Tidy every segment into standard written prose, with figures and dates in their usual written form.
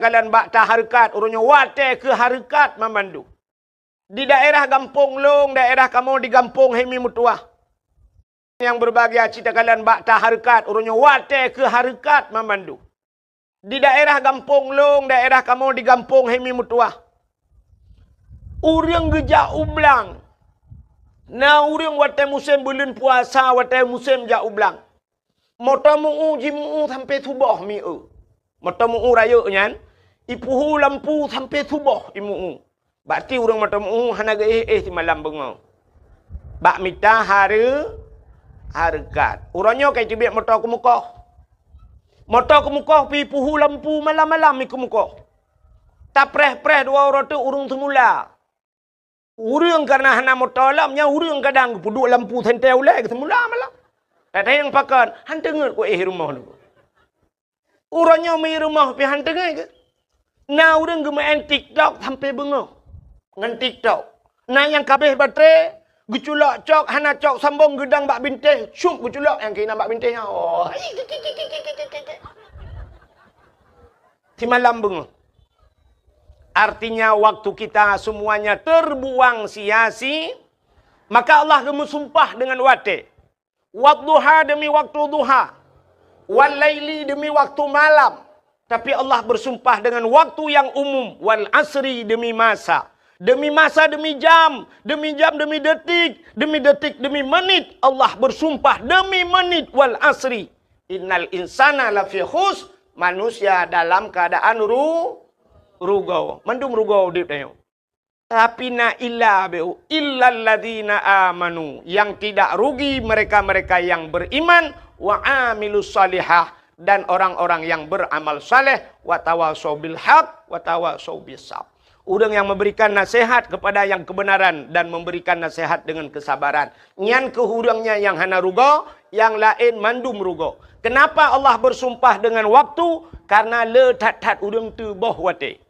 Kalian bakta harakat, orangnya wate ke harakat memandu. Di daerah Gampung Long, daerah kamu di Gampung Hemi Mutua. Yang berbahagia cita kalian bakta harakat, orangnya wate ke harakat memandu. Di daerah Gampung Long, daerah kamu di Gampung Hemi Mutua. Orang gejak ublang. Nah, orang wate musim bulan puasa, wate musim jak ublang. Motamu jimu sampai tubuh mi'u. Motamu raya nyan. Ipuhu lampu sampai tubuh imu. Berarti orang motamu hanaga di malam bengau. Bak mita harakat. Orangnya kayak cibik motor ke muka. Motor ke muka pi puhu lampu malam-malam ke muka. Tak preh-preh dua orang tu urung semula. Urung karena hana motor lamnya urung kadang puduk lampu sentai ulai ke semula malam. Tak ada yang pakan, hantengat ku rumah tu. Orangnya mai rumah pi hantengat ke. Nah, orang gemain TikTok sampai bengong. Dengan TikTok. Nah, yang kabeh baterai, geculak cok, hana cok sambung gedang bak bintih. Syuk geculak yang kena bak bintihnya. Oh. Di malam bengong. Artinya waktu kita semuanya terbuang sia-sia. Maka Allah gemusumpah dengan wate. Wadduha demi waktu duha. Walaili demi waktu malam. Tapi Allah bersumpah dengan waktu yang umum. Wal asri demi masa. Demi masa, demi jam. Demi jam, demi detik. Demi detik, demi menit. Allah bersumpah demi menit. Wal asri. Innal insana lafi khus. Manusia dalam keadaan rugau. Mandum rugau di tanya. Tapi na illa beu. Illal ladhina amanu. Yang tidak rugi mereka-mereka yang beriman. Wa amilus salihah. Dan orang-orang yang beramal saleh, watawasau bil haq, watawasau bis sabr. Orang yang memberikan nasihat kepada yang kebenaran dan memberikan nasihat dengan kesabaran. Nyan kehurangnya yang hana rugo, yang lain mandum rugo. Kenapa Allah bersumpah dengan waktu? Karena le tat-tat urang tu boh wate.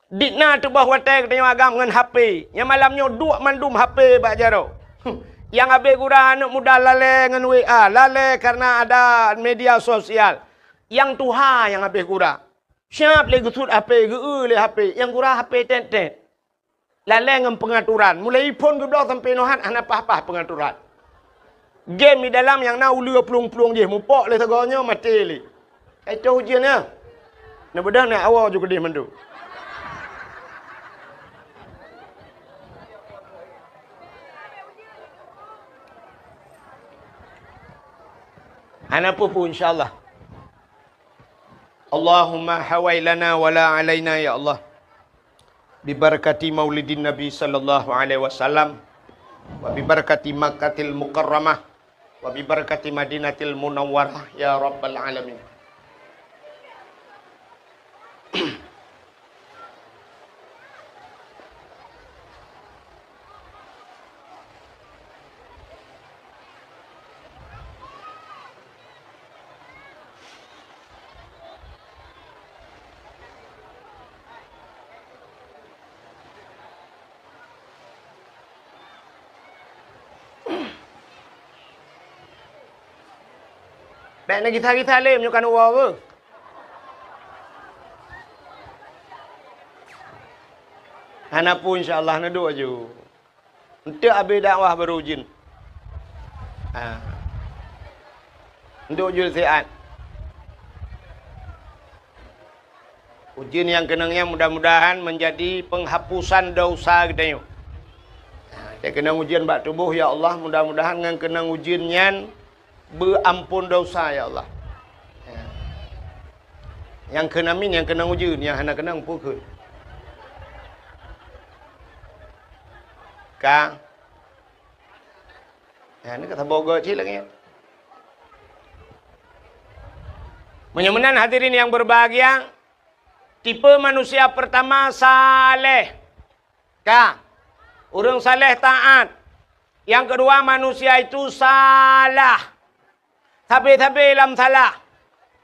Dikna tu boh wate katanya agam dengan HP. Yang malamnya dua mandum HP bak jaro. Yang habis kurang anak muda lalai dengan WA. Lalai karena ada media sosial. Yang Tuhan yang habis kurang. Siap lagi sud HP, le HP. Yang kurang HP tet-tet. Lalai dengan pengaturan. Mulai pun ke belakang sampai nohat, anak apa-apa pengaturan. Game di dalam yang nak ulu pelung-pelung je. Mupok le teganya mati le. Itu ujiannya. Nak bedah nak awal juga dia mandu. Ana pun insyaAllah. Allahumma hawai lana wala alaina ya Allah. Bibarakati maulidin Nabi sallallahu alaihi wasallam. Wa bibarakati Makkatil Mukarramah. Wa bibarakati Madinatil Munawwarah ya Rabbal Alamin. Baik nak kita le menyukan uang apa? Hana pun insyaAllah nak doa je. Untuk habis dakwah baru ujin. Untuk ujin sihat. Ujin yang kenangnya mudah-mudahan menjadi penghapusan dosa kita yuk. Dia kena ujian bak tubuh ya Allah. Mudah-mudahan dengan kenang ujiannya berampun dosa ya Allah. Yang kena min, yang kena ujian, yang hendak kena pukul. Kang. Ini kata bogo cik lagi. Menyamanan hadirin yang berbahagia. Tipe manusia pertama saleh. Kang. Orang saleh taat. Yang kedua manusia itu salah. Tapi dalam salah.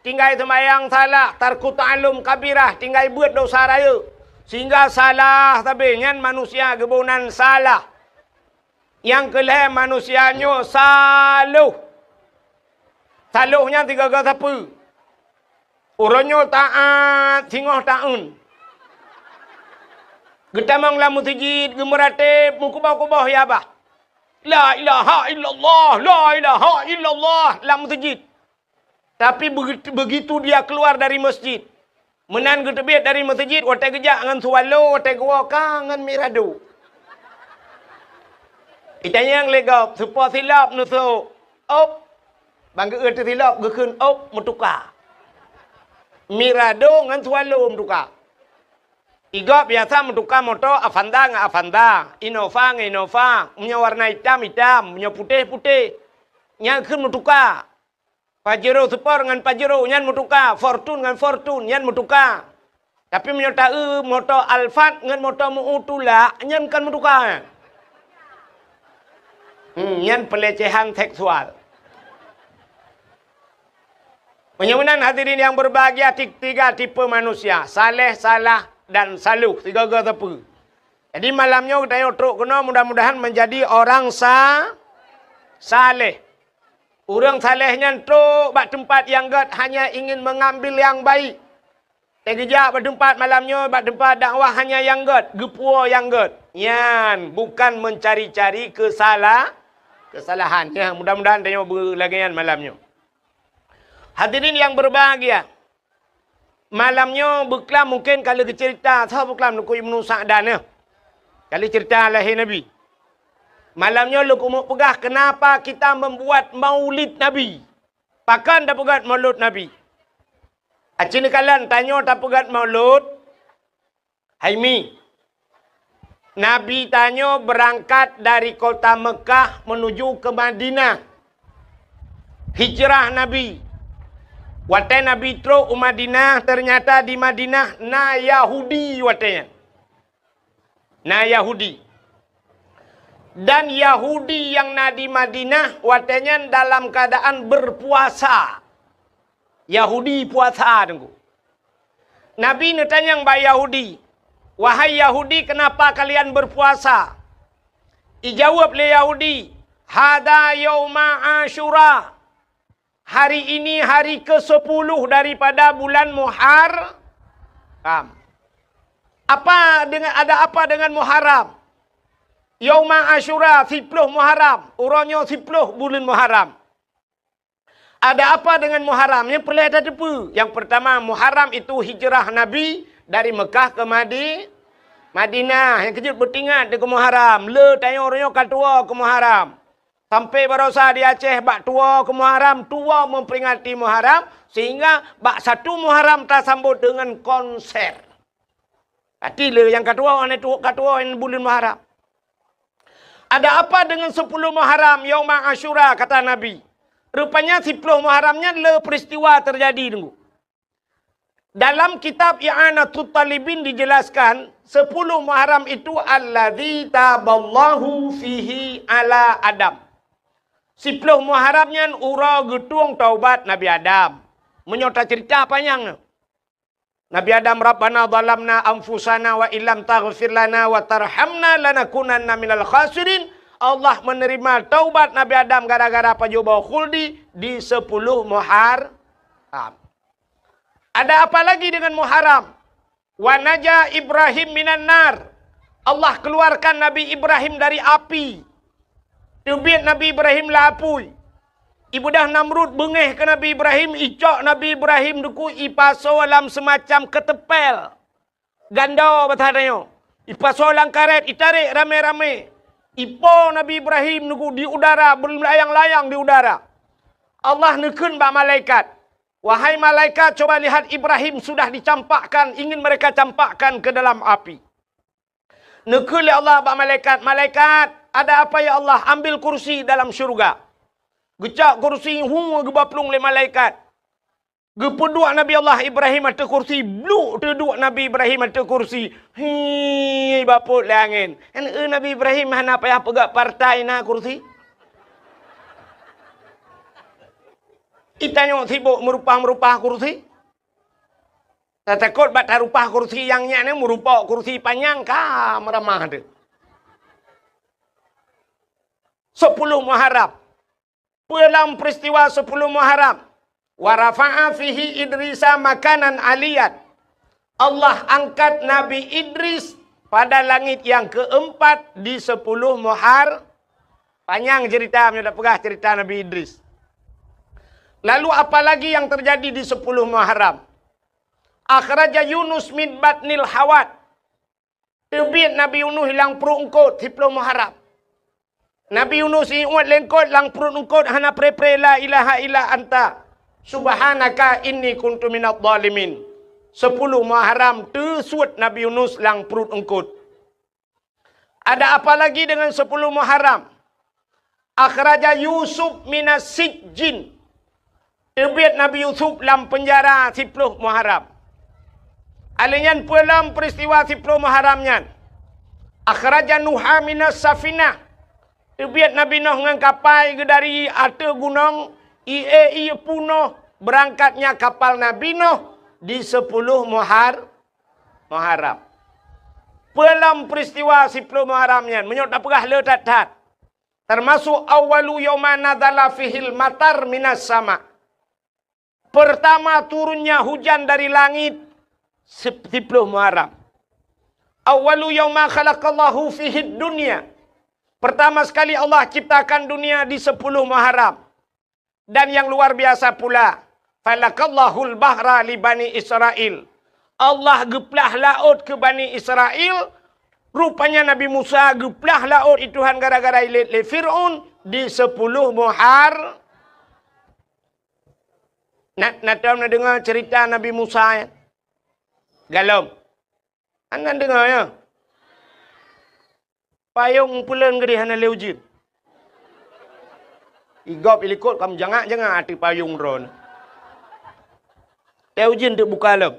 Tinggal semayang salah. Tarku ta'alum kabirah. Tinggal buat dosa raya. Sehingga salah. Tapi yang manusia kebunan salah. Yang kelih manusianya saluh. Saluhnya tiga kata apa? Uronyo taat, singoh taun. Getamang lamu tujid, gemerate, mukubah-kubah ya bah. La ilaha illallah, la ilaha illallah, lamu tujid. Tapi begitu dia keluar dari masjid, menan getebit dari masjid, watai gejak dengan suwalo, watai gua kangen mirado. Itanya yang legap, supaya silap nuso, op, bangga erti silap, gekun op, mutukar. Mirado dengan suwalo mutukar. Iga biasa mutukar motor Avanza dengan Avanza, Innova dengan Innova, punya warna hitam, punya putih. Yang kun mutukar. Pajero Super dengan Pajero, nyan mutukar. Fortune dengan Fortune, nyan mutukar. Tapi menyertai motor Alphard dengan motor Mu'utula, nyan kan mutukar. Nyan pelecehan seksual. Menyamanan hadirin yang berbahagia, tiga tipe manusia. Saleh, salah, dan saluh. Tiga-tiga tipe. Jadi malamnya kita yotruk kena mudah-mudahan menjadi orang saleh. Orang salehnya tu bak tempat yang gad hanya ingin mengambil yang baik. Tegejak bak tempat malamnya bak tempat dakwah hanya yang gad, gepua yang gad. Yan, bukan mencari-cari kesalahan. Ya, mudah-mudahan tengok berlagian malamnya. Hadirin yang berbahagia. Malamnya berkelam mungkin kalau cerita, tahu berkelam nuku Ibnu Sa'dan ya. Kalau cerita lahir Nabi. Malamnya lu kumuk pegah kenapa kita membuat maulid Nabi. Pakan dah pegat maulid Nabi. Acini kalian tanya tak pegat maulid. Haimi. Nabi tanya berangkat dari kota Mekah menuju ke Madinah. Hijrah Nabi. Watai Nabi teruk Madinah, ternyata di Madinah na Yahudi watainya. Na Yahudi. Dan Yahudi yang na di Madinah watainya dalam keadaan berpuasa. Yahudi puasa tunggu. Nabi tanya yang bayi Yahudi, wahai Yahudi, kenapa kalian berpuasa? Dijawab oleh Yahudi, hada yauma Asyura. Hari ini hari ke-10 daripada bulan Muharram. Ada apa dengan Muharram? Yauma Asyura 10 Muharram. Urangnya 10 bulan Muharram. Ada apa dengan Muharram? Yang perlu ada depa. Yang pertama, Muharram itu hijrah Nabi dari Mekah ke Madinah. Yang kejut bertingat ke Muharram. Le tanya orangnya katua ke Muharram. Sampai berosa di Aceh, bak tua ke Muharram, tua memperingati Muharram, sehingga bak satu Muharram tersambut dengan konser. Hati le yang katua, yang bulan Muharram. Ada apa dengan 10 Muharram, Yauma Asyura, kata Nabi. Rupanya 10 Muharramnya le peristiwa terjadi. Tunggu. Dalam kitab I'anatul Talibin dijelaskan, 10 Muharram itu alladzi taballahu fihi ala Adam. 10 Muharramnya ura getung taubat Nabi Adam. Menyota cerita panjang. Nabi Adam, Rabbana zalamna anfusana wa illam taghfir lana wa tarhamna lanakunanna minal khasirin. Allah menerima taubat Nabi Adam gara-gara pajoba khuldi di 10 Muharram. Ada apa lagi dengan Muharram? Wa naja Ibrahim minan nar. Allah keluarkan Nabi Ibrahim dari api. Tubit Nabi Ibrahim lapui. Ibu dah Namrud bengeh ke Nabi Ibrahim. Icok Nabi Ibrahim duku ipaso dalam semacam ketepel. Ganda bertanya. Ipaso dalam karet. Itarik rame-rame. Ipo Nabi Ibrahim duku di udara. Berlayang-layang di udara. Allah nekun bak malaikat. Wahai malaikat, coba lihat Ibrahim sudah dicampakkan. Ingin mereka campakkan ke dalam api. Nekun oleh Allah bak malaikat. Malaikat, ada apa ya Allah? Ambil kursi dalam syurga. Gecak kursi gebaplung oleh malaikat. Gepeduk Nabi Allah Ibrahim ada kursi. Bluk teduk Nabi Ibrahim ada kursi. Hei baput le angin. Nabi Ibrahim mana payah pegak partai na kursi. Itanya sibuk merupah kursi. Tak takut bat rupah kursi yang ni merupa kursi panjang kah meramah ada. 10 Muharram. Dalam peristiwa 10 Muharram. Wa rafa'a fihi Idrisa makanan aliyat. Allah angkat Nabi Idris pada langit yang keempat di 10 Muharram. Panjang cerita, tak pegah cerita Nabi Idris. Lalu apa lagi yang terjadi di 10 Muharram? Akhraja Yunus min batnil hawat. Tebit Nabi Yunus hilang perut ungkut 10 Muharram. Nabi Yunus iuat lengkot lang perut ungkut hana pre-pre la ilaha illa anta. Subhanaka inni kuntu minadh dhalimin. 10 Muharram tersuat Nabi Yunus lang perut ungkut. Ada apa lagi dengan 10 Muharram? Akhraja Yusuf minas sijjin. Tebit Nabi Yusuf dalam penjara 10 Muharram. Alinyan pulang peristiwa 10 Muharramnya. Akhraja Nuha minas safinah. Tebit Nabi Nuh dengan kapal dari atas gunung. Ia punuh berangkatnya kapal Nabi Nuh di 10 Muharram. Pelam peristiwa 10 Muharramnya. Menyok tak pegah letat-tat. Termasuk awalu yawma nadzala fihil matar minas sama. Pertama turunnya hujan dari langit 10 Muharram. Awalu yawma khalaqallahu fihid dunya. Pertama sekali Allah ciptakan dunia di 10 Muharram. Dan yang luar biasa pula, falakallahul bahra li Bani Israel. Allah geplah laut ke Bani Israel. Rupanya Nabi Musa geplah laut itu gara-gara ilit le Fir'aun di 10 Muharram. Nak dengar cerita Nabi Musa ya? Galom. Anda dengar ya? Payung pulen gede hana leujin. Igop ilikut kamu jangan hati payung ron. Leujin tu buka lem.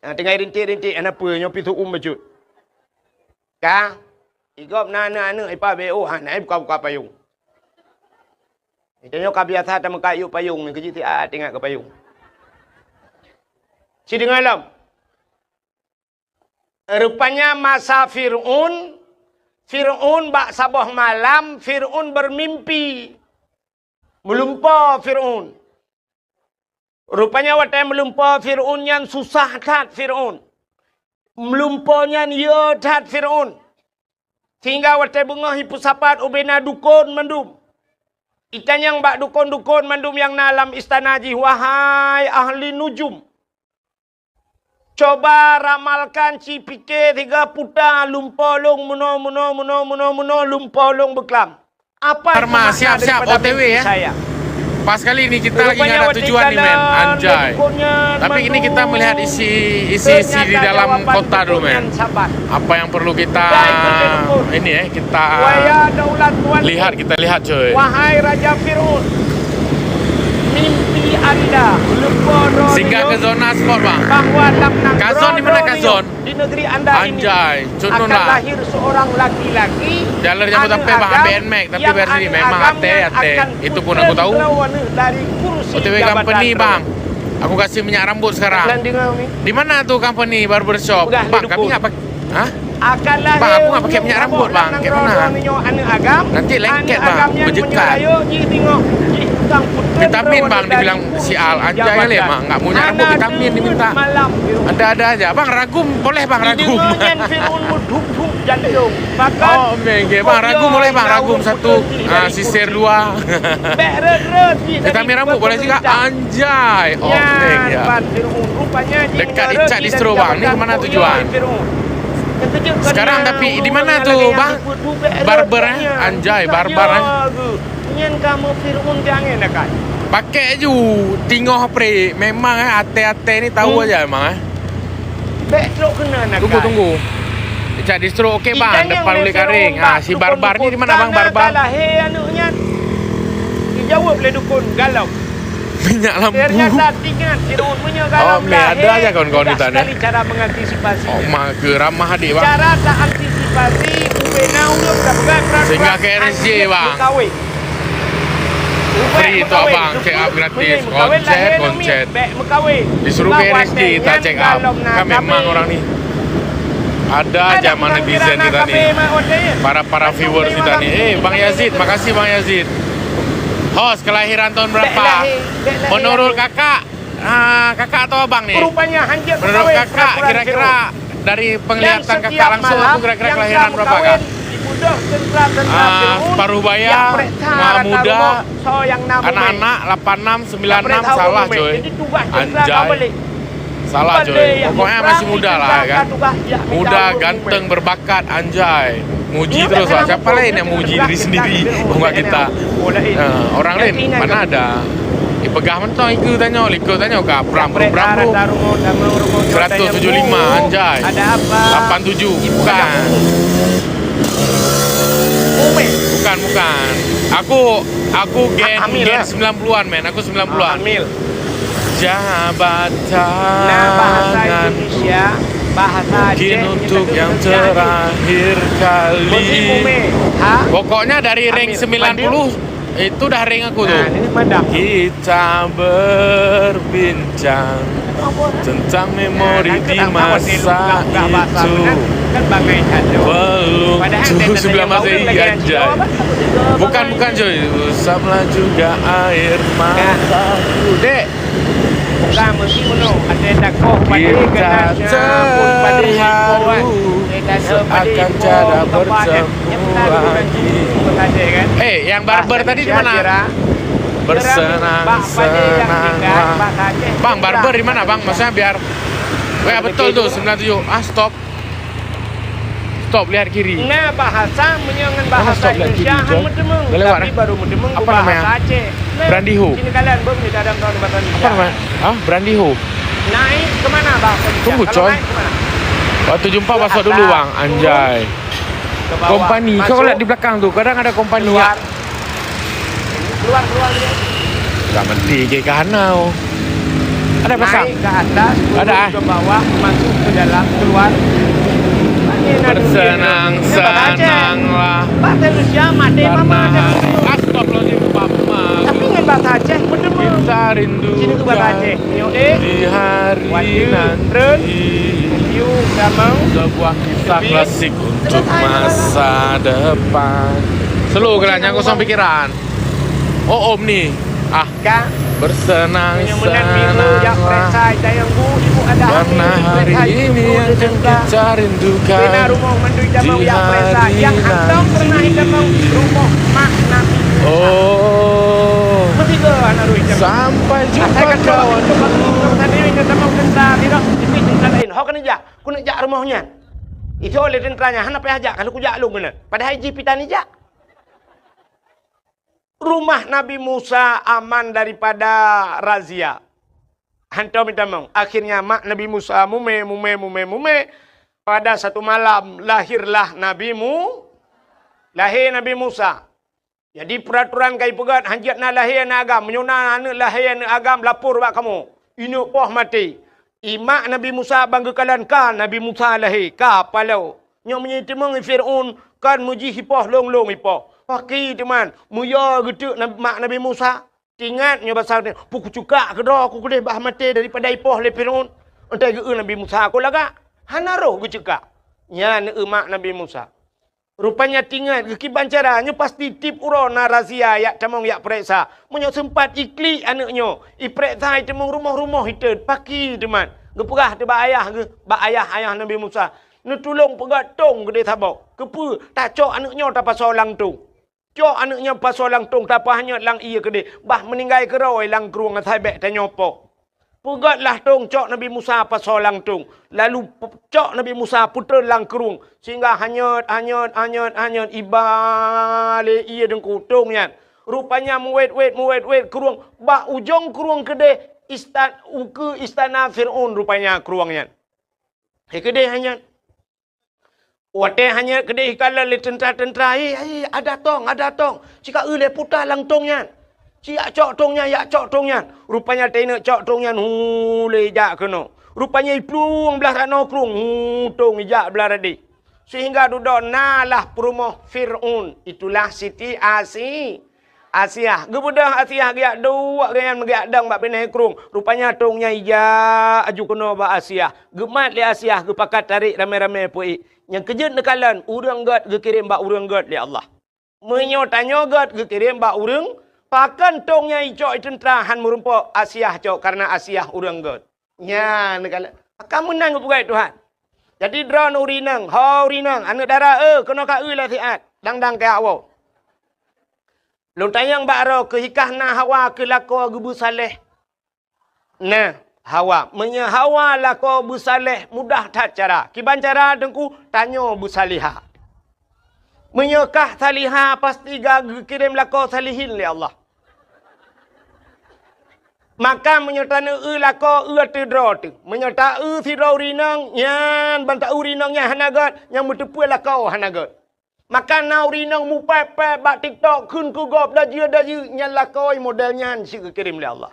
Tengah rintik-rintik anak apa nyopi tu bacut. Ka? Igop nana ipa beo hana buka payung. Itu nyok biasa tak mengkayu payung ni kecil tengah ke payung. Si dengar lam. Rupanya masa Fir'aun bak sabah malam, Fir'aun bermimpi. Melumpa Fir'aun. Rupanya waktu melumpa Fir'aun yang susah tat Fir'aun. Melumpanya ya tat Fir'aun. Sehingga waktu bengah hipu sapat ubena dukun mendum. Ikan yang bak dukun-dukun mendum yang dalam istana ji. Wahai ahli nujum. Coba ramalkan ci pikir 3 putar lumpolong muno lumpolong beklam. Apa yang siap-siap OTW ya. Saya. Pas kali ini kita lagi nggak ada tujuan nih men, anjay. Tapi ini kita melihat isi di dalam kota dulu men. Apa yang perlu kita ini ya kita lihat coy. Wahai Raja Fir'aun, mimpi Anda singgah ke zona sport bang. Bahwa Kazon di mana Kazon? Di negeri Anda anjay, ini akan lahir seorang laki-laki. Jalan jemput sampai bang BNMAX tapi versi ini memang ate. Itu pun aku tahu. OTW company bang. Aku kasih minyak rambut sekarang. Di mana tuh company barbershop? Bang kami nggak pakai. Hah? Bang aku nggak pakai minyak rambut bang. Kayak mana? Nanti lengket bang, berjekat. Vitamin bang dibilang si Al anjay kali emang nggak punya rambut vitamin diminta. Ada aja bang ragum boleh bang ragum. Oh mengge bang ragum boleh bang ragum 1 sisir 2. Vitamin rambut boleh juga anjay. Oh mengge ya. Dekat Icat Distro bang ini kemana tujuan? Sekarang tapi di mana tuh bang? Barber anjay barbar Nyen kamu Fir'aun jangan dekat. Pakai ju tinggoh pre. Memang ate-ate ni tahu aja memang Betrok kena nak. Tunggu. Icat Distro okey bang, depan Uli Karing. Si barbar ni di mana bang barbar? Hei anaknya. Dijawab oleh dukun galau. Minyak lampu. Ternyata ingat Fir'aun punya galau. Ada aja kawan-kawan di sana. Cara mengantisipasi. Oh mak ke ramah adik bang. Cara tak antisipasi ubenau dah pegang sehingga ke RSJ bang. Free itu abang, check up gratis. Koncet. Disuruh ke RSJ kita check up. Kan memang orang ni ada aja mana netizen kita ni. Para viewers kita ni. Bang Yazid, makasih Bang Yazid. Host, kelahiran tahun berapa? Menurut kakak, kakak atau abang nih? Rupanya hanjir menurut kakak, kira-kira dari penglihatan kakak langsung aku kira-kira kelahiran berapa kak? Separuh baya, muda, anak-anak, 86, 96, salah coy. Anjay. Salah coy. Pokoknya masih muda lah kan. Muda, ganteng, berbakat, anjay. Muji terus lah. Siapa lain yang muji diri sendiri? Enggak kita. Orang lain mana ada? Pegah mentong ikut tanya, ikut tanya kak. Pram-pram 175, anjay. 87, bukan. Bukan. Aku gen 90-an men. Aku 90-an. Jabatan. Nah, bahasa Indonesia, bahasa Aceh untuk yang terakhir kali. Pokoknya dari ring 90 itu udah ring aku tuh. Kita berbincang tentang memori di masa itu. Belum tuh sebelah masa iya aja. Bukan coy. Usaplah juga air mataku. Dek. Bukan mesti menung. Ada dakoh pada kenasnya pun pada hiburan. Akan cara bertemu lagi. Yang barber tadi di mana? Bersenang-senanglah. Bang, barber di mana bang? Maksudnya biar betul tuh 97. Stop, lihat kiri. Nah, bahasa menyangan bahasa Indonesia mendemeng. Tapi baru mendemeng apa namanya? Bahasa Aceh. Brandiho. Sini kalian belum di dalam tahun bahasa Indonesia. Apa namanya? Brandiho. Naik kemana bahasa Indonesia? Tunggu coy. Waktu jumpa masuk dulu bang. Anjay. Kompani. Kau lihat di belakang tuh. Kadang ada kompani ya. Keluar. Gak mesti ke kanau. Ada pasang? Naik ke atas. Ada. Ke bawah. Masuk ke dalam. Keluar. Bersenang-senanglah. Bahasa Indonesia mati mama. Astagfirullahaladzim mama. Tapi dengan bahasa Aceh mendemeng. Kita rindukan. Sini tuh bahasa Aceh. Di hari nanti. Sebuah kisah klasik untuk masa depan. Selalu kelihatan kosong pikiran. Om nih. Bersenang-senanglah. Karena hari ini yang kita rindukan. Di hari nanti. Oh. Sampai jumpa kawan. Ku nak jak rumahnya. Itu oleh tenteranya. Han apa ajak kalau ku jak lu mana? Padahal jipitan ni jak. Rumah Nabi Musa aman daripada razia. Hantar minta mau. Akhirnya mak Nabi Musa mume. Pada satu malam lahirlah Lahir Nabi Musa. Jadi peraturan kai pegat hanjat na lahir na agam. Menyona na lahir na agam lapor bak kamu. Ini poh mati. Imak Nabi Musa banggakan kan Nabi Musa lahir. Ka palau. Yang menyitimang Fir'aun kan muji hipoh long hipoh. Paki teman. Muya gitu mak Nabi Musa. Tingat nyoba pasal ni. Puku cuka ke dah. Aku boleh bah mati daripada hipoh le Fir'aun. Entai ke Nabi Musa aku laga. Hanaroh ku cuka. Ya mak Nabi Musa. Rupanya tinggal kekiban caranya pasti tip uro na razia yak tamong yak periksa. Munyo sempat ikli anaknya. Iperiksa tamong rumah-rumah itu paki teman. Gepegah te bak ayah Nabi Musa. Nu tolong pegat tong gede tabok. Kepu tak cok anaknya tak pasal lang tong. Cok anaknya pasal lang tong tak apa hanya lang iya gede. Bah meninggal keroi lang keruang atai bek tanya apa. Pegatlah tong cok Nabi Musa pasal lang tong. Lalu cok Nabi Musa putar lang kerung. Sehingga hanyut ibale iya dengku tongnya. Rupanya muwet kerung. Ba ujung kerung gede istana Fir'aun rupanya keruangnya. Gede hanya. Wate hanya gede ikala le tentera. Ada tong. Cika le putar lang tongnya. Yak cok tongnya. Rupanya tena cok tongnya le jak kena. Rupanya iplung belah rano krung tong jak belah radi. Sehingga duduk nalah perumah Fir'aun. Itulah Siti Asia. Gebudah Asia giak dua ganyan giak dang bak pinai krung. Rupanya tongnya ija aju kena bak Asia. Gemat li Asia gepakat tarik rame-rame pui. Yang kejut nekalan urang god gekirim bak urang god li Allah. Menyo tanya god gekirim bak urang Pakan tongnya icok tentera han merumpak Asiah cok karena Asiah urang god. Nya negala. Akan menang kepugai Tuhan. Jadi drone urinang, ha urinang, anu dara kena ka lah siat. Dang-dang ke awak. Long tayang bakro ke hikah na Hawa ke lako gebu saleh. Nah, Hawa. Menya Hawa lako bu saleh mudah tak cara. Kiban cara dengku tanyo bu salihah. Menyekah salihah pasti gak kirim lako salihin li Allah. Maka menyertana lako tidro tu. Menyerta tidro urinang nyan banta urinangnya hanagat yang bertepuan lako hanagat. Maka na urinang mu pepe bak TikTok kun ku gop dah je nyan lako modelnya si kirim li Allah.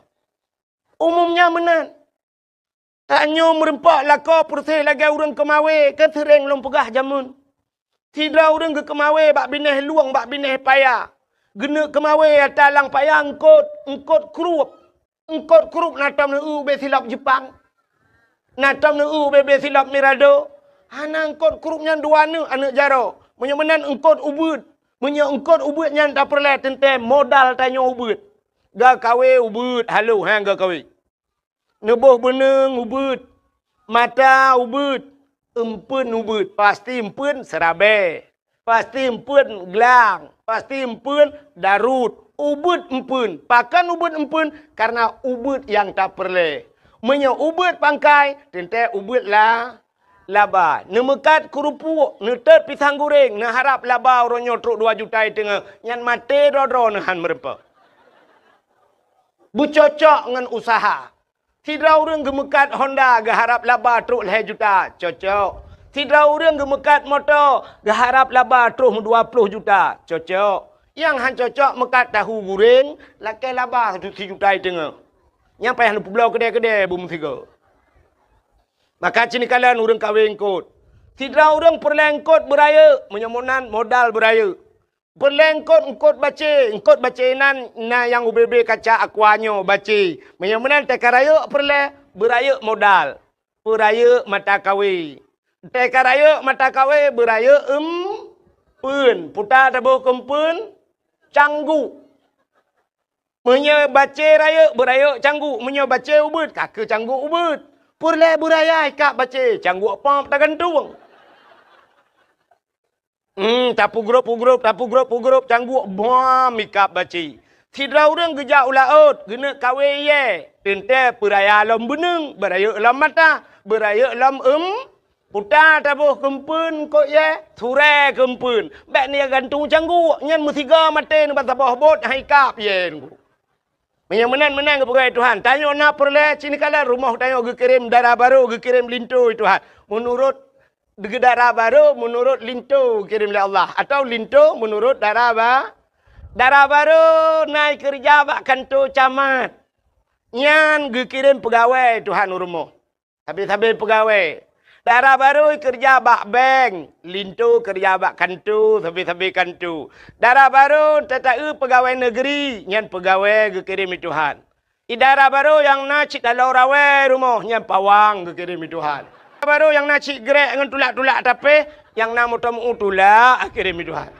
Umumnya menan. Tanyo merempak lako persih lagi urang kemawe ke sering long pegah jamun. Tidak urang ke kemawe bak bineh luang bak bineh payah. Gena kemawe talang payah engkot kerup. Engkot kerup natam nu be silap Jepang. Natam nu be silap Mirado. Hana engkot kerup nyan dua nu anak jaro. Menyemenan engkot ubud. Engkot ubud nyan tak perlu tentem modal tanyo ubud. Ga kawe ubud halu hang ga kawe. Nebuh beneng ubud. Mata ubud. Empun ubud. Pasti empun serabe. Pasti empun gelang. Pasti empun darut. Ubud empun. Pakan ubud empun karena ubud yang tak perlu. Menye ubud pangkai. Tente ubud lah. Laba. Nemekat kerupuk. Netet pisang goreng. Neharap laba orang nyotruk 2 juta tengah. Yang mati dodro nehan merempak. Bucocok dengan usaha. Tidak orang gemekat Honda. Geharap laba truk 2 juta. Cocok. Tidak orang gemekat motor. Geharap laba truk 20 juta. Cocok. Yang han cocok mekat tahu goreng. Lakai laba 1 juta tengah. Yang payah nak pulau kedai-kedai. Bum 3. Maka cini kalian orang kahwin kot. Tidak orang perlengkot beraya. Menyemunan modal beraya. Perlengkot engkot baca. Engkot baca na yang UBB kaca akuanyo baca. Menyemunan tekaraya perle beraya modal. Beraya mata kahwin. Tekaraya mata kahwin beraya pun. Putar tabuh kempun. Canggu. Menye baca raya beraya canggu. Menye baca ubud. Kaka canggu ubud. Purle buraya ikak baca. Canggu apa tak gantung. Tapu grup. Canggu bom ikak baca. Tidak orang gejak ulaut. Gena kawe ye. Tente peraya lam beneng. Beraya lam mata. Beraya lam putar tabuh kempun kok ye. Sure kempun. Bek ni gantung canggu. Nyan musiga mati ni bantah bawah bot. Haikap ye. Yang menang kepada Tuhan. Tanya nak perle cini kala rumah tanya kirim darah baru, kirim lintu Tuhan. Menurut darah baru, menurut lintu kirim oleh Allah. Atau lintu menurut darah baru naik kerja bak kantor camat. Nyan kirim pegawai Tuhan rumah. Habis pegawai. Darah baru kerja bak bank. Lintu kerja bak kantu. Habis kantu. Darah baru tetap pegawai negeri. Yang pegawai kirim Tuhan. Darah baru yang nak cik dalau rawai rumah. Yang pawang kirim Tuhan. Darah baru yang nak cik gerek dengan tulak-tulak tapi. Yang nak mutamu tulak kirim Tuhan.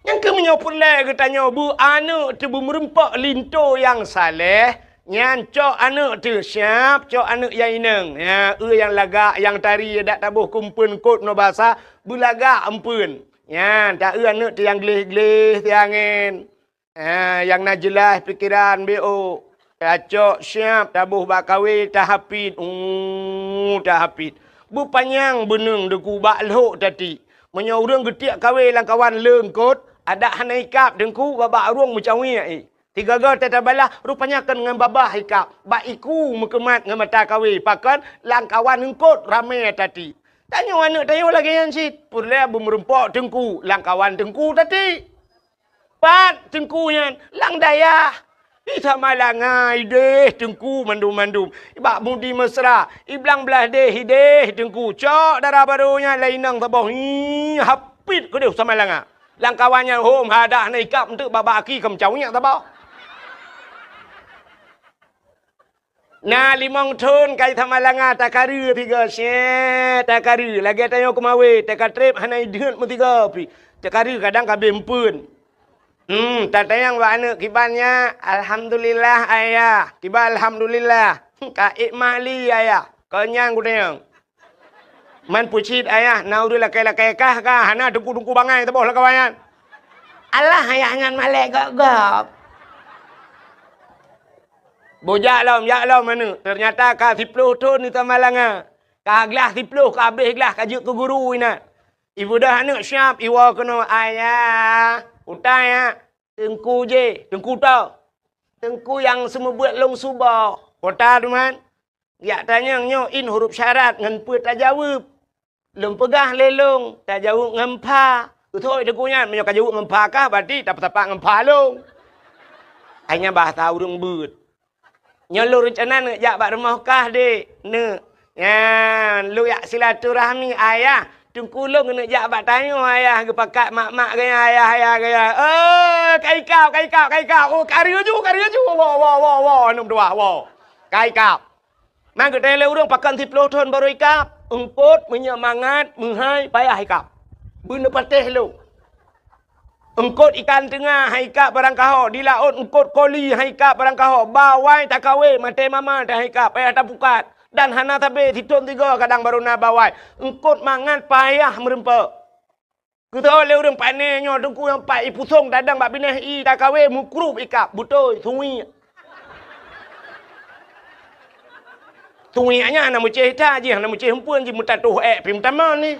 Yang kemenyopun lagi tanya. Bu anak tu merempak lintu yang saleh. Nyan cok anak tu siap, cok anak yang ineng. Ya, yang lagak, yang tari, dak tabuh kumpun kot no bahasa, bulaga empun. Nyan, tak anak tu yang gelih-gelih tiangin. Ya, yang nak jelas pikiran BO. Ya, cok siap, tabuh bak kahwin, tak hapit. Tak hapit. Bu panjang beneng deku bak lok tadi. Menyorang getiak kahwin lang kawan leng kot, ada hanaikap dengku babak ruang macam ni. 3 gol tetap balah rupanya akan dengan babah hikap. Bak iku mekemat dengan mata kawi. Pakan lang kawan engkot ramai tadi. Tanya anak tanya lagi yang sit. Pulai merempak tengku. Lang kawan tengku tadi. Pat tengku yang lang dayah. Sama langai deh tengku mandum-mandum. Ibak mudi mesra. Iblang belah deh hideh tengku. Cok darah barunya lainang tabah. Hapit ke dia sama langai. Lang kawannya home hadah naikap untuk babaki kemcaunya tabah. Nah, 5 tahun kai tamalanga takaru 3 set takaru lagi tanya kemawe takatrip hanai deut mu 3 pi takaru kadang kabe empun Tak tayang buat anak kibarnya. Alhamdulillah ayah. Kibar alhamdulillah. Kaik mali ayah. Kenyang ku tayang. Man pucit ayah. Nau dia lakai-lakai kah kah. Hana tungku-tungku bangai. Taboh lah kawayan. Alah ayah ngan malek gop-gop. Bojak lah mana. Ternyata kah 10 tahun ni tamalanga. Kah gelas 10 kah habis gelas kajuk ke guru ina. Ibu dah anak siap. Iwa kena ayah. Utai ya. Tengku je. Tengku tau. Tengku yang semua buat long subah. Kota tu man. Ya tanya nyoin huruf syarat. Ngan tak jawab. Lom pegah lelong. Tak jawab ngempa. Thôi tengkunya. Menyok jawab ngempa kah. Berarti tak tapak ngempa long. Hanya bahasa urung but. Nyolur rencana nak jak bak rumah kah dek. Ne. Ya. Lu yak silaturahmi ayah. Tungkulung kena jak bak tanya ayah ke pakat mak-mak gaya ayah gaya. Kai kau. Oh, karya ju. Wah. Nom dua. Wah. Kai kau. Mang ke tele urang pakan 10 tahun baru ikap. Engkot menyemangat menghai payah ikap. Benda patih lu. Engkot ikan tengah haikap barang kaho. Di laut engkot koli haikap barang kaho. Bawai tak kawe mate mama tak haikap payah tak pukat. Dan hana tabe hitun 3 kadang baru na bawai. Engkot mangan payah merempa. Kita oleh orang panenyo dengku yang pak ipusong dadang bak bineh i tak kawe mukrup ikap butoi sungi. Sungi anya na muceh ta je na muceh hempun je mutatuh pim taman ni.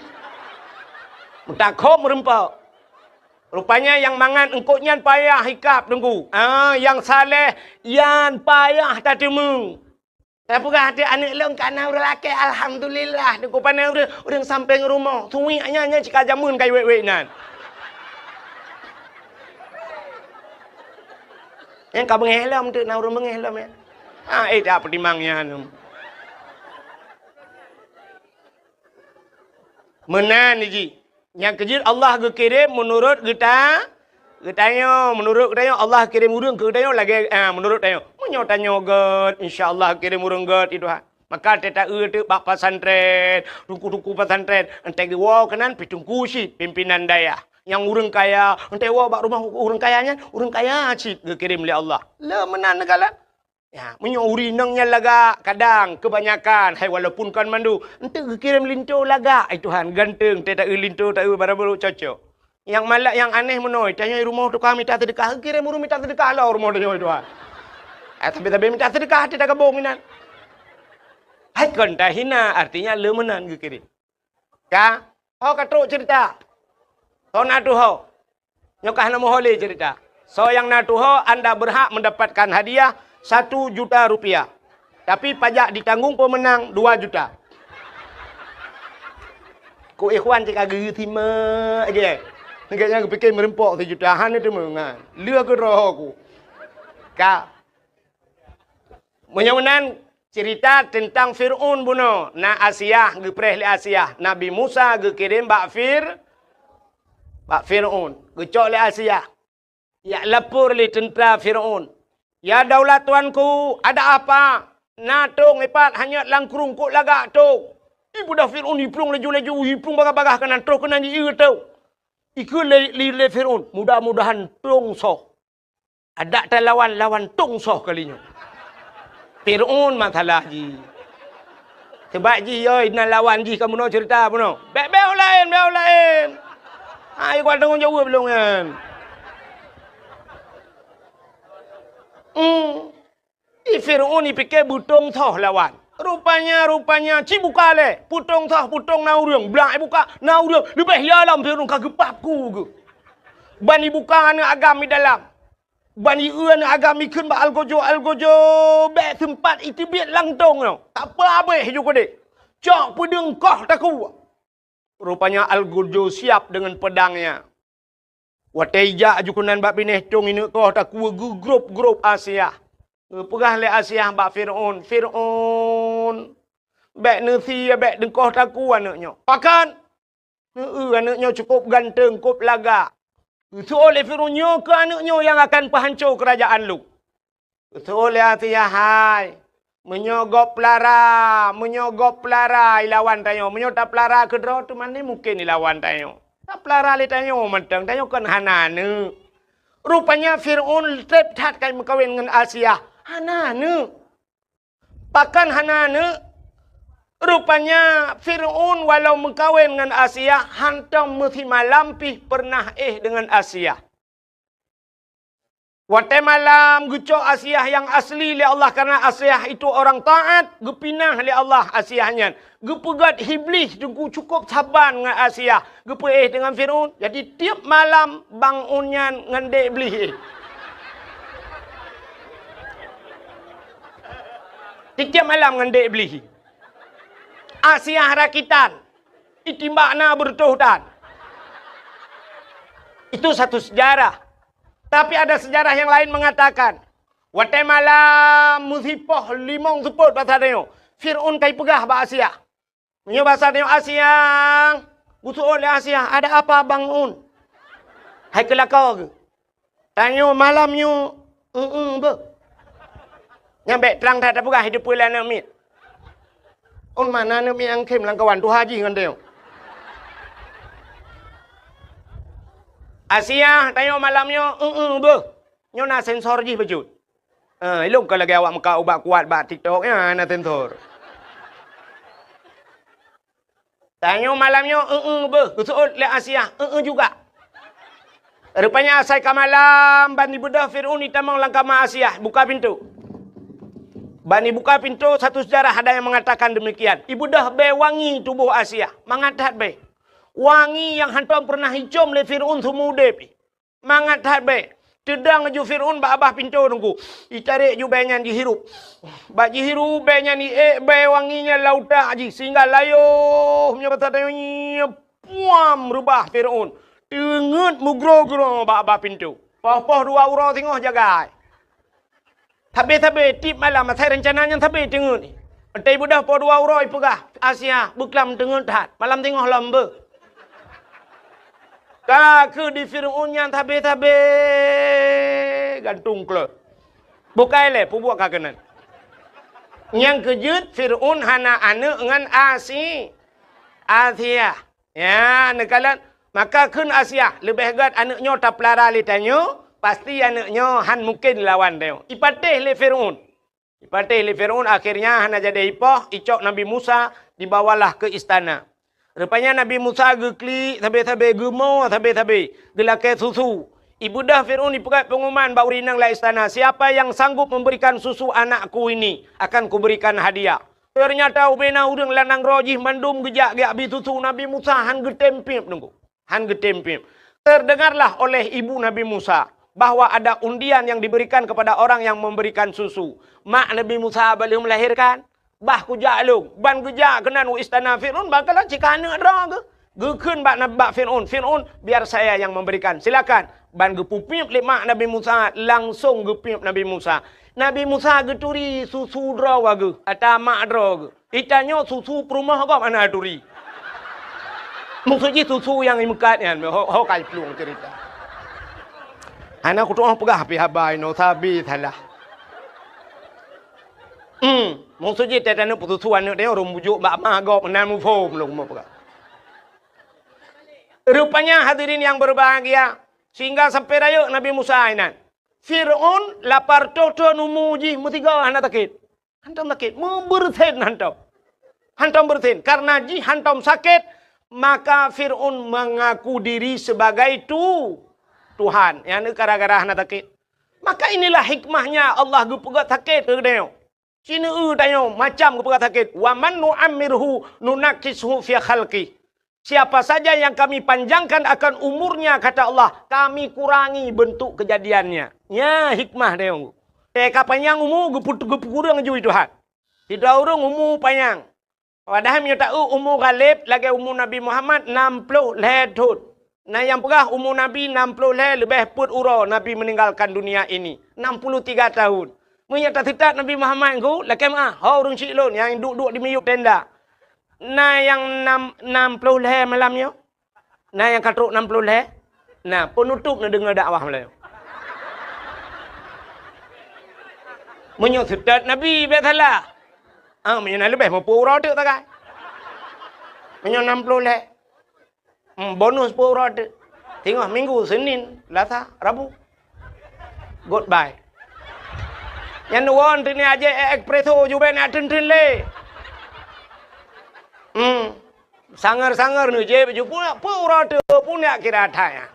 Mutakop merempa. Rupanya yang mangan engkotnya payah ikap dengku. Yang saleh yan payah tatemu. Tapi hati anak long kana urang laki alhamdulillah dengku pandai urang sampai rumah. Sungi anya cika jamun kai wek-wek nan. Yang kau mengelam tu na urang mengelam ya. Tak pertimangnya anu. Menan ni ji. Yang kejut Allah kirim menurut kita. Menurut kita Allah kirim urang ke kita lagi menurut kita. Menyo tanya god insyaallah kirim urang god itu ha. Maka teta tu bak pesantren, tungku pesantren, entai wow kanan pitungku si pimpinan daya. Yang urang kaya, entai wow bak rumah urang kayanya, urang kaya cik kirim oleh Allah. Le menan negala. Ya, menyo urinangnya laga kadang kebanyakan hai walaupun kan mandu, entai kirim linto laga. Ai Tuhan ganteng teta linto tak barabaru cocok. Yang malak yang aneh menoi, tanya rumah tu kami tak sedekah, kirim urang minta sedekah lah rumah tu Tuhan. Tapi minta sedekah hati tak kabung minan. Hai konta hina artinya lemenan ke kiri. Ka? Ho katruk cerita. So natu ho. Nyokah nama hole cerita. So yang natu ho anda berhak mendapatkan hadiah 1 juta rupiah. Tapi pajak ditanggung pemenang 2 juta. Ku ikhwan cik agak tima aja. Negaknya aku fikir merempok 1 juta. Han itu mengan. Lua ke roh aku. Ka? Menyawanan cerita tentang Fir'aun buno. Na Asiyah, gepreh le Asiyah. Nabi Musa kirim bak Fir'aun. Gecok le Asiyah. Ya lapor le tentera Fir'aun. Ya daulat tuanku, ada apa? Na tong epat hanya langkrung kok lagak tong. Ibu dah Fir'aun hiplung leju-leju, hiplung bagah-bagah kanan tong kena di tau. Iku le Fir'aun. Mudah-mudahan tong soh. Ada tak lawan tong soh kalinya. Fir'aun masalah ji. Sebab ji oi nak lawan ji kamu nak cerita apa no? Bel lain. Ai kau tanggung jawab belum kan? Fir'aun ni fikir butong thoh lawan. Rupanya cibuka le. Putong na urang. Belak buka na urang. Lebih dalam Fir'aun kagepapku ke. Bani buka anak agami dalam. Bani uan agami kun ba algojo be tempat itu biat langtong no. Tak apa juga dek. Cok pedang kah taku. Rupanya algojo siap dengan pedangnya. Wateja ajukunan bak bineh tong ini kah taku grup Asia. Pegah le Asia bak Fir'aun. Bek nasi bek dengkah taku anaknya. Pakan. Anaknya cukup ganteng, cukup laga. Itu oleh Fir'aun ke anaknya yang akan penghancur kerajaan lu. Itu oleh Asiyah hai. Menyogop pelara ilawan tayo. Menyota pelara kedro tu mana mungkin ilawan tayo. Tak pelara le tayo mentang tayo kan hanane. Rupanya Fir'aun tertat kai berkahwin dengan Asia. Hanana. Pakan hanana. Rupanya Fir'aun walau berkahwin dengan Asia, hantam mesti malampih pernah dengan Asia. Waktu malam gucok Asia yang asli oleh Allah karena Asia itu orang taat, gepinah oleh Allah Asianya. Gepegat iblis cukup sabar dengan Asia, dengan Fir'aun. Jadi tiap malam bangunnya dengan iblis. Tiap malam dengan iblis. Asia rakitan. Itimbakna bertuhutan. Itu satu sejarah. Tapi ada sejarah yang lain mengatakan. Waktu malam musibah limong seput bahasa dia. Fir'aun kai pegah bahasa Asia. Punya bahasa dia Asia. Busuk oleh Asia. Ada apa Bang Un? Hai kelakau ke? Tanya malamnya. Nyampe terang tak pegah hidup pula nak mit. On mana nak mit yang kem langkawan tu haji dengan dia. Asia, tanya malamnya, nyo nak sensor je bajut. Ilung kalau awak muka ubat kuat bat TikTok ya nak sensor. Tanya malamnya, betul le Asia, juga. Rupanya asai ke malam, Bani Buddha Fir'aun itamang langkah Asia, buka pintu. Bani buka pintu, satu sejarah ada yang mengatakan demikian. Ibu dah be wangi tubuh Asia. Mangat be. Wangi yang hantam pernah hicam le Fir'aun semude pi. Mangat be. Tedang ju Fir'aun abah pintu nunggu. Itarik ju benyan dihirup. Bak dihirup benyan ni be wanginya lauta aji sehingga layo punya bahasa dia puam rubah Fir'aun. Tengut mugro-gro abah pintu. Poh-poh dua urau tengok jaga. Tabe-tabe tip malam saya rencananya tabe tengok ni. Entai budah po dua urau pegah Asia buklam tengok tat. Malam tengok lamba. Ke di Fir'aun yang tabe-tabe gantung ke. Bukai le pubuak kakenan. Yang kejut Fir'aun hana anak dengan Asia. Ya, nekalan maka kun Asia lebih gat anaknya tak pelara le tanyo. Pasti anaknya han mungkin lawan dia. Ipatih le Fir'aun. Akhirnya hana jadi ipoh. Icok Nabi Musa dibawalah ke istana. Rupanya Nabi Musa gekli. Tabe-tabe gemau. Tabe-tabe. Gelakai susu. Ibu dah Fir'aun dipegat pengumuman. Bau rinang lah istana. Siapa yang sanggup memberikan susu anakku ini. Akan kuberikan hadiah. Ternyata ubena udang lanang rojih. Mandum gejak habis susu Nabi Musa. Han getempim. Terdengarlah oleh ibu Nabi Musa. Bahwa ada undian yang diberikan kepada orang yang memberikan susu. Mak Nabi Musa belum melahirkan. Bah kujak lu. Ban kujak kenan istana Fir'aun. Bakalah jika anak ada ke. Gekun bak Fir'aun. Fir'aun biar saya yang memberikan. Silakan. Ban gepupip le mak Nabi Musa. Langsung gepip Nabi Musa. Nabi Musa geturi susu draw ke. Atau mak draw ke. Itanya susu perumah ke mana turi. Maksudnya susu yang imekatnya. Hau kai peluang cerita. Anak aku tu orang pegah api habai no sabi salah. Maksudnya tadi nak putus suan dia orang bujuk bak magop nan mufom long mau pegah. Rupanya hadirin yang berbahagia sehingga sampai raya Nabi Musa inan. Fir'aun lapar toto numuji mutiga anak takit. Hantam sakit, bersen hantam bersen karena ji hantam sakit maka Fir'aun mengaku diri sebagai Tuhan, yang ni gara-gara hana takit. Maka inilah hikmahnya Allah gepegat sakit ke dia. Cina tanya macam gepegat sakit. Wa man nu'ammirhu nunakishu fi khalqi. Siapa saja yang kami panjangkan akan umurnya kata Allah, kami kurangi bentuk kejadiannya. Ya hikmah dia. Teka panjang umur gepurang ju Tuhan. Tidak urung umur panjang. Padahal dia tahu umur Ghalib lagi umur Nabi Muhammad 60 lahir. Nah yang pegah umur Nabi 60 lebih put uro Nabi meninggalkan dunia ini. 63 tahun. Menyata tidak Nabi Muhammad ku lakem orang cilon yang duduk di miyuk tenda. Nah yang 60 malamnya. Nah yang katruk 60 Nah penutup nak dengar dakwah malam. Menyata tidak Nabi bersalah. Menyana lebih mampu uro tu tak kan. Menyana 60 bonus pun ada. Tengok minggu, Senin, Selasa, Rabu. Goodbye. Yang nuan tini aja ekpreso juga nak ten le. Sangar nu je baju pun orang tu pun nak kira thaya.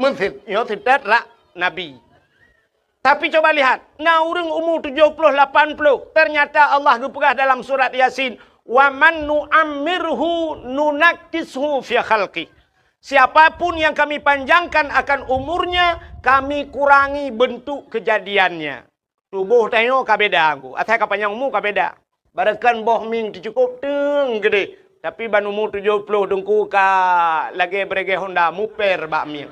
Mungkin yo tidak rak Nabi. Tapi coba lihat, orang umur 70-80, ternyata Allah berpegang dalam surat Yasin, wa man nu'ammirhu nunakkishu fi khalqi. Siapapun yang kami panjangkan akan umurnya, kami kurangi bentuk kejadiannya. Tubuh tengok kabeda aku, atai kapanjang umur kabeda. Barakan boh ming cukup teng gede. Tapi ban umur 70 dengku ka lagi berege Honda muper bak ming.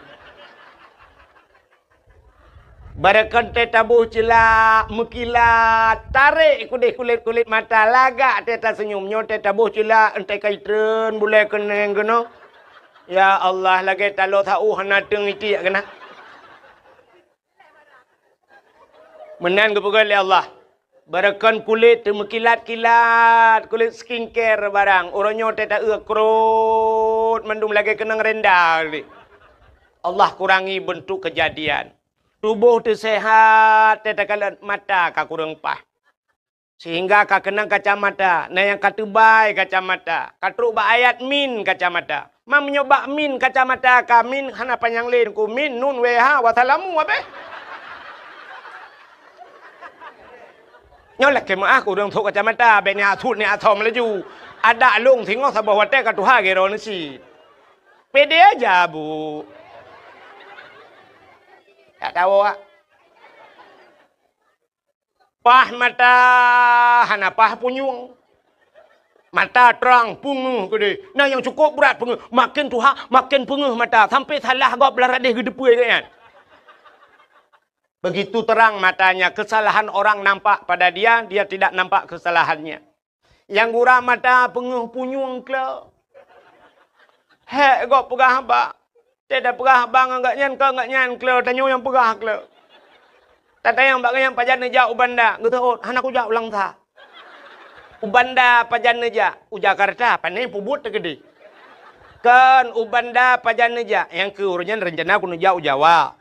Barakan teta buh cila mekilat tarik kulit mata lagak teta senyumnya teta buh cila entai kaitren boleh keneng kena. Ya Allah lagi talo tahu hana teng iti kena. Menan kepegal ya Allah. Barakan kulit mekilat-kilat kulit skincare barang orangnya teta krut mendung lagi kenang rendah. Allah kurangi bentuk kejadian. Tubuh tu sehat, tetakalan mata ka kurang pah. Sehingga ka kenang kacamata, na yang katubai kacamata, katruk ba ayat min kacamata. Mam nyoba min kacamata ka min hana panjang lain ku min nun weha wa salamu abe. Nyolek ke mak aku dong tok kacamata be ni atut ni atom laju. Ada lung tengok sabah wate ka tuha gero nasi. Pede aja bu. Tak tahu ah. Pah mata hana pah punyung. Mata terang punguh gede. Nah yang cukup berat punguh. Makin tuha makin punguh mata sampai salah gop larat deh gedepui kan. Begitu terang matanya, kesalahan orang nampak pada dia, dia tidak nampak kesalahannya. Yang gurau mata punguh punyung ke. Hek gop pegah ba. Tidak pegah bang enggak nyan kle tanyo yang pegah kle. Tata yang bak yang pajan neja ubanda gitu hana ku ja ulang tha. Ubanda pajan neja Jakarta panai pubut gede. Kan ubanda pajan neja yang ke urunyan rencana ku neja Jawa.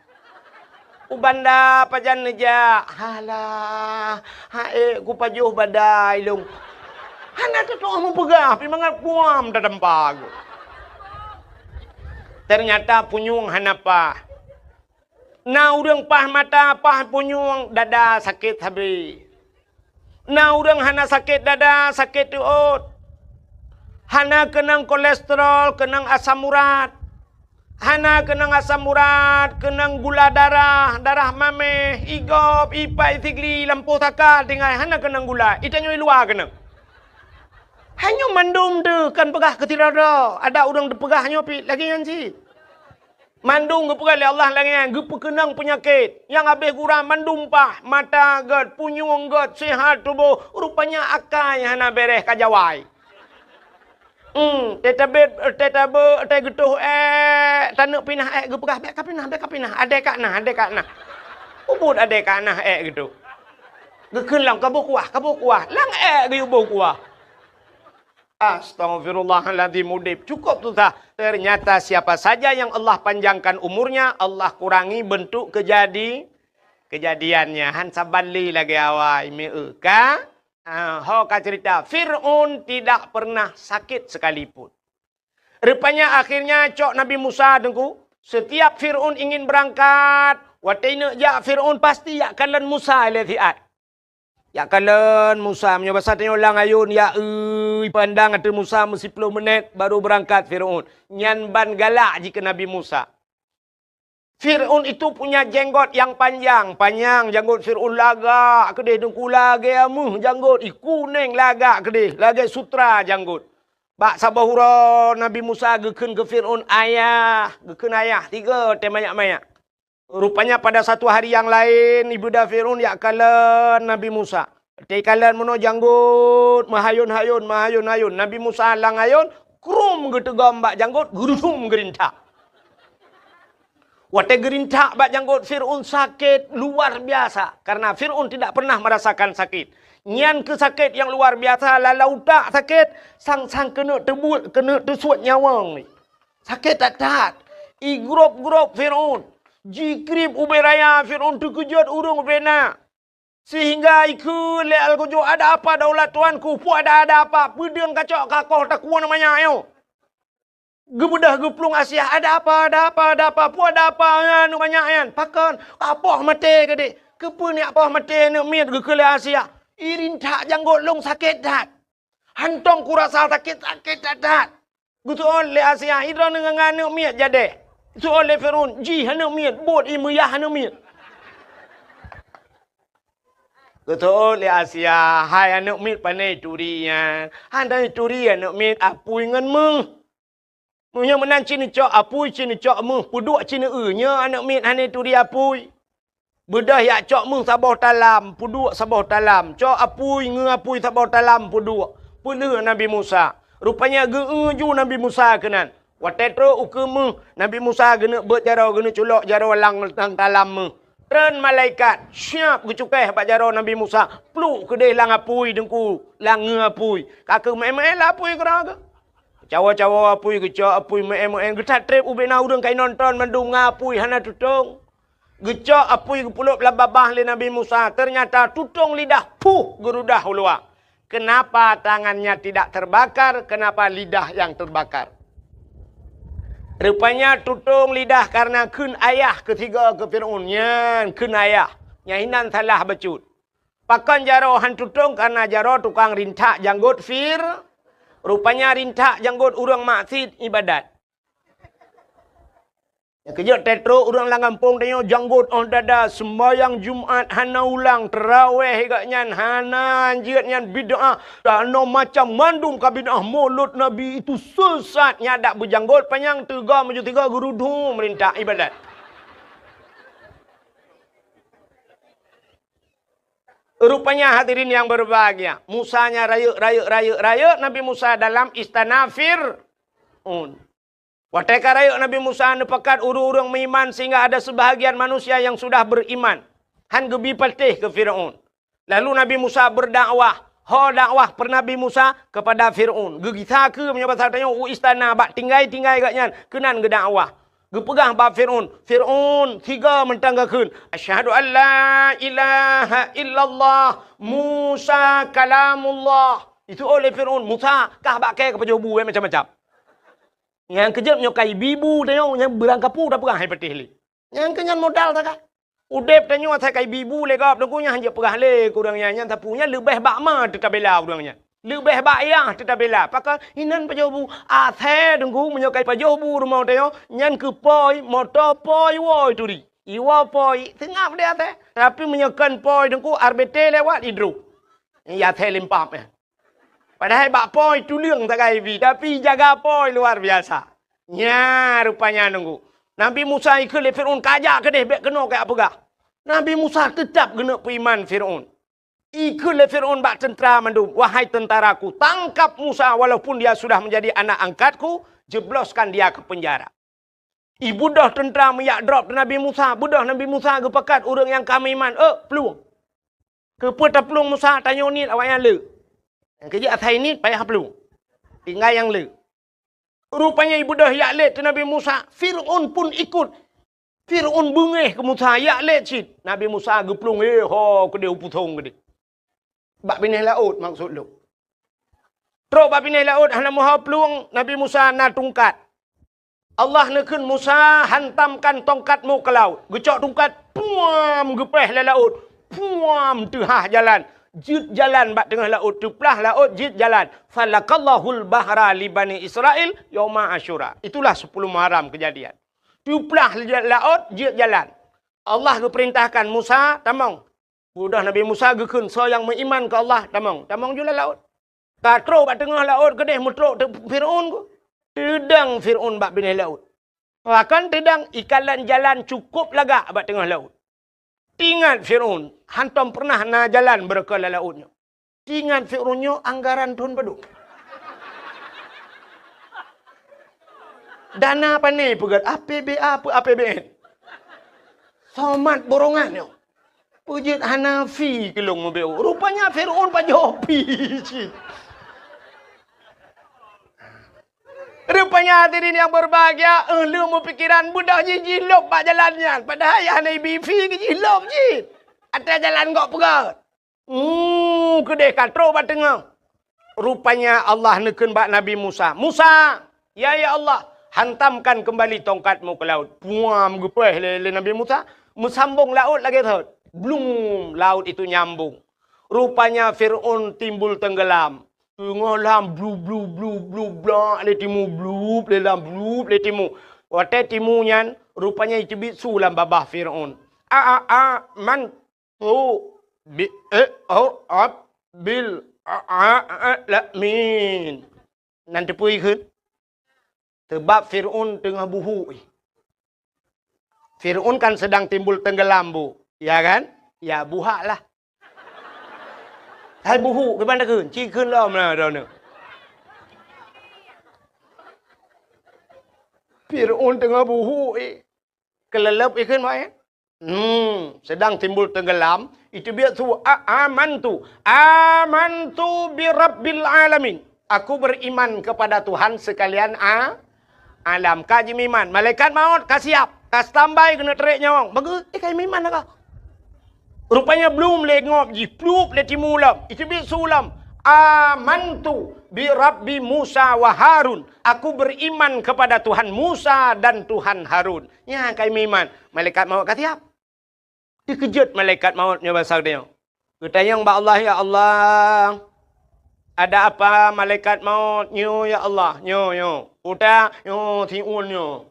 Ubanda pajan neja halah hae ku pajuh badai long. Hana tu mau pegah pi mangat kuam tadempag. Ternyata punyung hanapa. Na urang pah mata, pah punyung, dada sakit habis. Na urang hana sakit dada, sakit uot. Hana kenang kolesterol, kenang asam urat. Hana kenang asam urat, kenang gula darah, darah mame, igop, ipai, tigli, lampu takal, tinggal hana kenang gula. Itanya luar kenang. Hanya mandum tu kan pegah ketirada. Ada orang depegahnya pi lagi yang si. Mandum gepegah le Allah lagi yang gepekenang penyakit. Yang habis kurang mandum pah mata ged punyung ged sehat tubuh rupanya akai hana beres kajawai. Tetabe getuh tanuk pinah gepegah bek kapinah adek kak nah. Ubud adek kak nah gitu. Gekelang kabuk kuah lang geubo kuah. Astaghfirullahaladzim mudib. Cukup tu tak? Ternyata siapa saja yang Allah panjangkan umurnya, Allah kurangi bentuk kejadiannya. Han sabali lagi awai meuka. Hoka cerita Fir'aun tidak pernah sakit sekalipun. Rupanya akhirnya cok Nabi Musa dengku. Setiap Fir'aun ingin berangkat, wataina ya Fir'aun pasti ya kalan Musa ilatiat. Ya kalian Musa menyoba satenya ulang ayun ya pandang ada Musa mesti 10 menit baru berangkat Fir'aun. Nyan ban galak jika Nabi Musa. Fir'aun itu punya jenggot yang panjang janggut Fir'aun lagak kedih dengku lagi amuh janggut kuning lagak kedih lagi sutra janggut. Bak sabahura Nabi Musa geken ke Fir'aun ayah 3 banyak-banyak. Rupanya pada satu hari yang lain ibunda Fir'aun ya kalan Nabi Musa. Tei kalan mono janggut mahayun-hayun. Nabi Musa lang ayun krum gitu gombak janggut gurusum gerintak. Wate gerintak bak janggut Fir'aun sakit luar biasa karena Fir'aun tidak pernah merasakan sakit. Nyan ke sakit yang luar biasa lalau tak sakit sang kena tebut kena tersuat nyawang ni. Sakit tak. Grup Fir'aun. Jikrib uberaya Fir'aun terkejut urung bena. Sehingga ikut le al-kujo ada apa daulat tuanku? Pu ada apa? Pedang kacok kakoh tak kuat namanya ayo. Gebedah geplung Asia ada apa? Pu ada apa anu banyak yan. Pakan apa mate gede. Kepu ni apa mate ni miat ge kele Asia. Irin tak janggut long sakit dak. Hantong kurasa sakit dak. Gutu on le Asia hidron dengan anu miat jade. Itu oleh Fir'aun ji anu miat bot imuyah anu miat. Betul le Asia hai anak mit panai turian. Handai turian anak mit apui ngan meng. Munya menan cini cok apui cini cok meng. Puduk cini nya anak mit handai turi apui. Bedah yak cok meng sabah talam. Puduk sabah talam. Cok apui apui sabah talam puduk. Pula Nabi Musa. Rupanya ju Nabi Musa kenan. Watetro uke meng. Nabi Musa gena berjarau gena culok jarau lang talam meng. Ren malaikat siap gecukai pak jaro Nabi Musa pluk kedai lang apui dengku lang ngapui kakek me lah apui keraga cawa-cawa apui gecok apui me getat trip ubena urang kai nonton mandung ngapui hana tutong gecok apui gepuluk lababah le Nabi Musa ternyata tutong lidah gerudah ulua. Kenapa tangannya tidak terbakar, kenapa lidah yang terbakar? Rupanya tutung lidah karena kun ayah ketiga ke Fir'aun. Nyan kun ayah. Nyahinan salah becut. Pakan jaro han tutung karena jaro tukang rintak janggut Rupanya rintak janggut urang maksud ibadat. Yang kejut tetro urang langampung tanya janggut on dada sembahyang Jumat hana ulang terawih higaknya hana anjir nyan bid'ah dano macam mandum ka bid'ah mulut Nabi itu sesat nyadak berjanggut panjang 3 gerudu merintah ibadat. Rupanya hadirin yang berbahagia, Musanya rayuk Nabi Musa dalam istana Fir'aun. Wateka rayuk Nabi Musa nepakat urang-urang beriman sehingga ada sebahagian manusia yang sudah beriman. Han gebi patih ke Fir'aun. Lalu Nabi Musa berdakwah. Dakwah per Nabi Musa kepada Fir'aun. Gegita ke menyebab tanya istana bak tinggai gaknya kenan ge dakwah. Gepegah bab Fir'aun. Fir'aun 3 mentanggakeun. Asyhadu an la ilaha illallah Musa kalamullah. Itu oleh Fir'aun. Musa kah bak ke pejobu macam-macam. Yang kejap nyokai bibu tanya yang berangkapu dah perah hai patih le. Yang kenyan modal tak. Udep tanya atai kai bibu le gap dengkunya hanya perah le kurangnya yang tapunya lebih bakma tetap bela kurangnya. Lebih bayah tetap bela. Pakal inan pajobu atai dengku menyokai pajobu rumah tanya yang ke poi motor poi woi turi. Iwa poi tengah dia atai. Tapi menyokan poi dengku RBT lewat hidro. Ya atai limpap ya. Padahal bak poi tu liang tak kaibi. Tapi jaga poi luar biasa. Ya rupanya nunggu. Nabi Musa ikut le Fir'aun kajak ke deh. Bek kena kayak apa gak. Nabi Musa tetap kena beriman Fir'aun. Ikut le Fir'aun bak tentera mandum. Wahai tentaraku. Tangkap Musa walaupun dia sudah menjadi anak angkatku. Jebloskan dia ke penjara. Ibu dah tentera meyak drop Nabi Musa. Budah Nabi Musa kepekat orang yang kami iman. Peluang. Kepeta peluang Musa tanya ni awak yang le. Kerja atas ini payah perlu. Tinggal yang le. Rupanya ibu dah yak let ke Nabi Musa. Fir'aun pun ikut. Fir'aun bengih ke Musa. Yak let cid. Nabi Musa geplung. Ke dia uputong ke dia. Bak binih laut maksud lu. Terus bak binih laut. Hana muha peluang. Nabi Musa na tungkat. Allah nekun Musa hantamkan tongkatmu ke laut. Gecok tungkat. Puam gepeh le laut. Puam tehah jalan. Jid jalan bak tengah laut tuplah laut jid jalan falakallahul bahra li bani Israel yauma Asyura. Itulah 10 Muharram kejadian. Tuplah laut jid jalan. Allah perintahkan Musa tamang. Budah Nabi Musa gekeun so yang beriman ke Allah tamang. Tamang jula laut. Katro bak tengah laut kedeh mutrok Fir'aun ku. Tedang Fir'aun bak bini laut. Bahkan tedang ikalan jalan cukup lagak bak tengah laut. Ingat Fir'aun, hantam pernah na jalan berkala lautnya. Ingat Fir'aunnya anggaran Tuhan padu. Dana apa ni pegat? APBA apa APBN? Somat borongan yo. Pujit Hanafi kelong mebeu. Rupanya Fir'aun pa jopi. Rupanya hadirin yang berbahagia, lu mau pikiran budak jilop pak jalannya. Padahal yang Nabi fi ke jilop je. Atas jalan kok pegat. Kedai katro bat tengah. Rupanya Allah neken bak Nabi Musa. Musa, ya Allah, hantamkan kembali tongkatmu ke laut. Puam gepeh le Nabi Musa. Mesambung laut lagi tu. Belum laut itu nyambung. Rupanya Fir'aun timbul tenggelam. Tengah lam blub blak le timu blub le lam blub le timu. Wate timu nyan rupanya itu bisu lam babah Fir'aun. Man bi bil alamin. Nanti pui ke? Sebab Fir'aun tengah buhu. Fir'aun kan sedang timbul tenggelam bu. Ya kan? Ya buhak lah. Hai buhu ke mana ke? Ci ke lah mana dah ni. Fir'aun tengah buhu kelelep ikan mai. Sedang timbul tenggelam. Itu biar tu amantu bi rabbil alamin. Aku beriman kepada Tuhan sekalian alam. Kaji iman. Malaikat maut kasih siap. Kas tambai kena terik nyawang. Bagus. Kaji iman lah kau. Rupanya belum lengop ji, plup le timulam. Itu bi sulam. Amantu bi Rabbi Musa wa Harun. Aku beriman kepada Tuhan Musa dan Tuhan Harun. Ya, kami iman. Malaikat maut kata apa? Dikejut malaikat mautnya bahasa dia. Katanya mbak Allah, ya Allah. Ada apa malaikat maut? Nyo ya Allah, nyo. Udah, nyo tiun nyo.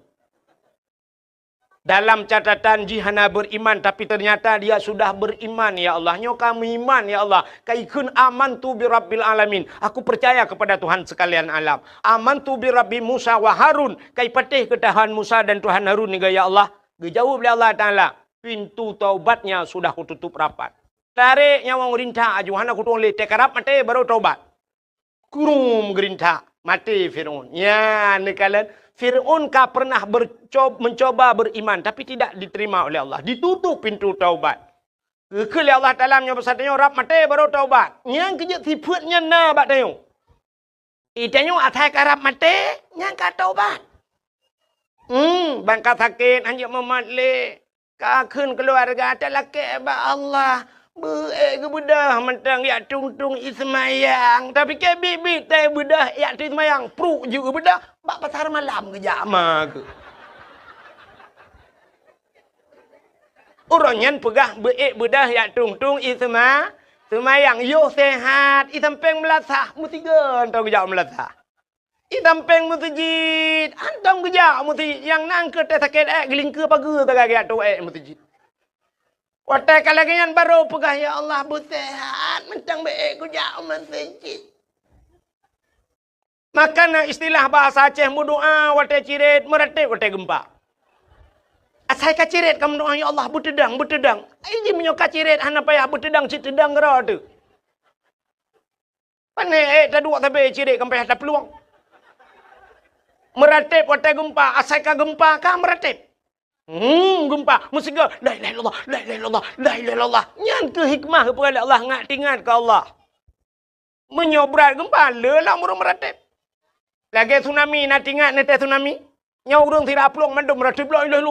Dalam catatan jihana beriman, tapi ternyata dia sudah beriman, ya Allah. Nyo kamu iman, ya Allah. Kaikun amantu bi rabbil alamin. Aku percaya kepada Tuhan sekalian alam. Amantu bi Rabbi Musa wa Harun. Kai patih ke Tuhan Musa dan Tuhan Harun ni, ya Allah. Dijawab oleh Allah Ta'ala. Pintu taubatnya sudah kututup rapat. Tarik nyawang rintah ajuhan aku tuang letek karap mati baru taubat. Kurum gerintah mati Fir'aun. Ya, ni kalian. Fir'aun kah pernah mencoba beriman tapi tidak diterima oleh Allah. Ditutup pintu taubat. Kekali Allah Ta'ala menyebutnya rap mati baru taubat. Yang kejut sifutnya na bat tayo. Itanya atai karap mati yang kata taubat. Bangka sakit hanya mematli. Kakun keluarga ada laki Allah. Ke budah mentang ya tung ismayang. Tapi ke bibi teh budah ya ismayang. Pruk juga budah. Bak pasar malam ke jama ke. Uronyan pegah budah ya tung ismayang. Yo sehat. Isampeng melasah. Musiga entau ke jam melasah. Isampeng musjid. Antam ke jam musjid. Yang nangke teh sakit geling ke pagi tak gaya tu musjid. Watai kalagian baru pegah ya Allah busehat mentang baik ku jauh masjid. Maka istilah bahasa Aceh doa watai cirit meratip watai gempa. Asai ka cirit kamu doa ya Allah butedang. Ini menyoka cirit hana payah butedang citedang gera tu. Pane tak dua tapi cirit kamu payah tak peluang. Meratip watai gempa, asai ka gempa ka meratip. Gempa, musiga, la ilaha illallah. Nyan ke hikmah kepada Allah ngat ke Allah. Menyobrat gempa, lelah murung meratip. Lagi tsunami, nak ingat nanti tsunami. Nyau urang tidak pelung mandum meratip, la ilaha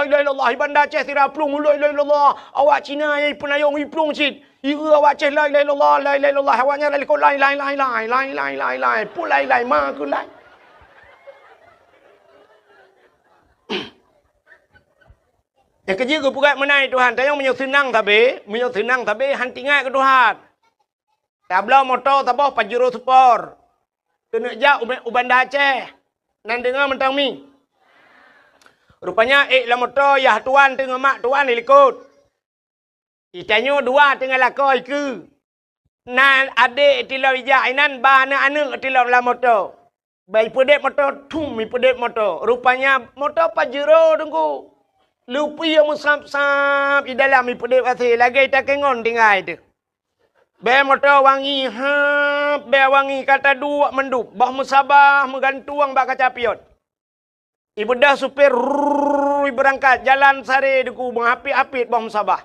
illallah. Ibanda Aceh tidak pelung, la ilaha illallah. Awak Cina yang penayong ipelung cid. Iu awak Aceh, la ilaha illallah. Awaknya lalikot, la ilaha. Pulai, ma kulai. Yang kerja ke pukat menai Tuhan. Tayang menyok senang tapi hantingat ke Tuhan. Tablau motor tabau Pajero Sport. Kena jak Ubanda Aceh. Nan dengar mentang mi. Rupanya lah motor yah tuan tengah mak tuan ikut. Itanyo dua tengah lakoi ke. Nan adik tilau ijak inan ba anak tilau la motor. Baik pedek motor mi pedek motor. Rupanya motor Pajero tunggu. Lupi yang musap-sap di dalam ni pedih kasih. Lagi tak kengon tinggal itu. Be motor wangi. Be wangi kata dua mendup. Bah musabah menggantuang bak kaca piot. Ibu dah supir berangkat. Jalan sari deku mengapit-apit bah musabah.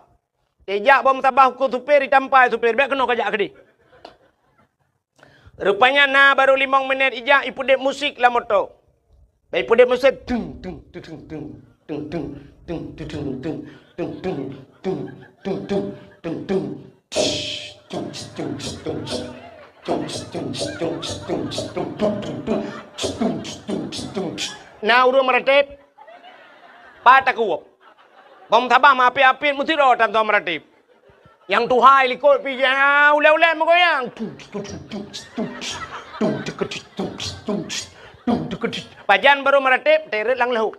Ejak bah musabah ku supir ditampai supir. Be kena kajak ke dia. Rupanya baru 5 minit ijak ipu dek musik lah motor. Baik pada masa dung dung dung dung dung dung dung dung dung dung dung dung dung dung dung dung Now urang meratip patakuop. Bom tabah mapi-api mesti ro tanto meratip. Yang tuhai likut pijau ule-ule mo goyang. Pajan baru meratip teret lang lahu.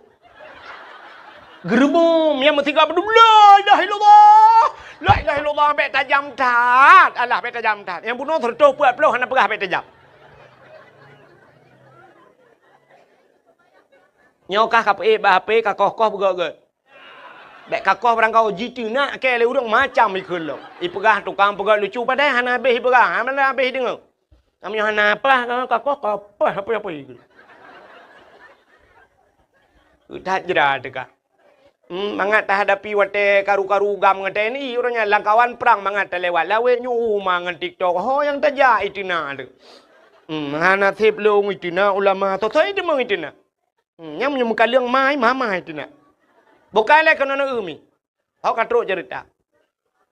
Gerbum yang mesti ka berdua. La ilaha illallah. La ilaha illallah bet tajam tat. Alah bet tajam tat. Yang bunuh tertuh puat peluh hana pegah bet tajam. Nyokah kape bahape kakoh-koh begak-gak. Bek kakoh barang kau jitu nak ke le urang macam ikun lo. Ipegah tukang pegak lucu padai hana habis ipegah. Hana habis dengar. Namanya hana apa kakoh apa ikut. Udah jera dekat. Mangat tak hadapi wate karu-karu gam ngate ni orangnya langkawan perang mangat lewat lawe nyu mangan TikTok. Ho yang taja itina tu. Hana thep long itina ulama to thai de mong itina. Yang menyembuhkan liang mai mama itina. Bukanlah kena umi. Hok katruk cerita.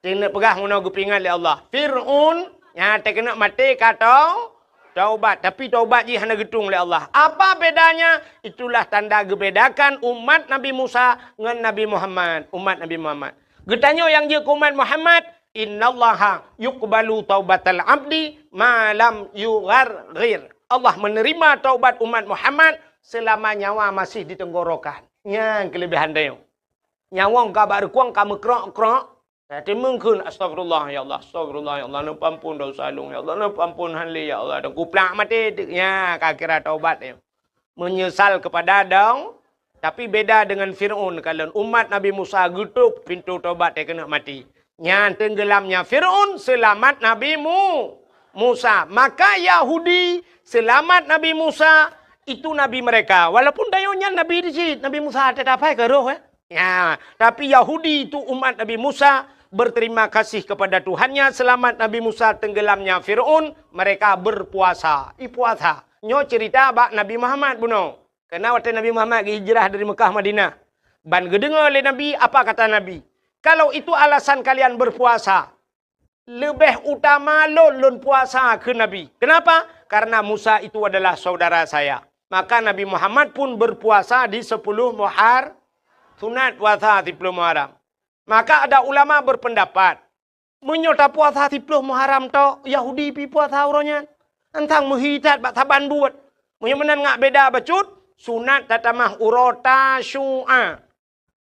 Tina pegah ngono gupingan le Allah. Firaun yang terkena mati kata taubat, tapi taubat ji hana getung oleh Allah. Apa bedanya? Itulah tanda gebedakan umat Nabi Musa dengan Nabi Muhammad, umat Nabi Muhammad. Getanyo yang je umat Muhammad, innallaha yuqbalu taubatal abdi ma lam yugharghir. Allah menerima taubat umat Muhammad selama nyawa masih di tenggorokan. Yang kelebihan dia. Nyawa kabar kuang kamu krok-krok. Jadi mungkin astagfirullah ya Allah, astagfirullah ya Allah, nu ampun dosa lung ya Allah, nu ampun hanli ya Allah, dan kuplak mati ya kira taubat ya. Menyesal kepada dong, tapi beda dengan Firaun kalau umat Nabi Musa gutup pintu taubat dia kena mati. Yang tenggelamnya Firaun selamat Nabi Musa. Maka Yahudi selamat Nabi Musa itu nabi mereka. Walaupun dayonya nabi di sini, Nabi Musa ada apa ke roh ya, tapi Yahudi itu umat Nabi Musa berterima kasih kepada Tuhannya selamat Nabi Musa tenggelamnya Firaun, mereka berpuasa. Puasa. Nyo cerita bak Nabi Muhammad buno. Karena waktu Nabi Muhammad hijrah dari Mekah Madinah. Ban gedengar oleh Nabi, apa kata Nabi? Kalau itu alasan kalian berpuasa, lebih utama lon puasa ke Nabi. Kenapa? Karena Musa itu adalah saudara saya. Maka Nabi Muhammad pun berpuasa di 10 Muharram. Sunat puasa 10 Muharram. Maka ada ulama berpendapat. Menyota puasa 10 Muharram to Yahudi pi puasa uranya. Antang muhitat bak taban buat. Muhimmanan ngak beda bacut. Sunat tatamah urota syu'a.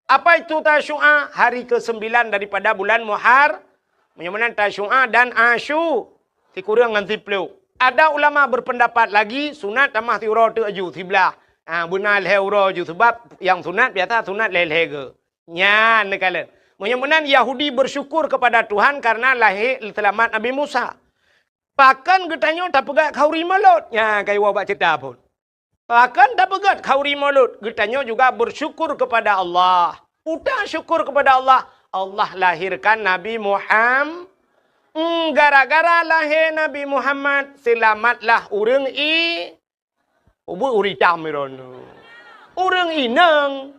Apa itu tasyu'a? Hari ke-9 daripada bulan Muharram. Muhimmanan tasyu'a dan asyu. Tikurang dengan 10. Ada ulama berpendapat lagi sunat tamah tiuro tu aju sebelah. Benar leuro aju sebab yang sunat biasa sunat lelege. Nya nekalan. Mudah-mudahan Yahudi bersyukur kepada Tuhan karena lahir selamat Nabi Musa. Pakan getanyo tak pegat khauri malut. Ya kai wa cerita pun. Pakan tak pegat khauri malut. Getanyo juga bersyukur kepada Allah. Udah syukur kepada Allah. Allah lahirkan Nabi Muhammad. Gara-gara lahir Nabi Muhammad, selamatlah urang Ubu uri tamirono. Urang inang.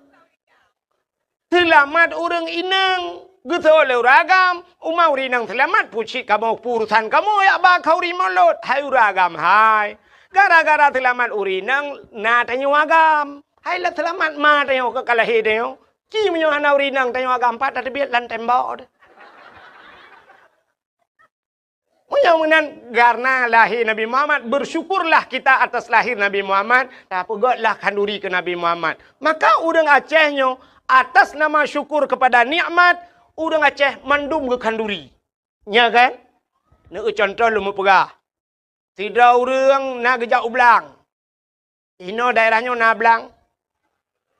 Selamat urang inang. Gitu oleh uragam. Umah urinang selamat. Pucik kamu purusan kamu ya bakau rimolot. Hai uragam hai. Gara-gara selamat urinang na tanyo agam. Hai lah selamat ma tanyo kekalahi tanyo. Ki menyo hana urinang tanyo agam pat ada biat lan tembok. Mudah-mudahan karena lahir Nabi Muhammad, bersyukurlah kita atas lahir Nabi Muhammad. Tak pegotlah kanduri ke Nabi Muhammad. Maka urang Acehnya, atas nama syukur kepada nikmat, urang Aceh mandum ke kanduri. Ya kan? Nak contoh lu pegah. Tidak urang na gejak ublang. Ino daerahnya na blang.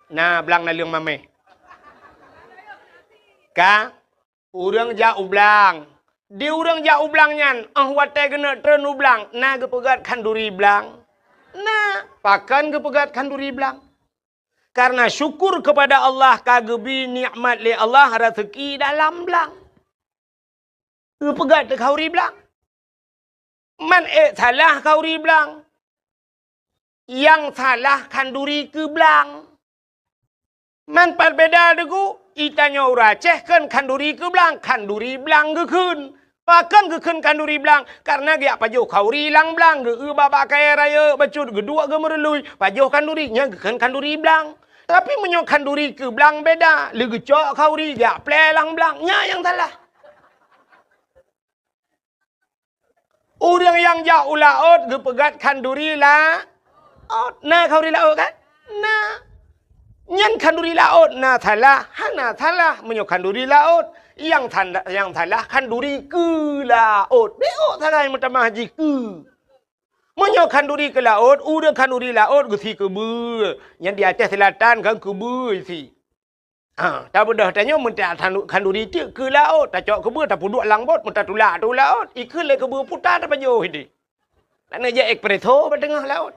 Na blang na liang mameh. Ka? Urang jak ublang. Di urang jak ublang nyan, wate kena tren ublang, na kepegat kanduri blang. Nah, pakan kepegat kanduri blang. Karena syukur kepada Allah kagebi nikmat li Allah rezeki dalam blang. Kepegat kauri blang. Man salah kauri blang. Yang salah kanduri ke belang. Man berbeda degu. Itanya uraceh kan kanduri ke belang. Kanduri belang ke kun. Pakan ke kun kanduri belang. Karena dia pajuh kauri lang belang. Ke babak kaya raya. Bacut kedua ke merelui. Pajuh kanduri. Nya ke kun kanduri belang. Tapi menyok kanduri ke belang beda. Lagi cok kauri. Dia plelang belang. Nya yang salah. Orang yang jauh laut. Ke pegat kanduri lah. Nah kauri laut kan? Nah. Nyan kanduri laut. Nah salah. Hana salah. Menyok kanduri laut. Yang salah kanduri ke laut. Beok salah yang pertama haji ke. Menyok kanduri ke laut. Udah kanduri laut. Gesi ke ber. Yang di Aceh Selatan kan ke ber si. Tak mudah tanya. Minta kanduri itu ke laut. Tak cok ke ber. Tak puduk langbot. Minta tulak tu laut. Ikan le ke ber putar. Tak pajuh ini. Tak nak je ekpreso pada tengah laut.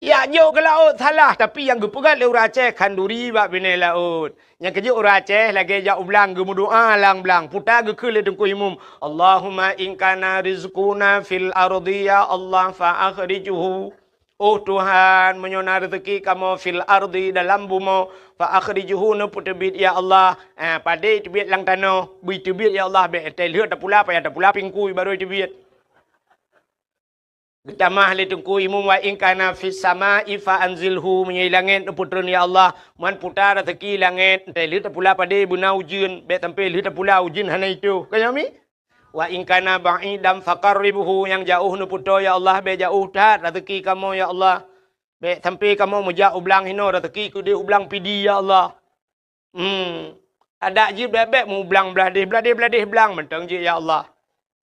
Ya, jauh ke laut salah. Tapi yang gepegat le orang Aceh kanduri bak bina laut. Yang kerja orang Aceh lagi jauh belang ge doa lang belang. Putar ge ke le dengku imum. Allahumma in kana rizquna fil ardi ya Allah fa akhrijuhu. Oh Tuhan, menyona rezeki kamu fil ardi dalam bumi fa akhrijuhu ne putebit ya Allah. Pada tebit lang tanah, bui tebit ya Allah be tel lihat tak pula payah tak pula pingkui baru tebit. Tamah le tengku imum wa in kana fis sama'i fa anzilhu menyai langit putron ya Allah man putar rezeki langit te li pula pada buna ujun be sampai li pula ujun hana itu kayami wa in kana ba'idam faqarribuhu yang jauh nu puto ya Allah be jauh tat rezeki kamu ya Allah be sampai kamu mujak ublang hino rezeki ku dia ublang pidi ya Allah ada ji bebek mu ublang beladih belang mentang ji ya Allah.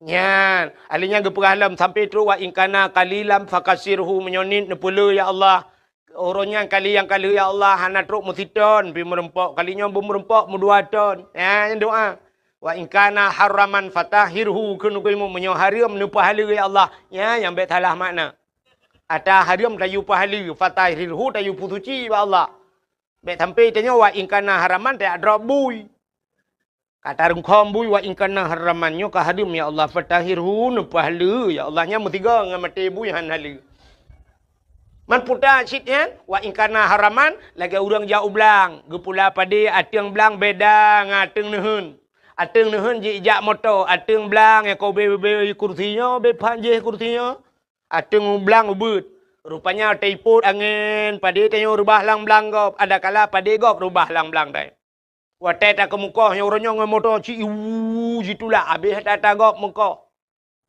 Nyan, alinya geperhalam sampai terus wa ingkana kalilam fakasirhu menyonin nepula ya Allah. Orangnya kali yang kali ya Allah hana terus musiton pi merempok kalinya merempok mudua ton. Ya doa. Wa ingkana haraman fatahirhu kunu kuimu menyo haram nu pahala ya Allah. Ya yang bet salah makna. Ata haram tayu pahala fatahirhu tayu pusuci ya Allah. Bet sampai tanya wa ingkana haraman tak drop bui. Kata rungkom bui wa ingkana haramannya ka hadim ya Allah fatahirhu nu pahala ya Allahnya mutiga ngam mati bui han halu. Man puta sitnya wa ingkana haraman lagi urang jauh belang gepula pade ateng belang beda ngateng neun. Ateng neun ji ijak moto ateng belang ya kau be kursinya be panje kursinya. Ateng belang ubut. Rupanya teiput angin pade tanyo rubah lang belang gop ada kala pade gop rubah lang belang dai. Watai tak ke muka yang orangnya dengan motor ci jitulah habis tak gop muka.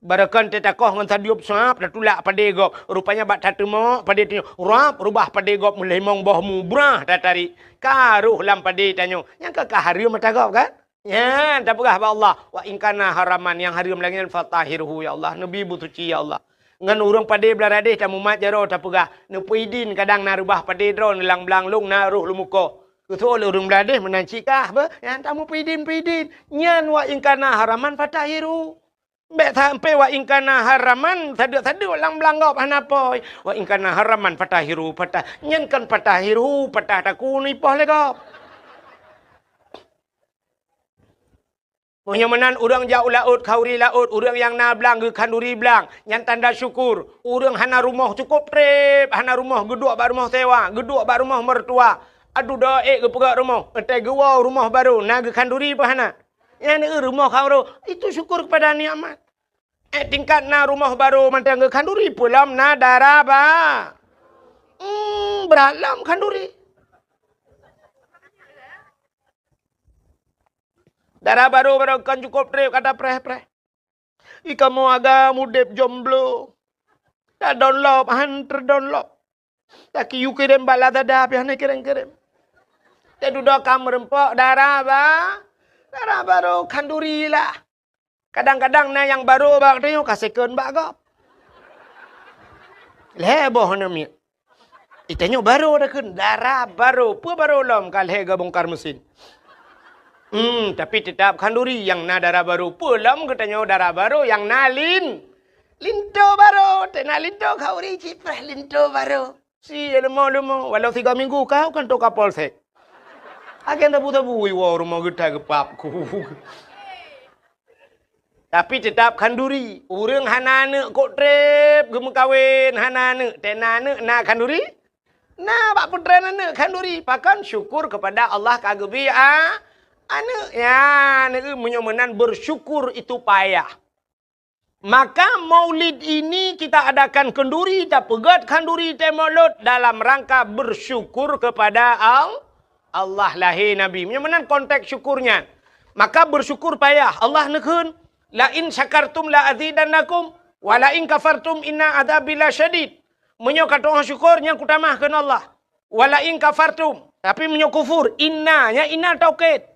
Barakan tak koh dengan sadiup sap dah tulak pada gop. Rupanya bak tatemo pada tanya rap rubah pada gop melemong bohmu brah tak tarik. Karuh lam pada tanya. Yang ke haram mata gop kan? Ya, tak pegah ba Allah. Wa in kana haraman yang haram lagi fatahirhu ya Allah. Nabi butuci ya Allah. Ngan urang pada beladih tak mumat jaro tak pegah. Nu puidin kadang na rubah pada dron lang belang lung na ruh lu muka. Betul orang beladih menancikah apa? Yang tamu pidin. Nyan wa ingkana haraman fatahiru. Bek sampai wa ingkana haraman tadu lang belanggap hanapoi. Wa ingkana haraman fatahiru patah. Nyan kan fatahiru patah taku ni poh legap. Menyamanan orang jauh laut, kauri laut, orang yang na belang ke kanduri belang. Yang tanda syukur. Orang hana rumah cukup trip, hana rumah geduk bak rumah sewa, geduk bak rumah mertua. Aduh dah ke perak rumah. Entai gua rumah baru. Naga kanduri pahana. Yang rumah kau itu syukur kepada nikmat. Tingkat na rumah baru mantang ke kanduri pulam na daraba. Beralam kanduri. Darah baru kan cukup trip kata preh. Kamu agak mudep jomblo. Tak download, hantar download. Tak kiu kirim bala dada pian kirim. Tak duduk kamu rempok darah baru kanduri lah. Kadang-kadang na yang baru bak tengok kasihkan bak gop. Leboh nami. Itanya baru dah kan darah baru. Apa baru lom kalhe ga bongkar mesin. Tapi tetap kanduri yang na darah baru. Pulam katanya darah baru yang na linto baru. Tena linto kau ri ciprah linto baru. Si lemo walau 3 minggu kau kan to kapal sek. Agen tabu iwa rumah kita ke papku. Tapi tetap kanduri. Urang hana anak kok trep, gemu kawin hana anak. Tena anak na kanduri. Nah, bak putera anak kanduri. Pakan syukur kepada Allah kagebi anak. Ya, anak menyomenan bersyukur itu payah. Maka maulid ini kita adakan kenduri, kita pegat kanduri temolut dalam rangka bersyukur kepada Allah lahir Nabi. Menyomenan konteks syukurnya. Maka bersyukur payah. Allah nekun. La in syakartum la azidannakum wa la in kafartum inna adzabi lasyadid. Menyo kata orang syukur yang kutamahkeun Allah. Wa la in kafartum, tapi menyo kufur inna nya inna taukid.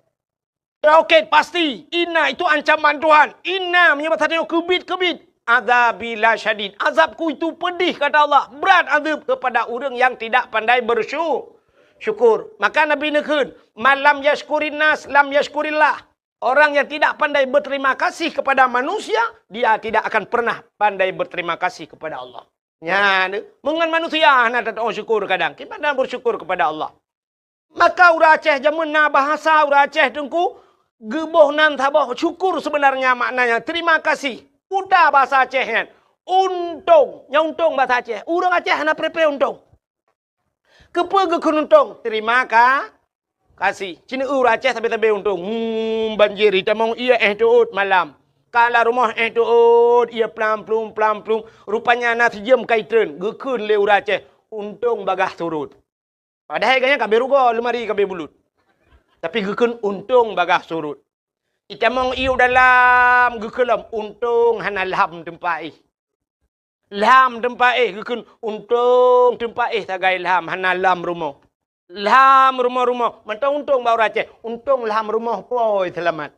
Taukid pasti. Inna itu ancaman Tuhan. Inna menyo tadi kebit adzabi lasyadid. Azabku itu pedih kata Allah. Berat azab kepada orang yang tidak pandai bersyukur. Maka Nabi nekun, malam yashkurin nas lam yashkurillah. Orang yang tidak pandai berterima kasih kepada manusia, dia tidak akan pernah pandai berterima kasih kepada Allah. Ya, mengan manusia nak tak syukur kadang. Kita pandai bersyukur kepada Allah. Maka urang Aceh zaman na bahasa urang Aceh tengku geboh nan tabah syukur sebenarnya maknanya terima kasih. Udah bahasa Aceh kan. Untung, nya untung bahasa Aceh. Urang Aceh na prepe untung. Kepa ge untung, terima kasih. Cina urang Aceh tabe-tabe untung. Banjir hitamong ia tuut malam. Kala rumah tuut ia plum. Rupanya nak sejam kaitren. Gekun le urang Aceh. Untung bagah turut. Padahal kayaknya kabe rugo lemari kabe bulut. Tapi gekun untung bagah surut. Hitamong iu dalam gekelam untung hanalham tempai. Lam tempai gekun untung tempai tagai lam hanalam rumah. Lam rumah. Mentang untung bau Aceh. Untung lam rumah poi selamat.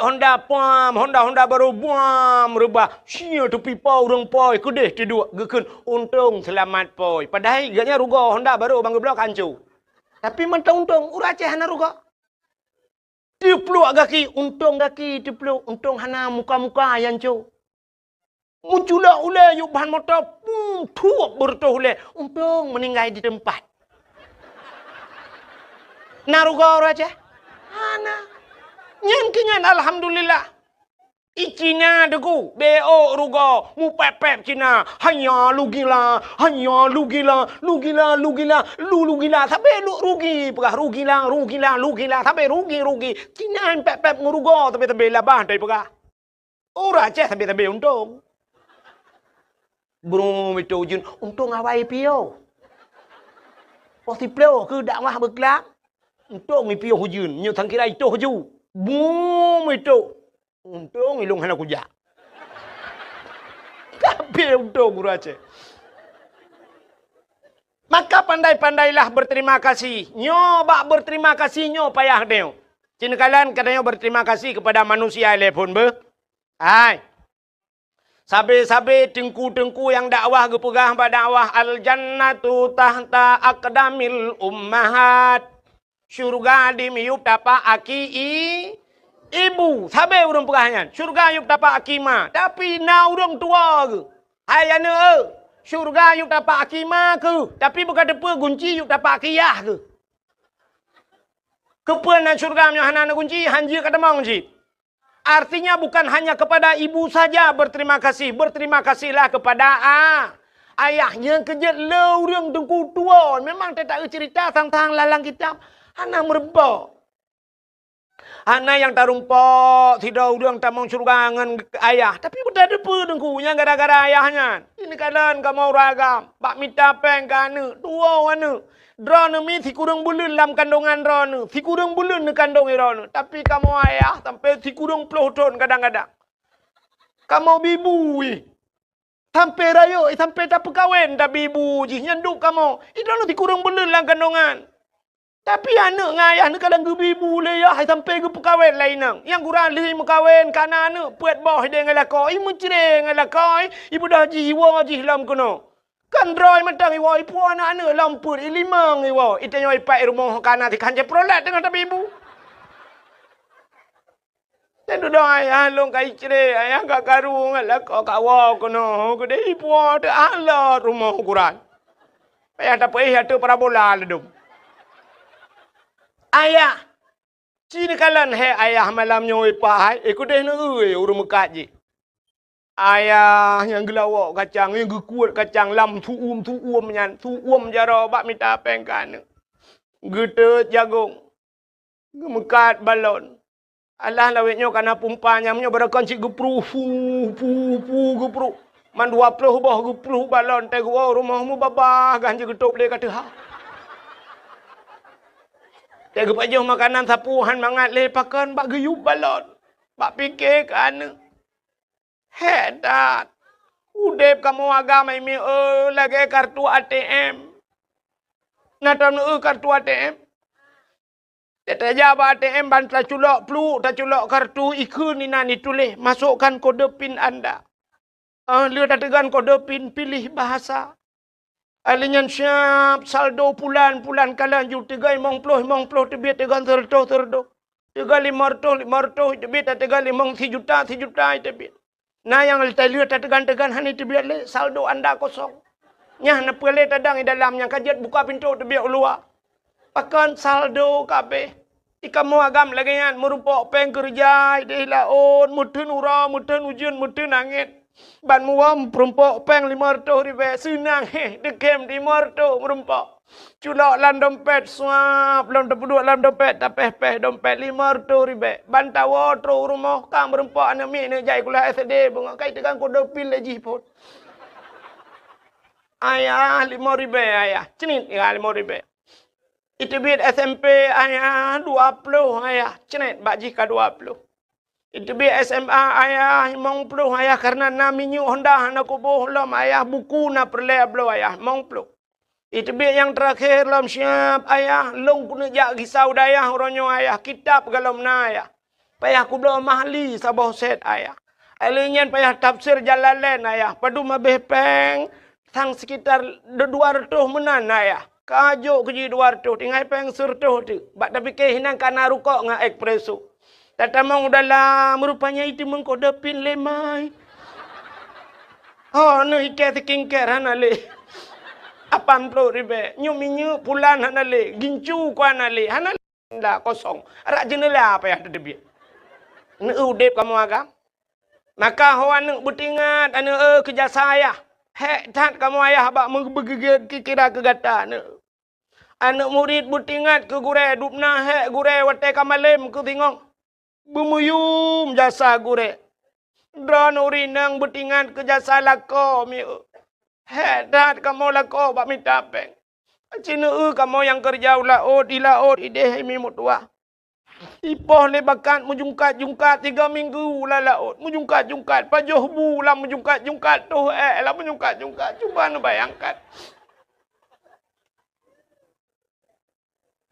Honda pam. Honda baru buam. Rubah. Sia tepi pau orang poi. Kedeh tidur. Gekun untung selamat poi. Padahal gaknya rugo Honda baru bangga blok hancur. Tapi mentang untung. Urang Aceh hana rugo. Tipluk gaki. Untung gaki tipluk. Untung hana muka-muka yang hancur. Muncullah ulai yuk bahan motor. Tuak bertuh ulai. Untung meninggal di tempat. Naruga orang aja. Ana. Nyan alhamdulillah. Icina deku. BO ruga. Mu pep Cina. Hanya lu gila. Lu gila. Sampai lu rugi. Pegah rugi. Sampai rugi. Cina pep nguruga. Tapi labah dari pegah. Orang aja sampai untung. Burung itu ujun, untung awai pio. Pasti pio ke dakwah berkelak. Untung mi pio ujun, nyu thang kira itu huju. Boom itu. Untung ilung hana kuja. Kabeh untung guru Aceh. Maka pandai-pandailah berterima kasih. Nyoba berterima kasih nyo payah deo. Cina kalian katanya berterima kasih kepada manusia telepon be. Hai. Sabe-sabe tengku-tengku yang dakwah gepegah pada dakwah al-jannatu tahta aqdamil ummahat. Syurga di miyup tapa aki ibu. Sabe urang pegahnya. Syurga yup tapa akima. Tapi na urang tua ke. Hayana syurga yup tapa akima ke. Tapi bukan depa kunci yup tapa akiyah ke. Kepuan syurga hana kunci hanjir kata mau kunci. Artinya bukan hanya kepada ibu saja berterima kasih. Berterima kasihlah kepada ayahnya kerja orang tengku tua. Memang tak cerita tentang lalang kitab. Hana merebak. Hana yang tarumpok. Tidak orang tak mau surgangan ayah. Tapi betul depa tengkunya gara-gara ayahnya. Ini kalian kamu ragam. Bak minta peng kana. Tua mana. Drone mi si kurang bulan dalam kandungan drone. Si kurang bulan di kandung drone. Tapi kamu ayah sampai si kurang 10 tahun kadang-kadang. Kamu bibu. Sampai raya. Sampai tak perkahwin. Tak bibu. Nyanduk kamu. Itu si kurang bulan dalam kandungan. Tapi anak dengan ayah ni kadang ke bibu le ya. Sampai ke perkahwin lain. Yang kurang lih perkahwin. Karena anak puat bawah dia dengan lakau. Ibu cerih dengan lakau. Ibu dah jiwa jihlam kena. Kan droi matang iwa ipu anak-anak lampur ilimang iwa. Itu yang ipak rumah kanan di kanjeng prolet dengan tapi ibu. Dan tu dah ayah long kai cere ayah gak karu ngalah kau kawa kono. Kau deh ipu ada ala rumah ukuran. Ayah tak payah tu parabola ledum. Ayah Cina kalan he ayah malam nyoi pahai. Aku dah nak urung mekat je. Ayah yang gelawak kacang, yang kuat kacang lam tu nyan. Tu jara bak minta pengkan. Gede jagung. Mekat balon. Alah lawetnya kana pumpanya menyo barakan cik gepru gepru. Man 20 bah gepru balon te gua rumahmu babah ganja getuk dia kata ha. Tega pajoh makanan sapuhan mangat le pakan bak geyup balon. Bak fikir kan. Hedat. Udep kamu agama ini lagi kartu ATM. Natan kartu ATM. Teta jaba ATM ban tak culok plu, tak culok kartu ikun ni nani tulis. Masukkan kode PIN anda. Lihat tegan kode PIN pilih bahasa. Alinyan siap saldo pulan kalan ju 3 mong ploh tebit tegan terdo. 3 500 tebit tegan 5 juta tebit. Nah yang lihat tegan hani tebit le saldo anda kosong. Nyah na pele tadang dalamnya kajet buka pintu tebit luar. Pakan saldo kabeh. Ikamu agam lagi yan merupok peng kerja deh laon mutun ura mutun ujian mutun angin. Ban muam perumpok peng 500 ribu senang dekem 500 merumpok. Culok lam dompet suap lam duduk lam dompet tapeh dompet 500 ribu. Ban tawa tro rumah kang merumpok anak mi ne jai kuliah SD bunga kai tekan kode pin lagi pun. Ayah 5 ribu ayah. Cenit ya 5 ribu. Itu bid SMP ayah 20 ayah. Cenit bak jika 20. Itu bi SMA ayah 50 ayah karena naminya Honda nak kubuh lam ayah buku na perle blo ayah 50. Itu bi yang terakhir lam siap ayah long kuna jak risau dayah oronyo ayah kitab galom na ayah. Payah ku blo mahli sabah set ayah. Alinyan payah tafsir Jalalain ayah padu mabeh peng sang sekitar 200 menan ayah. Kajo keji 200 tinggal peng surtuh tu. Bak tapi kehinan kana rukok nga ekspreso. Tatamang udahlah merupanya itu mengkode pin lemai. Oh, no ikat kingker hanale. 80 ribu. Nyuminyu pulan hanale. Gincu ku hanale. Hanale dah kosong. Arak jenela apa yang terdebit. Ne udep kamu agam. Maka hawan ne betingat ane kerja saya. Hek tat kamu ayah bak menggigit kira kegata ne. Anak murid betingat ke gure dupna hek gure wate kamalem ke tingong. Bumuyum jasa gure. Dron urinang betingan ke jasa lako mi. Hedat kamu lako bak minta peng. Cina kamu yang kerja laut ideh mi mutua. Ipoh le bakat mujungkat 3 minggu lah laut. Mujungkat pajoh bu lah mujungkat tu lah mujungkat. Cuba nu bayangkan.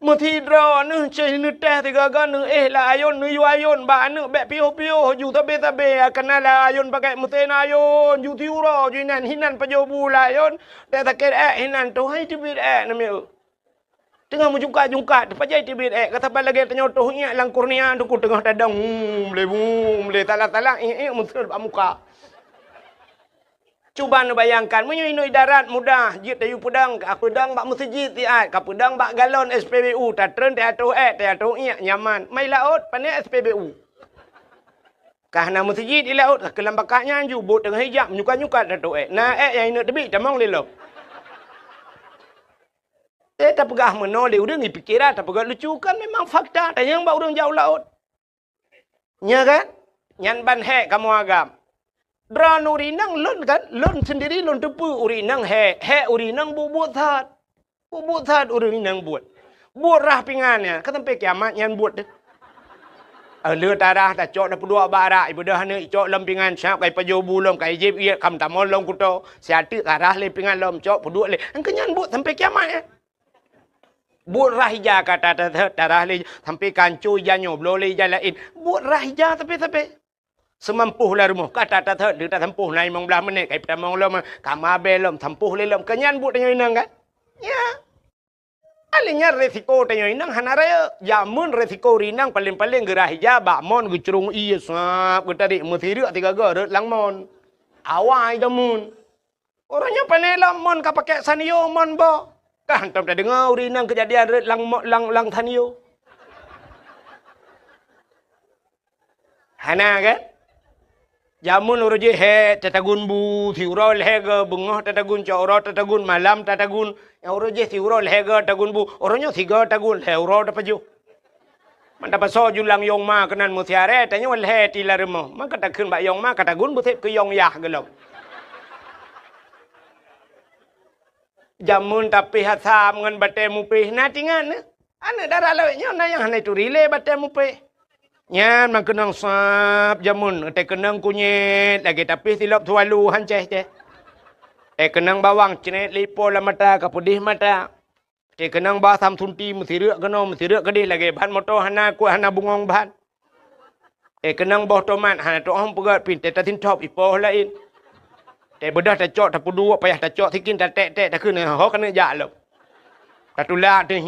Mesti draw nu cai nu teh tiga gan nu lah ayon nu yu ayon ba nu be pio ju tabe kena la ayon pakai mesti na ayon ju tiuro ju hinan pajobu la ayon te taket hinan tu hai tibit na mi tengah mujungkat pajai tibit kata balage tanyo tu nya lang kurnia tu ku tengah dadang le talak mesti ba muka. Cuba nu bayangkan, menyuinui darat mudah, jit tayu pedang, pedang bak masjid tiat, pedang bak galon SPBU, tatren teatro nyaman. Mai laut panik SPBU. Karena masjid di laut, kelam bakaknya anju, bot tengah hijab, nyukat tato na yang ini tebi, tamang lelok. Tak pegah menoleh, udah ni pikiran, tak pegah lucu kan memang fakta, dan yang bak urang jauh laut. Nya kan? Nyan ban hek kamu agam. Dran urinang lon kan, lon sendiri lon tepu urinang he urinang buat that urinang buat rah pingannya, kan sampai kiamat yang buat deh. Lừa darah tak cok dah pedua barak ibu dah ni cok lempingan siap kai pajobu lom kai jeb ia kam tamol lom kuto siatu darah lempingan lom cok pedua le kenyan buat sampai kiamat ya. Buat rahija kata darah le sampai kancu janyo blole jalain buat rahija tapi semampuhlah rumah kata dia tak tempuh naik mong belah menit kai pertama lom kamabe lom tempuh le lom kenyan buat tanyo inang kan ya alinya resiko tanyo inang hanaraya jamun resiko rinang paling-paling gerah hijab mon gucrung iya sap tadi mutiri 3 gerut lang mon awai jamun orangnya panela mon ka pakai sanio mon bo kan tak dengar rinang kejadian lang tanio Hana kan? Jamun uruji he tatagun bu thiurol hega bungoh tatagun coro tatagun malam tatagun yang uruji thiurol hega tagun bu oronyo thiga tagun heuro tapaju. Manda paso julang yong ma kenan mutiare tanya wal he tilaremo maka takun ba yong ma katagun bu thep ke yong yah gelom. Jamun tapi hatam ngan bate mupe na tingan ana darah lawenya na yang hanai tu rile bate mupe. Nyan mang kenang sap jamun te kenang kunyit lagi tapi silap tualu hanceh je. Kenang bawang cenet lipo la mata kapudih mata. Te kenang ba sam sunti mesti rek kena mesti rek kedih lagi ban motor hana ku hana bungong ban. Kenang boh tomat hana to hom pegat pin te tatin top ipo lain. Te bedah ta cok ta pudu payah ta cok tikin ta tek ta keun ho kena jak lom. Tatula tu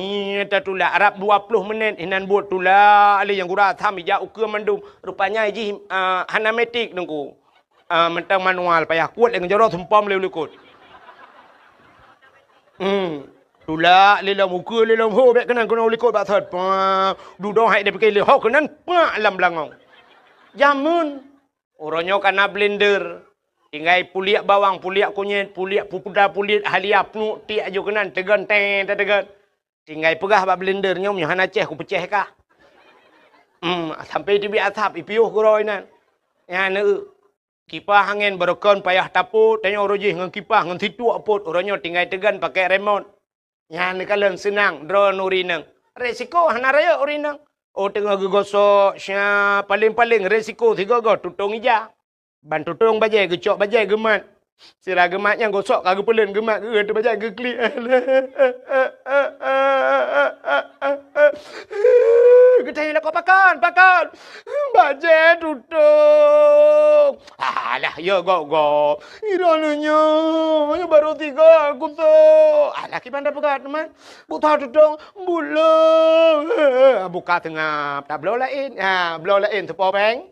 tatula Arab 20 minit inan buat tula ali yang gura tham ija ukur mandum rupanya iji hanametik nungku mentang manual payah kuat dengan jorok sempam leu lekut tula lelam ukur lelam ho bek kenan kena lekut bak thot du do hai de pakai le ho kenan pa lam langong jamun oronyo kana blender tinggai puliak bawang, puliak kunyit, puliak pupuda, puliak halia pnu tiak jo kenan tegan tegan. Tinggai pegah bak blender nyom nyohan aceh ku peceh kah. Sampai di bi atap ipiuh kuroi nan. Ya ne kipas angin berokon payah taput tanya orojih ngan kipas ngan situ apot oronyo tinggai tegan pakai remote. Ya ne kalen senang drone urinang. Resiko hana raya urinang. Oh tengah gegosok sya paling-paling resiko tiga go tutung ija. Bantu tong bajai gecok bajai gemat. Sira gemat yang gosok kagak pelen gemat ge tu bajai ge klik. Getah nak pakan. Bajai tutung. Alah ya go. Irananya baru 3 aku tu. Alah ki pandai pegat teman. Buta tutung bulang. Buka tengah tak blow lain. Blow lain tu peng.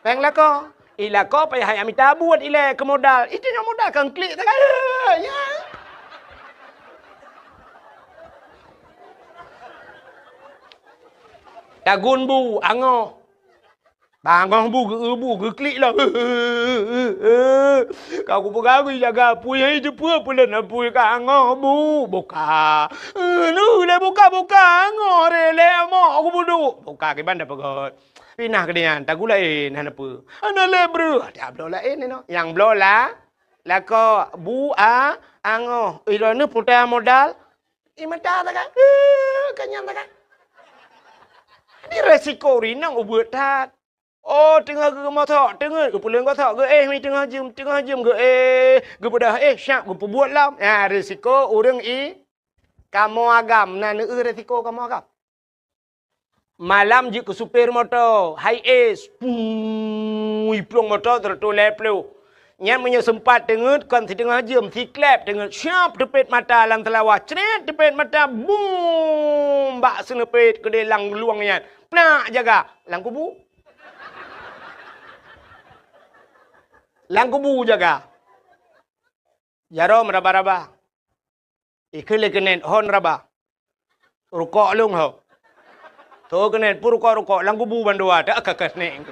Peng lah ko. Ila kau payah yang minta buat ila ke modal. Itu yang modal kan klik tak ya. Tagun bu angoh. Bangoh bu klik lah. Kau ku pegang jaga pui hai jepua pulen pui ka angoh bu. Buka. Nu le buka angoh rele mo aku budu. Buka ke banda pegot. Pinah ke dia, tak gula hana apa. Hana lebru, ada blow lain ni no. Yang blow lah ko bu angoh. Ilo ni putar modal. Mata tak kan? Kenyang tak kan? Ni resiko rinang ubut tak. Oh, tengah ke motor, tengah ke pulang kau tak ke mi tengah jam ke ke pedah syak ke buat lam. Resiko urang kamu agam. Nah, resiko kamu agam. Malam je ke supir motor, high ace, plong motor tertoleh pelu. Nyan punya sempat dengar kan si tengah jam, si klep dengar siap depet mata lang telawah, cret depet mata, boom, bak senepet ke delang luang nyan. Nak jaga, lang kubu. Lang kubu jaga. Jaro meraba-raba. Ikhle kenen hon raba. Rukok lung ho. Tu kena rukok lang kubu bandua tak kakas neng.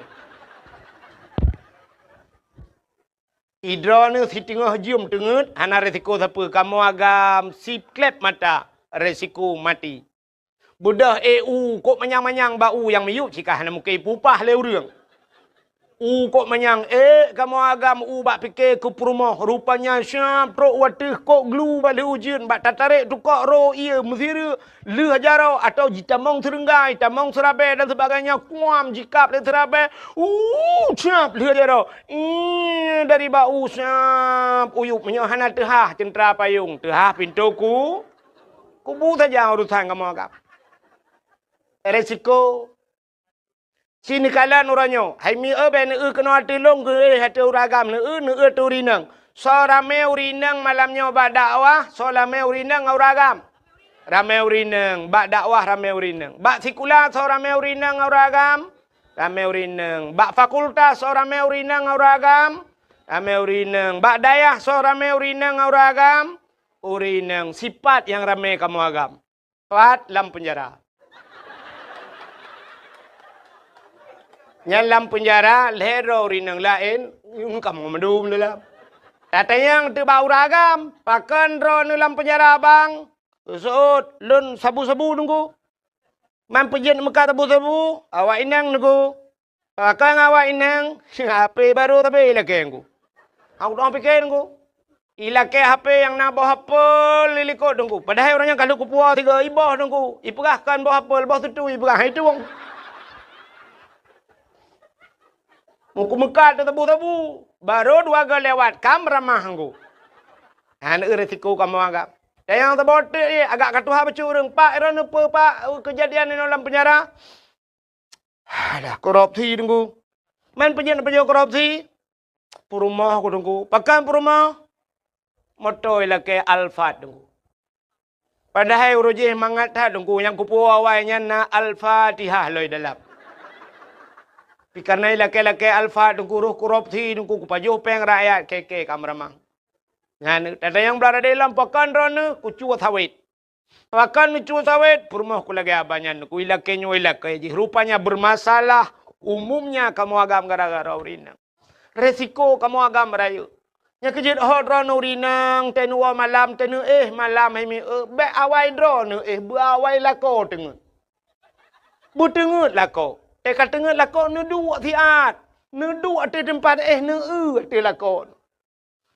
Idra ni si tengah jum tengut hana resiko siapa kamu agam si klep mata resiko mati. Budah EU kok manyang-manyang bau yang miyuk jika hana mukai pupah le urang. Kok manyang kamu agam bak fikir ke perumah rupanya syam pro watih kok glu balik ujian bak tatarik tukok ro ia mesira le hajaro atau jitamong serenggai tamong serabai dan sebagainya kuam jikap le serabai syam le hajaro dari bau syam uyup menyohana tehah centra payung tehah pintuku kubu saja urusan kamu agam resiko sini kalan uranyo. Hai mi ben kena tilong ke hati uragam ne turinang. So rame urinang malamnya bak dakwah, so rame urinang uragam. Rame urinang bak dakwah rame urinang. Bak sekolah so rame urinang uragam. Rame urinang. Bak fakultas so rame urinang uragam. Rame urinang. Bak dayah so rame urinang uragam. Urinang sifat yang rame kamu agam. Pat lam penjara. Dalam penjara, lero rinang lain, kamu medum dalam. Tata yang terbau ragam, pakan ro dalam penjara bang. Usut, lun sabu-sabu nunggu. Mampujin muka sabu-sabu, awak inang nunggu. Pakan awak inang, HP baru tapi ilake nunggu. Aku tak fikir nunggu. Ilake HP yang nak bawa HP lilikot nunggu. Padahal orangnya kalau kupua 3 ibah nunggu. Iperahkan bawa HP, bawa tu iperah itu wong. Muka mekat tu tabu-tabu. Baru 2 kali lewat. Kam ramah aku. Anak resiko kamu agak. Dan yang terbotak ni agak katuha bercurang. Pak, era apa pak kejadian ni dalam penjara? Alah, korupsi tunggu. Main penjara korupsi. Perumah aku tunggu. Pakai perumah. Motor lah ke Alphard tunggu. Padahal urujih mangat dah tunggu. Yang kupu awalnya na Al-Fatihah loy dalam. Karena laki-laki alfa dengku roh korupsi dengku kupajuh peng rakyat keke kamramang. Ngan ada yang berada dalam pakan rana kucu sawit. Pakan kucu sawit perumah ku lagi abanya ku ilake nyuilake ji rupanya bermasalah umumnya kamu agam gara-gara urinang. Resiko kamu agam rayu. Nya kejid hot rana urinang tenua malam tenu malam hemi be awai drone bu awai lako tengut. Bu tengut lako. Kata tengah lakon ni dua tiat. Ni dua di tempat ni di lakon.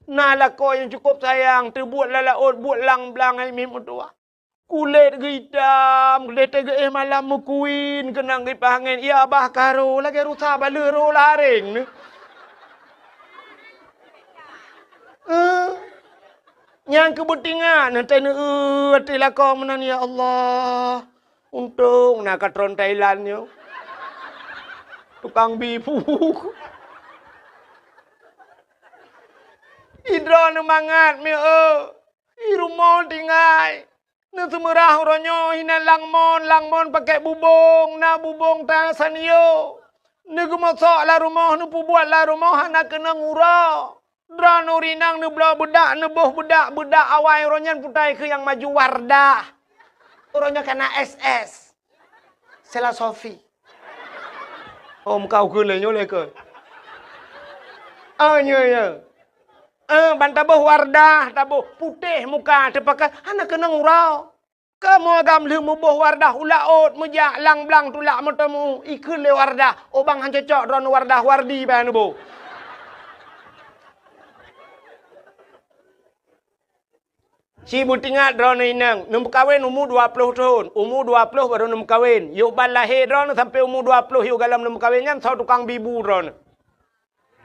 Nah lakon yang cukup sayang. Terbuat lalaut, buat lang-belang ay mimut dua. Kulit hitam, kulit tega malam mukuin. Kenang gipangin. Ya abah karo, lagi rusak bala ro laring ni. Yang kebetingan. Nanti ni di lakon menan ya Allah. Untung nak katron Thailand ni. Tukang bibu. Hidro ni mangat mi rumah tinggal. Ni semerah ronyo hina langmon pakai bubong, na bubong ta sanio. Ni gemasok lah rumah ni buat lah rumah nak kena ngura. Dran urinang ni belah bedak ni boh bedak awal ronyan putai ke yang maju Wardah. Ronyo kena SS. Sela Sofi. Om kau ke le nyole ke. Nya. Bantabuh Wardah, tabuh putih muka tepakan anak kena ngurau. Kamu agam le mubuh Wardah ulaut mejak lang blang tulak matamu ikut le Wardah. Obang han cocok ron Wardah Wardi ban bu. Si butingat drone inang, num kawin umur 20 tahun. Umur 20 baru num kawin. Yuk ban lahir drone sampai umur 20 yuk galam num kawin kan sau tukang bibu drone.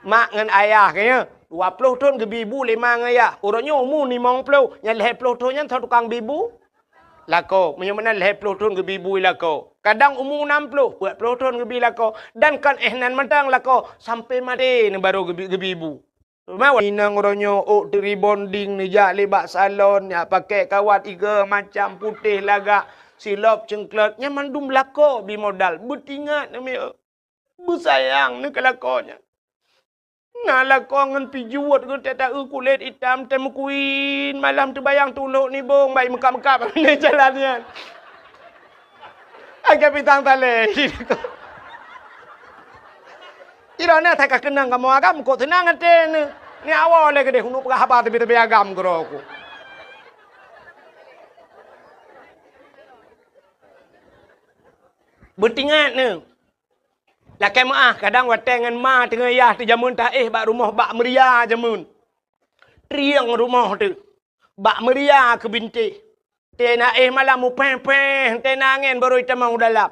Mak ngan ayah kaya 20 tahun ke bibu 5 ngan ayah. Orangnya umur 50, yang 20 tahun yang sau tukang bibu. Lako, menyamana 20 tahun ke bibu lako. Kadang umur 60, 40 tahun ke bibu lako. Dan kan nan matang lako sampai mati ni baru ke bibu. Mau inang ronyo dari bonding ni jak lebak salon ya pakai kawat 3 macam putih lagak silop cengklet nyaman dum lako bi modal betingat ni besayang ni kelakonnya nah lako ngan pijuat ke tata kulit hitam temu kuin malam terbayang tuluk ni bong baik mekap-mekap ni jalannya agak pitang tale Irana tak kenang kamu agam kok tenang ate ni. Ni awal lagi deh hunu apa tapi agam kero aku. Betingat ni. Lakai maah kadang watengan ma tengah yah tu jamun tak bak rumah bak meria jamun. Triang rumah tu. Bak meria ke binti. Tena malam mu peng-peng tena angin baru kita mau dalam.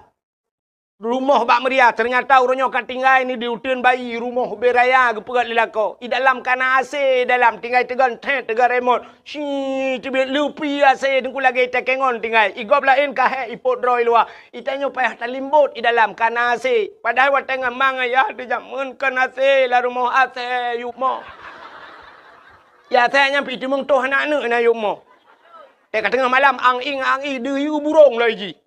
Rumah bak meria ternyata orangnya kat tinggal ni di hutan bayi rumah beraya ke perat lelako. I dalam kana AC dalam tinggal tegan remote. Si tu lupi AC dengku lagi tekengon tinggal. I gop lain ka ipot droi luar. I tanyo payah talimbut i dalam kana AC. Padahal wat tengah mang ya de jamun kana AC la rumah AC yuk mo. Ya saya nyampi tu mung toh anak na yuk mo. Tek tengah malam ang ing deyu burung lagi.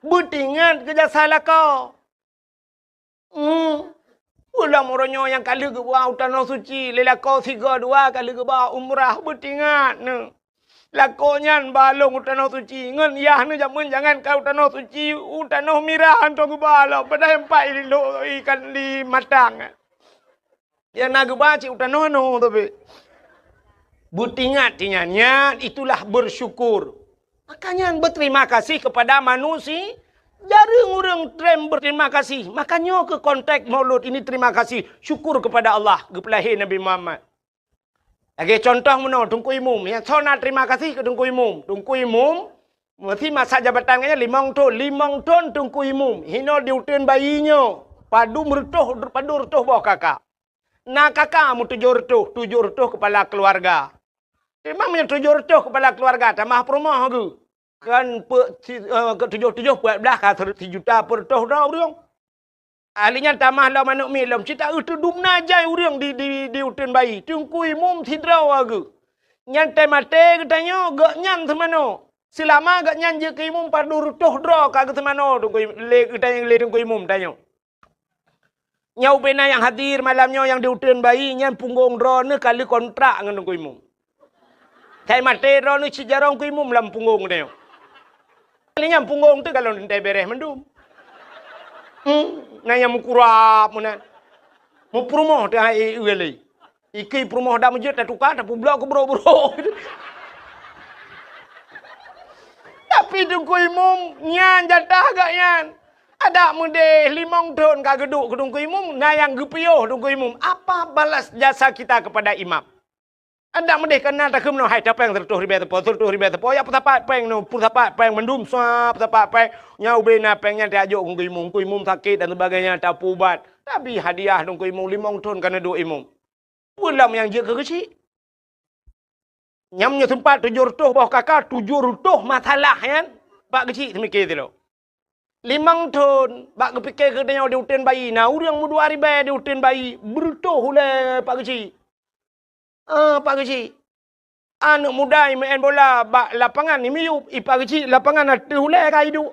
Betingan kerja salah kau. Ulang orangnya yang kali ke buah tanah suci. Lela kau 3-2 kali ke buah umrah. Betingan. Lakonyan balong tanah suci. Ngan yah ni jamun jangan kau tanah suci. Tanah mirahan tu balong. Pada empat ikan di matang. Yang nak baca tanah no tapi. Butingat tinyannya itulah bersyukur. Makanya berterima kasih kepada manusia. Jarang orang trem berterima kasih. Makanya ke konteks maulud ini terima kasih. Syukur kepada Allah. Kepelahir Nabi Muhammad. Lagi contoh mana? Tungku Imum. Yang sana terima kasih ke Tungku Imum. Tungku Imum. Mesti masa jabatannya 5 ton. 5 ton Tungku Imum. Hino diutin bayinya. Padu retuh bawah kakak. Nah kakak mu 7 retuh kepala keluarga. Memangnya 7 retuh kepala keluarga. Tambah perumah ke. Kan 7 buat belah kata 1 juta per retuh dah orang. Ahlinya tamah lah manuk milam. Cita itu dumna jai urang di utin bayi. Tungku Imum tidraw aga. Nyan temate katanya gak nyan semano. Selama gak nyan je ke Imum padu rutuh draw kagak semano. Tungku Imum tanya. Nyau bena yang hadir malamnya yang di utin bayi nyan punggung draw ni kali kontrak dengan Tungku Imum. Temate draw ni cijarong ku Imum lam punggung tanya. Ahlinya punggung tu kalau nanti bereh mendum. Nanya mukurap mana. Mu perumoh dah ueli. Iki perumoh dah menjut dah tukar dah publok ke bro. Tapi Tungku Imum nyan jatah agak nyan. Ada mude 5 ton kagak geduk ke Tungku Imum, nayang gepioh Tungku Imum. Apa balas jasa kita kepada imam? Ada mude kena tak kemno hai tapeng tertuh ribe tepo ya putapat peng no putapat peng mendum sap putapat peng nyau bena pengnya diajuk Tungku Imum sakit dan sebagainya tak ubat. Tapi hadiah Tungku Imum 5 ton kena duk Imum. Pulam yang je ke kecil. Nyamnya tempat 7 retuh bawah kakak 7 retuh masalah kan. Pak kecil semikir tu lo. 5 ton bak kepikir ke dia diutin bayi. Nah urang mu 2 ribu diutin bayi bertuh oleh Pak kecil. Pak kecil. Anak muda main bola bak lapangan ni miup. Pak kecil lapangan ada hulai kai hidup.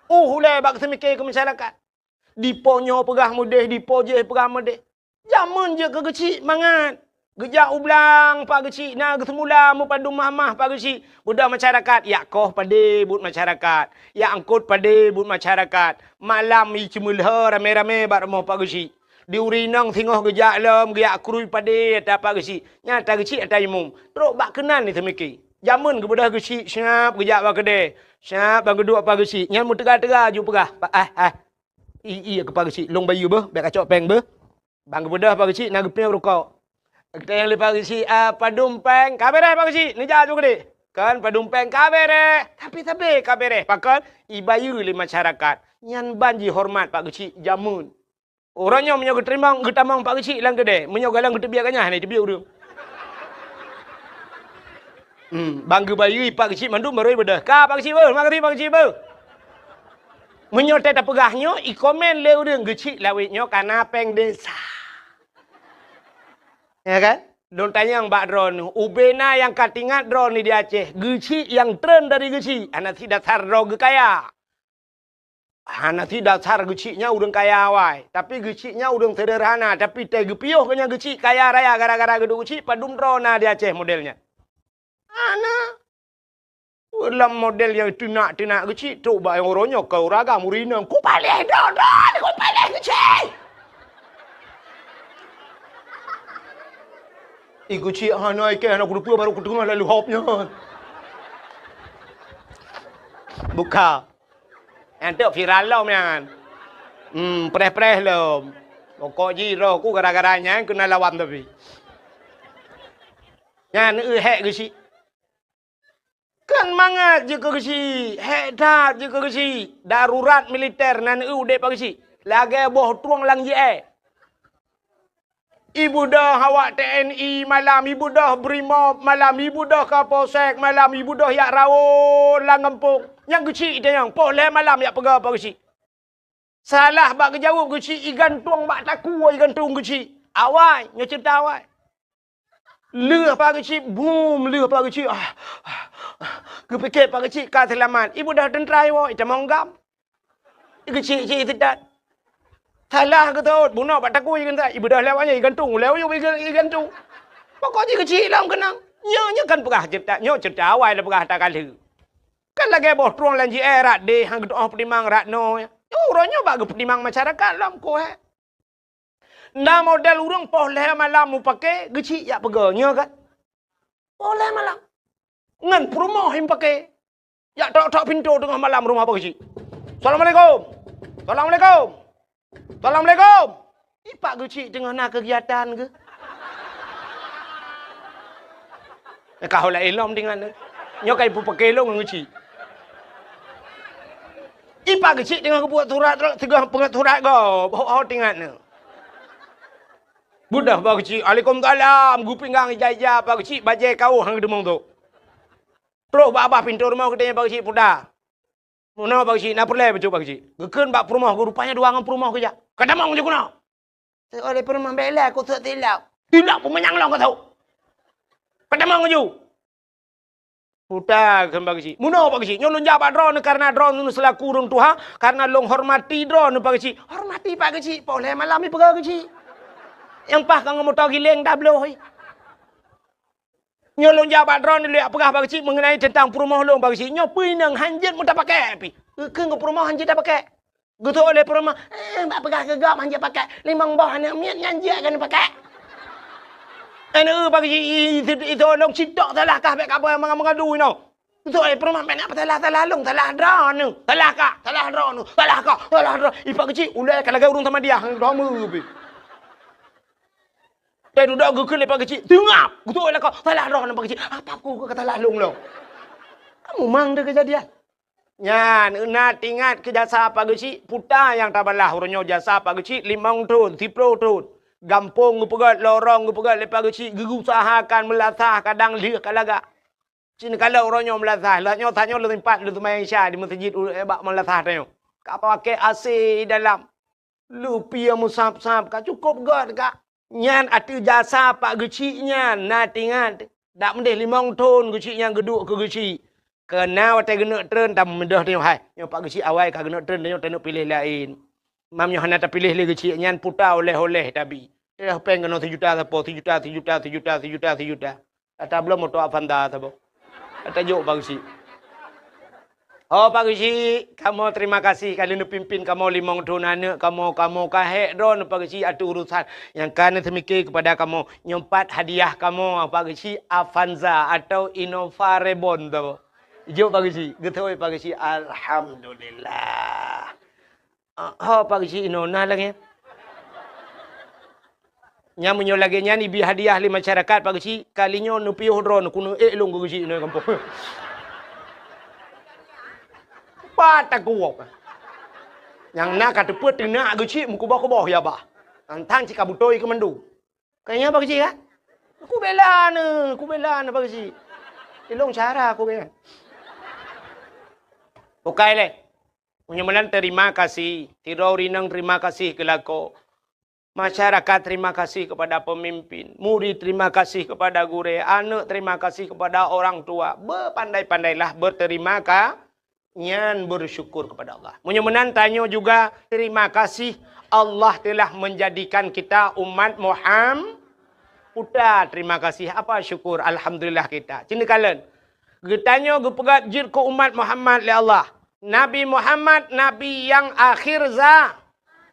Hulai bak semikir ke masyarakat. Diponyo pegah mudih, dipo je pegah mudih. Zaman je ke kecil mangat. Gejak ublang Pak kecil. Nah semula mu padu mamah Pak kecil. Budak masyarakat. Ya koh pade but masyarakat. Ya angkut pade but masyarakat. Malam i cemulha rame-rame bak rumah Pak kecil. Di urinang tengah gejak lem, gejak kurui pade ada Pak kecil. Nyata kecil ada Imum. Teruk bak kenal ni semikir. Zaman ke budak kecil siap gejak bak kedai. Siap bang kedua Pak kecil. Nyan mu tegak-tegak ju pegah. Iya ke Pak kecil. Long bayu bah, biar kacau peng bah. Bang kebudah Pak kecil nak gepnya rukau. Kita yang lepas kecil padum peng kabere Pak kecil. Ni jah juga deh. Kan padum peng kabere. Tapi kabere. Pakan ibayu le masyarakat. Nyan banji hormat Pak kecil jamun. Orangnya menyogo terimang getamang Pak kecil lang gede. Menyogo lang gede biarkannya ni dia urang. Bangga bayu Pak kecil mandum baru bedah. Ka Pak kecil ber, makasih Pak kecil ber. Menyote tak pegahnya, i komen le urang kecil lawitnya karena peng desa. Ya kan? Don tanya yang Mbak Dron, ubena yang katingat Dron ni di Aceh, geci yang tren dari geci, anak si dasar Dron kaya. Anak si dasar gecinya urang kaya awai, tapi gecinya urang sederhana, tapi teh gepioh kena geci kaya raya gara-gara gedung geci padum Dron di Aceh modelnya. Anak dalam model yang tunak geci, tu ba orangnya kau raga murinang, ku balik Dron, ku balik geci. Iku cik hanai ke anak rupiah baru ketengah lalu hopnya. Buka. Yang tu viral lah man. Preh-preh lah. Pokok jiro ku gara-garanya kena lawan tapi. Yang hek ke cik. Kan mangat je ke cik. Hek dah je ke cik. Darurat militer nan dek pak cik. Lagi boh tuang lang je Ibu dah awak TNI malam, ibu dah Brimob malam, ibu dah Kapolsek malam, ibu dah yak rawon lang kampung. Yang kecil dia yang boleh malam yak pegah apa kecil. Salah bak kejawab kecil, ikan tuang bak taku ikan tuang kecil. Awak, nyo cerita awak. Leh apa kecil, boom, leh apa kecil. Kepikir apa kecil, kau selamat. Ibu dah tentrai awak, itu monggam. Kecil-kecil tidak. Salah ke tu, bunuh pak takui kan tak? Ibu dah lewatnya ikan tung, lewat ikan tung. Pokoknya kecil lah kenang. Nyonya kan pegah cerita, nyo cerita awal dah pegah tak kala. Kan lagi boh truang lanji erat deh hang doa penimang ratno. Orangnya bagi penimang masyarakat lam ko he. Nda model urang poleh malam mu pakai geci ya peganya kan. Poleh malam. Ngan rumah him pakai. Ya tok pintu tengah malam rumah apa geci. Assalamualaikum. Assalamualaikum. Assalamualaikum. Ipak geci tengah nak kegiatan ke? Kau lah elom dengan nyo kai pu pakai lo ngeci. Ipak geci tengah buat surat tengah pengat surat go. Bawa tinggal ni. Budah pak kecil, Waalaikumsalam, gu pinggang ijazah pak kecil, bajai kau hang demong tu. Terus bapa pintu rumah katanya pak kecil pudah. Mana pak kecil, nak perlai betul pak kecil. Gekeun bak perumah, rupanya dua orang perumah kerja. Kada mau je kuna. Oleh perumah bela aku tak tilap. Tilap pun menyang kau tahu. Kada mau je. Pudah kan pak kecil. Mana pak kecil, nyolong jabat drone karena drone nu selaku urang tuha, karena long hormati drone pak kecil. Hormati pak kecil, boleh malam ni pegah kecil. Yang pah kang motor giling dah beloi. Nyolong jabat drone lihat pegah pak kecil mengenai tentang perumah long pak kecil. Nyo pinang hanjit mu tak pakai pi. Ke perumah hanjit tak pakai. Gitu oleh perumah, mbak pegah gegap hanjit pakai. Limang bah nak miat hanjit kan pakai. Ana pak kecil itu long cidok salah kah bek apa mengadu no. Itu oleh perumah nak salah long salah drone. Salah kah? Salah drone. Salah kah? Salah drone. Ipak kecil ulai kalau urung sama dia hang drama pi. Dia duduk gekul lepas kecil. Tengap. Betul lah kau. Salah roh nampak kecil. Apa aku kata lalung lo. Kamu mang dia kejadian. Nyan. Nak ingat ke jasa apa kecil. Putar yang tabalah. Orangnya jasa apa kecil. 5 tahun. 10 tahun. Gampung ngepegat. Lorong ngepegat lepas kecil. Gerusahakan melasah. Kadang lihat kalaga. Sini kalau orangnya melasah. Lahnya tanya lu tempat. Lu tempat Aisyah. Di masjid. Ebak melasah tanya. Kau pakai AC dalam. Lu pia musab-sab. Kau cukup god kak. Nyan atu jasa pak geciknya nak ingat dak mendeh 5 tahun geciknya geduk ke gecik kena watai gena tren tam mendah tengok hai yang pak gecik awal ka gena tren tengok tak pilih lain mam nyo hana tak pilih le gecik nyan puta oleh-oleh tabi dah peng kena 7 juta sapo 7 juta ata belum moto Avanda sapo ata jok pak gecik. Oh Pak Geci, kamu terima kasih kali nu pimpin kamu 5 tahun anak kamu kahek don Pak Geci atu urusan yang kan semikir kepada kamu nyempat hadiah kamu Pak Geci Avanza atau Innova Reborn tu. Jom Pak Geci, getoi Pak Geci alhamdulillah. Oh Pak Geci inona lagi. Nyamunyo lagi nyani bi hadiah li masyarakat Pak Geci kalinyo nu piuh drone kuno elong Geci no kampung. Tak kuat. Yang nak kata put nak gecik muku bawah ya bah. Antang cik kabutoi ke mandu. Kayaknya apa gecik kan? Aku bela ni apa gecik. Ilong cara aku bela. Okey le. Menyemelan terima kasih. Tiraurinang terima kasih ke lako. Masyarakat terima kasih kepada pemimpin. Murid terima kasih kepada guru. Anak terima kasih kepada orang tua. Berpandai-pandailah berterima kasih. Nyan bersyukur kepada Allah. Menyemenan tanya juga terima kasih Allah telah menjadikan kita umat Muhammad. Udah terima kasih apa syukur alhamdulillah kita. Cina kalian. Getanya gepegat jir ke umat Muhammad le Allah. Nabi Muhammad nabi yang akhir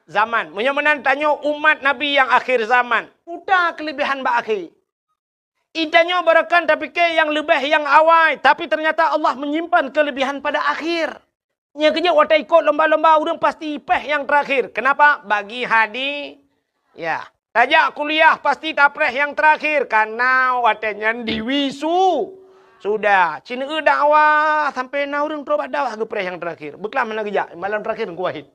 zaman. Menyemenan tanya umat nabi yang akhir zaman. Udah kelebihan ba akhir. Idanya berakan tapi ke yang lebih yang awal. Tapi ternyata Allah menyimpan kelebihan pada akhir. Yang kerja watai ikut lomba-lomba orang pasti ipeh yang terakhir. Kenapa? Bagi hadi. Ya. Tajak kuliah pasti tapreh yang terakhir. Karena watainya diwisu. Sudah. Cina dakwah. Sampai na orang terobat dakwah ke preh yang terakhir. Beklah mana kerja. Malam terakhir kuahid.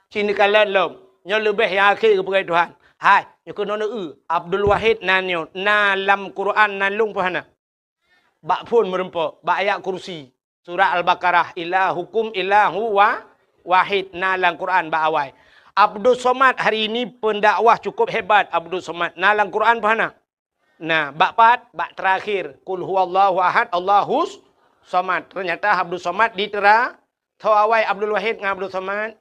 Cina kalian lom. Yang lebih yang akhir kepada Tuhan. Hai, nyukur nona Abdul Wahid nanyo na lam Quran nalung pohana. Bak pun merempo, bak ayat kursi. Surah Al-Baqarah ilahukum ilahu wahid na lam Quran bak awal. Abdul Somad hari ini pendakwah cukup hebat Abdul Somad. Na lam Quran pohana. Nah, bak pat, bak terakhir kul huwallahu ahad Allahus Somad. Ternyata Abdul Somad ditera tho awal Abdul Wahid dengan Abdul Somad.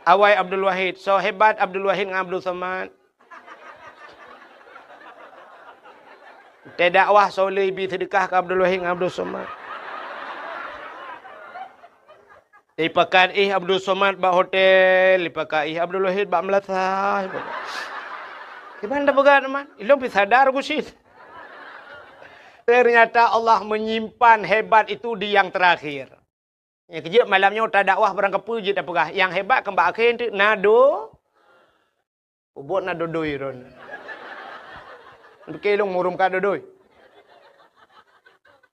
Awal Abdul Wahid. So hebat Abdul Wahid dengan Abdul Somad. Te dakwah soleh bi sedekah ke Abdul Wahid Abdul Somad. Lipakan Abdul Somad ba hotel, lipakan Abdul Wahid ba Melasa. Gimana pegat teman? Ilmu sadar ku sih. Ternyata Allah menyimpan hebat itu di yang terakhir. Ya kejap malamnya tak dakwah barang kepu je tak pegah. Yang hebat kembak akhir tu nado. Ubot nado doi ron. Kelong murum ka doi.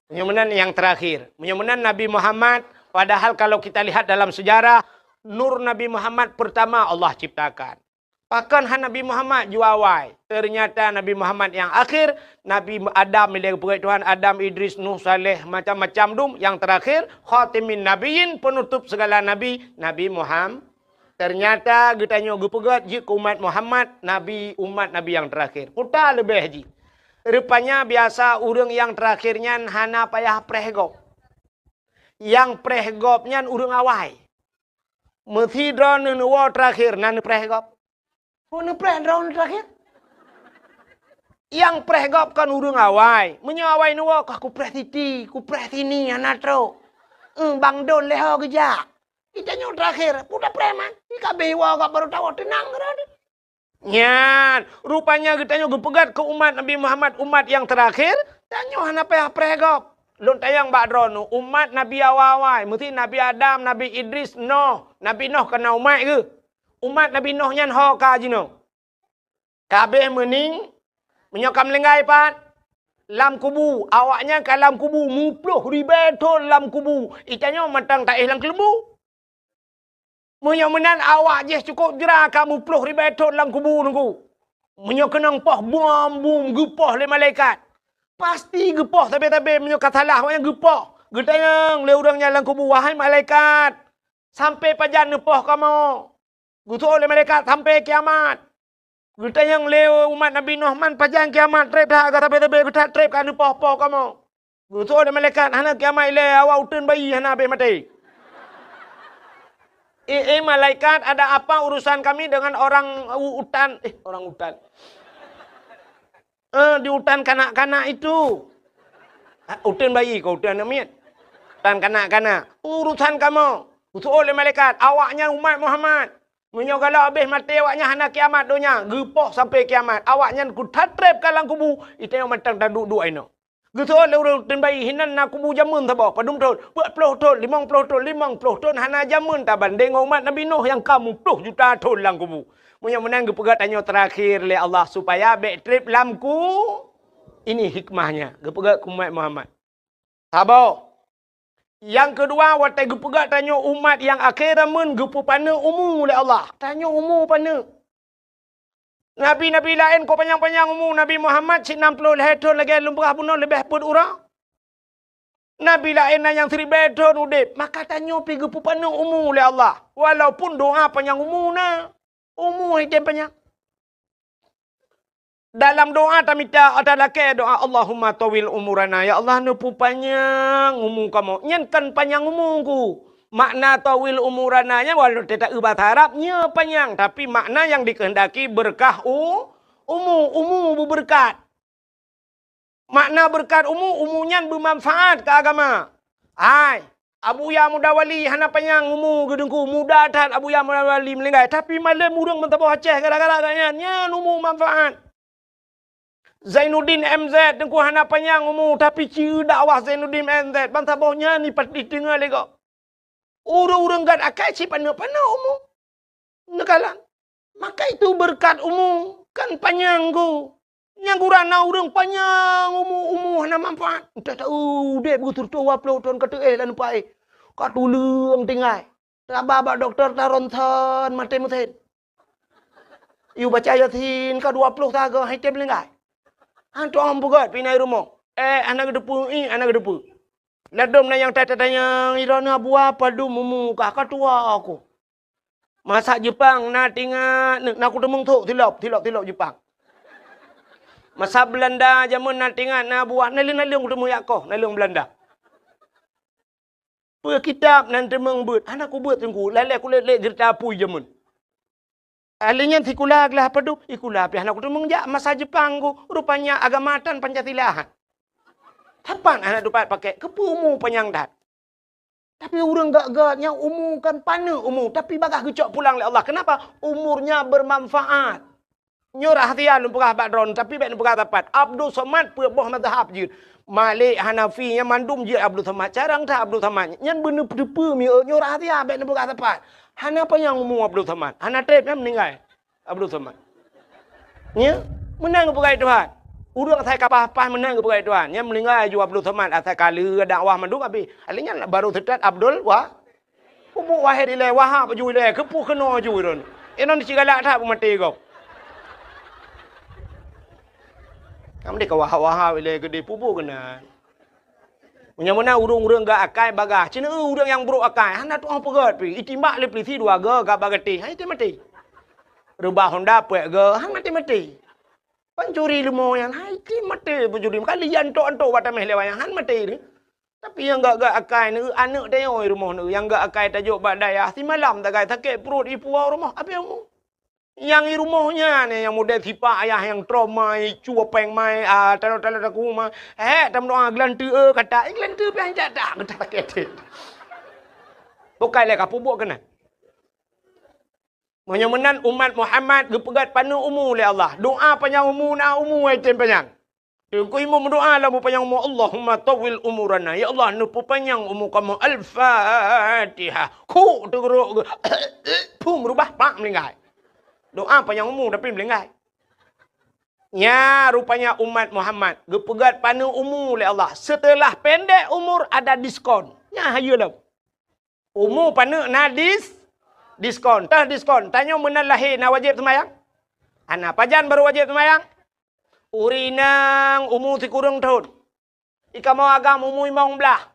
Menyamanan yang terakhir. Menyamanan Nabi Muhammad. Padahal kalau kita lihat dalam sejarah, nur Nabi Muhammad pertama Allah ciptakan. Bahkan Nabi Muhammad juawai. Ternyata Nabi Muhammad yang akhir, Nabi Adam milik Tuhan, Adam, Idris, Nuh, Saleh, macam-macam dum. Yang terakhir, khatimin nabiyin, penutup segala nabi, Nabi Muhammad. Ternyata getanya gepegat je ke umat Muhammad, Nabi umat Nabi yang terakhir. Kuta lebih haji. Rupanya biasa orang yang terakhirnya hana payah prehgop. Yang prehgopnya orang awai. Mesti drone nuwa terakhir nan prehgop. Oh ne drone terakhir. Yang prehgop kan orang awai. Menyawai nuwa kah ku preh titi, ku preh sini anatro. Bang don leho gejak. Kita nyo terakhir, udah preman. Ika bewa kak baru tahu tenang kerana. Nyan, rupanya kita nyo gepegat ke umat Nabi Muhammad, umat yang terakhir. Tanyo hana payah pregop. Lun tayang bakdrono, umat Nabi awal-awal. Mesti Nabi Adam, Nabi Idris, Nuh. Nabi Nuh kena umat ke? Umat Nabi Nuh nyan ho ka jino. Kabeh mening, menyokam lenggai pat. Lam kubu, awaknya ke lam kubu. Mupluh ribetul lam kubu. Ikannya matang tak lang kelembu. Menyamanan awak je cukup jerah kamu puluh ribetul dalam kubur nunggu. Menyokenang poh bom gepah le malaikat. Pasti gepah tapi menyokat salah maknya gepah. Getayang le urangnya dalam kubur wahai malaikat. Sampai pajan nepoh kamu. Gutu le malaikat sampai kiamat. Getayang le umat Nabi Nuh man pajan kiamat trep dah tapi getat trep kan nepoh kamu. Gutu le malaikat hana kiamat le awak utun bayi hana be mati. Malaikat ada apa urusan kami dengan orang hutan? Orang hutan. Di hutan kanak-kanak itu. Hutan bayi kau hutan namanya. Hutan kanak-kanak. Urusan kamu. Usul oleh malaikat. Awaknya umat Muhammad. Menyogala habis mati awaknya hana kiamat donya. Gepoh sampai kiamat. Awaknya ku tatrep kalang kubu. Itu yang matang duduk aino. Gitu oleh urut bayi hinan nak kubu jamun tabo padum ton buat 10 ton 50 ton hana jamun ta banding umat Nabi Nuh yang kamu 10 juta ton lang kubu. Munya menang gepegat tanya terakhir le Allah supaya back trip lamku. Ini hikmahnya gepegat umat Muhammad. Sabo. Yang kedua watai gepegat tanya umat yang akhir mun gepu pana umur le Allah. Tanya umur pana. Nabi-nabi lain kau panjang-panjang umur. Nabi Muhammad 60 tahun lagi lumrah bunuh lebih pun orang. Nabi lain yang 1000 tahun udip. Maka tanya pergi pupana umur oleh Allah. Walaupun doa panjang umur na. Umur hidup panjang. Dalam doa tak minta ada laki doa Allahumma tawil umurana. Ya Allah nu panjang umur kamu. Nyankan panjang umurku. Makna tawil umurananya walau tidak bahasa Arabnya panjang. Tapi makna yang dikehendaki berkah umur berberkat. Makna berkat umurnya bermanfaat ke agama. Hai, Abu Ya Muda Wali hana panjang umur gedengku. Muda tat Abu Ya Muda Wali melenggai. Tapi malam urang mentabo Aceh gara-gara nya umur manfaat. Zainuddin MZ dengku hana panjang umur. Tapi ciri dakwah Zainuddin MZ. Bantabohnya ni pati tengah lego. Orang-orang gad akai si pana-pana umur. Nekalan. Maka itu berkat umur. Kan panjang ku. Yang kurana orang panjang umur hana manfaat. Tak tahu. Dia begitu tua 20 tahun kata lan pai. Kat tulung tinggal. Babak doktor taronton mati mutin. You baca yasin ka 20 taga hai tem lengai. Hantu am bugat pinai rumah. Anak depu anak depu. Ladom na yang tanya irana buah padu mumu kakak tua aku. Masak Jepang na tinggal nak aku demung tu tilop Jepang. Masak Belanda zaman na tinggal na buah nalung temu yakoh nalung Belanda. Pe kitab nan temeng but anak aku buat tengku lele aku lele cerita pui zaman. Alinya tikulah gelah padu, ikulah piah nak kudu mengjak masa Jepang ku, rupanya agamatan Pancasila. Tapan anak dapat pakai kepumu penyangdat. Tapi orang gak-gaknya umur kan pana umur. Tapi bagah kecok pulang oleh Allah. Kenapa? Umurnya bermanfaat. Nyorah hatian lumpukah badron. Tapi baik lumpukah tapat. Abdul Somad purboh madhab je. Malik Hanafi yang mandum je Abdul Somad. Carang tak Abdul Somad. Yang benar pedepa nyorah hatian baik lumpukah tapat. Hana apa yang umur Abdul Somad? Hana trip yang meninggal. Abdul Somad. Ya? Menang kepukai Tuhan. Urang saya kapah-kapah menang kepada Tuhan. Yang meninggal juga Abdul Somad. Asal kala dakwah manduk habis. Alinya baru terdat Abdul wah. Pupuk wahid ilai wahab ju ilai. Kepuh kena ju itu. Ini cigalak tak mati kau. Kamu dia wahab ilai gede pupuk kena. Punya mana urang-urang gak akai bagah. Cina urang yang buruk akai. Hana tu orang pegat pi. Itimbak le pelisi dua ga gak bagati. Hai itu mati. Rubah Honda puak ga. Han mati-mati. Pencuri lumah yang hai ki mati pencuri kali yang tok batam lewa yang han mati ni. Tapi yang gak akai ni anak dia oi rumah ni yang gak akai tajuk badaya si malam tak sakit perut ipu rumah apa yang mu? Yang di rumahnya ni yang model tipa ayah yang trauma cua peng mai taruh aku mah tam doa gelantu kata gelantu pian jadak kata sakit. Bukan le kapu buat kena. Menyemenan umat Muhammad gepegat panu umur oleh Allah. Doa panjang umur na umur item panjang. Ku imam doa lah mu panjang umur Allahumma tawil umurana. Ya Allah nu panjang umur kamu Al-Fatihah. Ku teruk pum rubah pak melingkai. Doa panjang umur tapi melingkai. Ya rupanya umat Muhammad gepegat panu umur oleh Allah. Setelah pendek umur ada diskon. Ya hayolah. Umur panu nadis diskon, diskon. Tanya menal lahir nak wajib semayang? Anak pajan baru wajib semayang? Urinang umur si kurang tahun. Ika mau agam umur imong belah.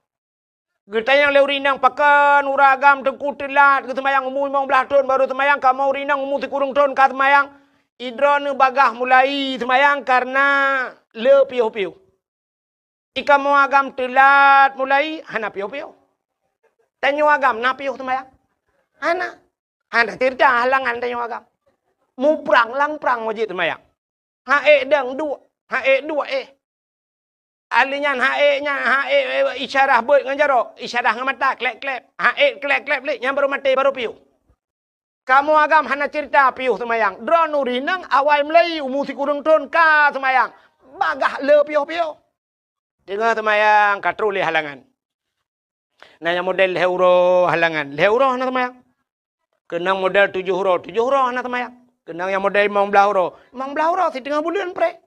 Getayang le urinang pakan uragam tengku telat ke semayang umur imong belah tahun baru semayang. Kamu urinang umur si kurang tahun ka semayang. Idron bagah mulai semayang karena le piu-piu. Ika mau agam telat mulai hana piu-piu. Tanya agam na piu semayang? Hana. Hana tirta halangan tanya agam. Mu perang lang perang wajib semayang. Dang dua. Dua Alinya isyarah buat nganjaro. Isyarah ngamata klep-klep. Klep-klep lek yang baru mati baru piu. Kamu agam hana cerita piu semayang. Drone urinang awal mulai umur si kurang tahun ka semayang. Bagah le piu-piu. Dengar semayang katruli halangan. Nanya model heuro halangan. Heuro hana semayang. Kenang model 7 huruf. 7 huruf hana semayang. Kenang yang model 15 huruf. 15 huruf si tengah bulan pre.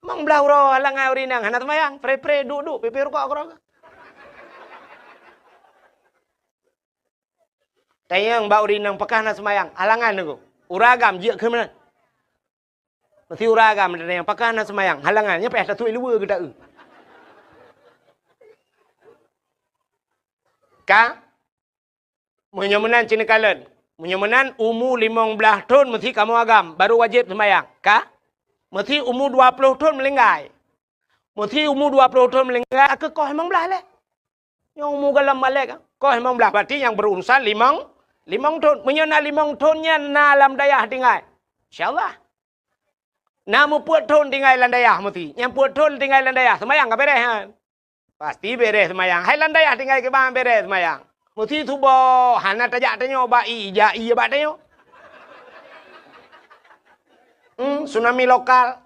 15 huruf halangan urinang hana semayang. Pre duduk pipi rokok. Tayang bau urinang pakah hana semayang. Halangan tu. Uragam je ke mana? Mesti uragam yang pakah hana semayang. Halangannya payah satu luar ke tak? Ka? Menyemenan Cina Kalen. Menyemenan umur 15 tahun mesti kamu agam. Baru wajib semayang. Ka? Mesti umur 20 tahun melinggai. Mesti umur 20 tahun melinggai. Aku kau emang belah leh. Yang umur galam balik kan. Kau emang belah. Berarti yang berurusan limang tahun. Menyena 5 tahunnya na alam dayah tinggal. InsyaAllah. Namu puat tahun tinggal dalam dayah mesti. Yang puat tahun tinggal dalam dayah. Semayang ke beres kan? Pasti beres semayang. Hai dalam dayah tinggal ke bang beres semayang. Mesti tu boh, hana tajak tanya bai jai ba tanya. Tsunami lokal.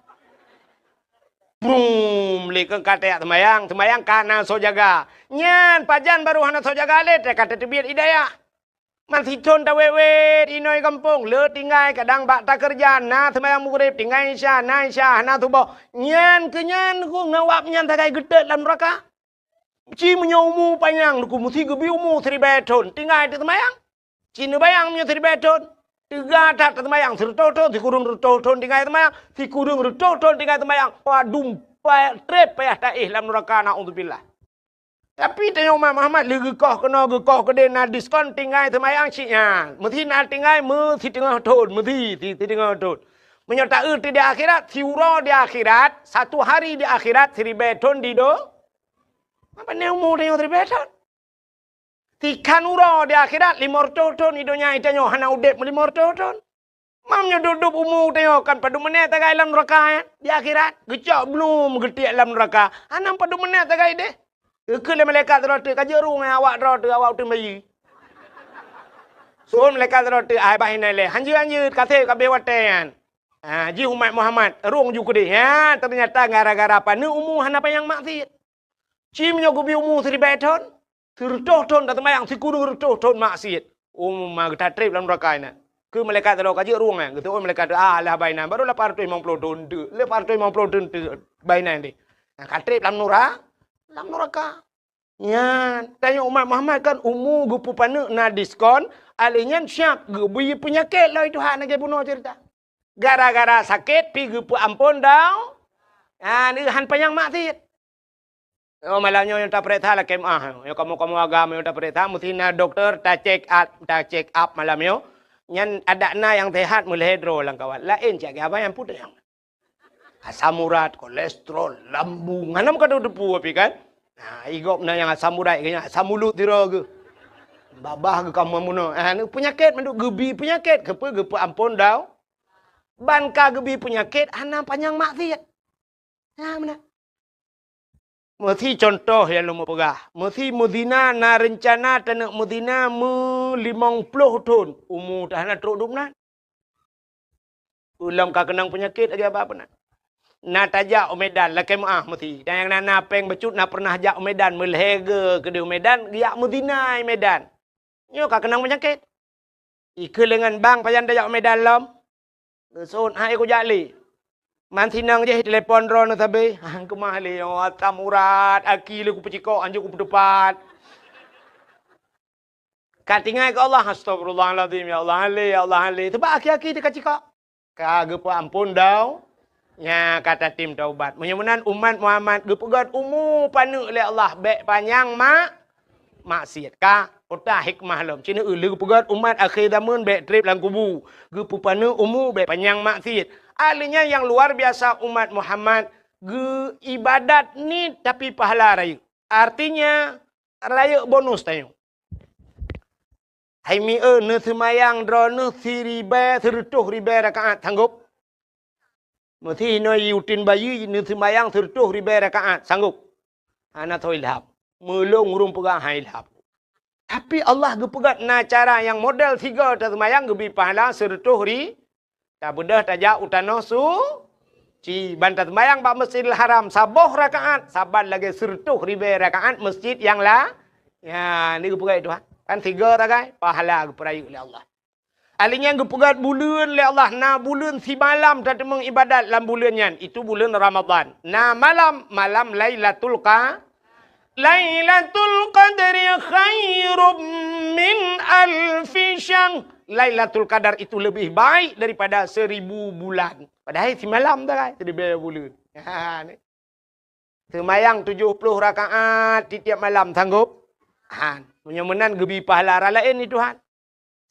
Brum, lekeng kata semayang kana so jaga. Nyan pajan baru hana so jaga le kata tebiat hidayah. Masih con ta wewe inoi kampung le tinggal kadang bak tak kerja na semayang mugrib tinggal isya hana tu boh. Nyan kenyan ku ngawap nyan takai gedek dalam neraka. Ci menyomu panjang ku mesti gebi umur 1000 tahun tinggal di semayang. Cina bayang punya 1000 tahun. Tiga tak semayang 100 tahun si kurung 100 tahun tinggal semayang. Si kurung 100 tahun tinggal semayang. Wadum trep payah taih dalam neraka naudzubillah. Tapi tanya Umar Muhammad gekoh kena gekoh ke na diskon tinggal semayang ciknya. Mesti nak tinggal mesti tengah tahun mesti tengah tahun. Menyertai di akhirat siuro di akhirat satu hari di akhirat 1000 tahun di do. Apa ni umur dia 1000 tahun? Tikan uro di akhirat 500 tahun hidupnya itanya hana udep 500 tahun. Mamnya duduk umur tengok kan padu menit tagai dalam neraka di akhirat. Gecak belum getiak dalam neraka. Anam padu menit tagai deh. Ke malaikat terota kaje rung awak terota awak tu bayi. So malaikat terota ai bahina le. Hanjir kata ka bewatan. Ji umat Muhammad rung ju kudi. Ya ternyata gara-gara apa ni umur hana yang maksiat. Cimnya gubi umur 3 tahun. 3 tahun datang yang sikudu 3 tahun maksiat. Umar kita trip dalam neraka ni. Ke malaikat terok kaje ruang kan. Kata malaikat lah bainan baru 850 tahun tu. 850 tahun tu bainan ni. Katrip dalam neraka. Ya, tanya umat Muhammad kan umur gupu pana na diskon, alihnya siap gubu penyakit lah itu hak nak bunuh cerita. Gara-gara sakit pi gupu ampun dah. Ni han panjang maksiat. Oh malamnya yang tak perintah lah kemah. Yang kamu agama yang tak perintah mesti na doktor tak check up malamnya. Yang ada na yang sehat mulai hidro lang kawan. Lain cak apa yang putih yang. Asam urat, kolesterol, lambung. Anam kada depu api kan? Igop na yang asam urat kanya asam mulut tira ke. Babah ke kamu muno. Ni penyakit manduk gebi penyakit. Gepa ampun dah. Ban ka gebi penyakit anam panjang maksiat. Mana? Mesti contoh yang lu mau pegah. Mesti Medina na rencana tanah Medina 50 tahun. Umur dah nak teruk duduk nak. Ulam ka kenang penyakit lagi apa nak. Na tajak Medan lah kemah mesti. Dan yang na peng becut na pernah jak Medan melhega ke di Medan, giak Medina Medan. Nyo ka kenang penyakit. Ike lengan bang payan tajak Medan lam. Son hai ko jali. Man sinang je telefon ron tabe. Hang kemah le asam urat, aki le ku pecikok anjuk ku depan. Katingai ke Allah astagfirullahalazim ya Allah ale. Sebab aki-aki dia kacikok. Kagak ampun dah. Ya kata tim taubat. Menyemunan umat Muhammad gepegat umur panu oleh Allah baik panjang maksiat ka otak hikmah lam. Cina ulu gepegat umat akhir zaman baik trip dalam kubu. Gepu panu umur baik panjang maksiat. Alinya yang luar biasa umat Muhammad ge ibadat ni tapi pahala raya. Artinya raya bonus tayo. Hai mi ne semayang drone 1,000 rakaat sanggup. Mesti no yutin bayi ne semayang 1,000 rakaat sanggup. Ana toilhab. Mulung urung pegang hailhab. Tapi Allah gepegat na cara yang model 3 semayang gebi pahala 100 ri. Tak bedah tajak utano ci bantat semayang bak Masjidil Haram saboh rakaat saban lagi 100,000 rakaat masjid yang lah. Ya ni gepegat itu kan 3 rakai pahala geperayu oleh Allah. Alinya gepegat bulan oleh Allah na bulan si malam tak mengibadat dalam bulannya itu bulan Ramadan. Na malam Lailatul Qadri khairum min alfi syahr. Lailatul Qadar itu lebih baik daripada 1000 bulan. Padahal si malam dah kan 1000 bulan. Semayang 70 rakaat tiap malam sanggup. Menyemenan gebi pahala lain itu han.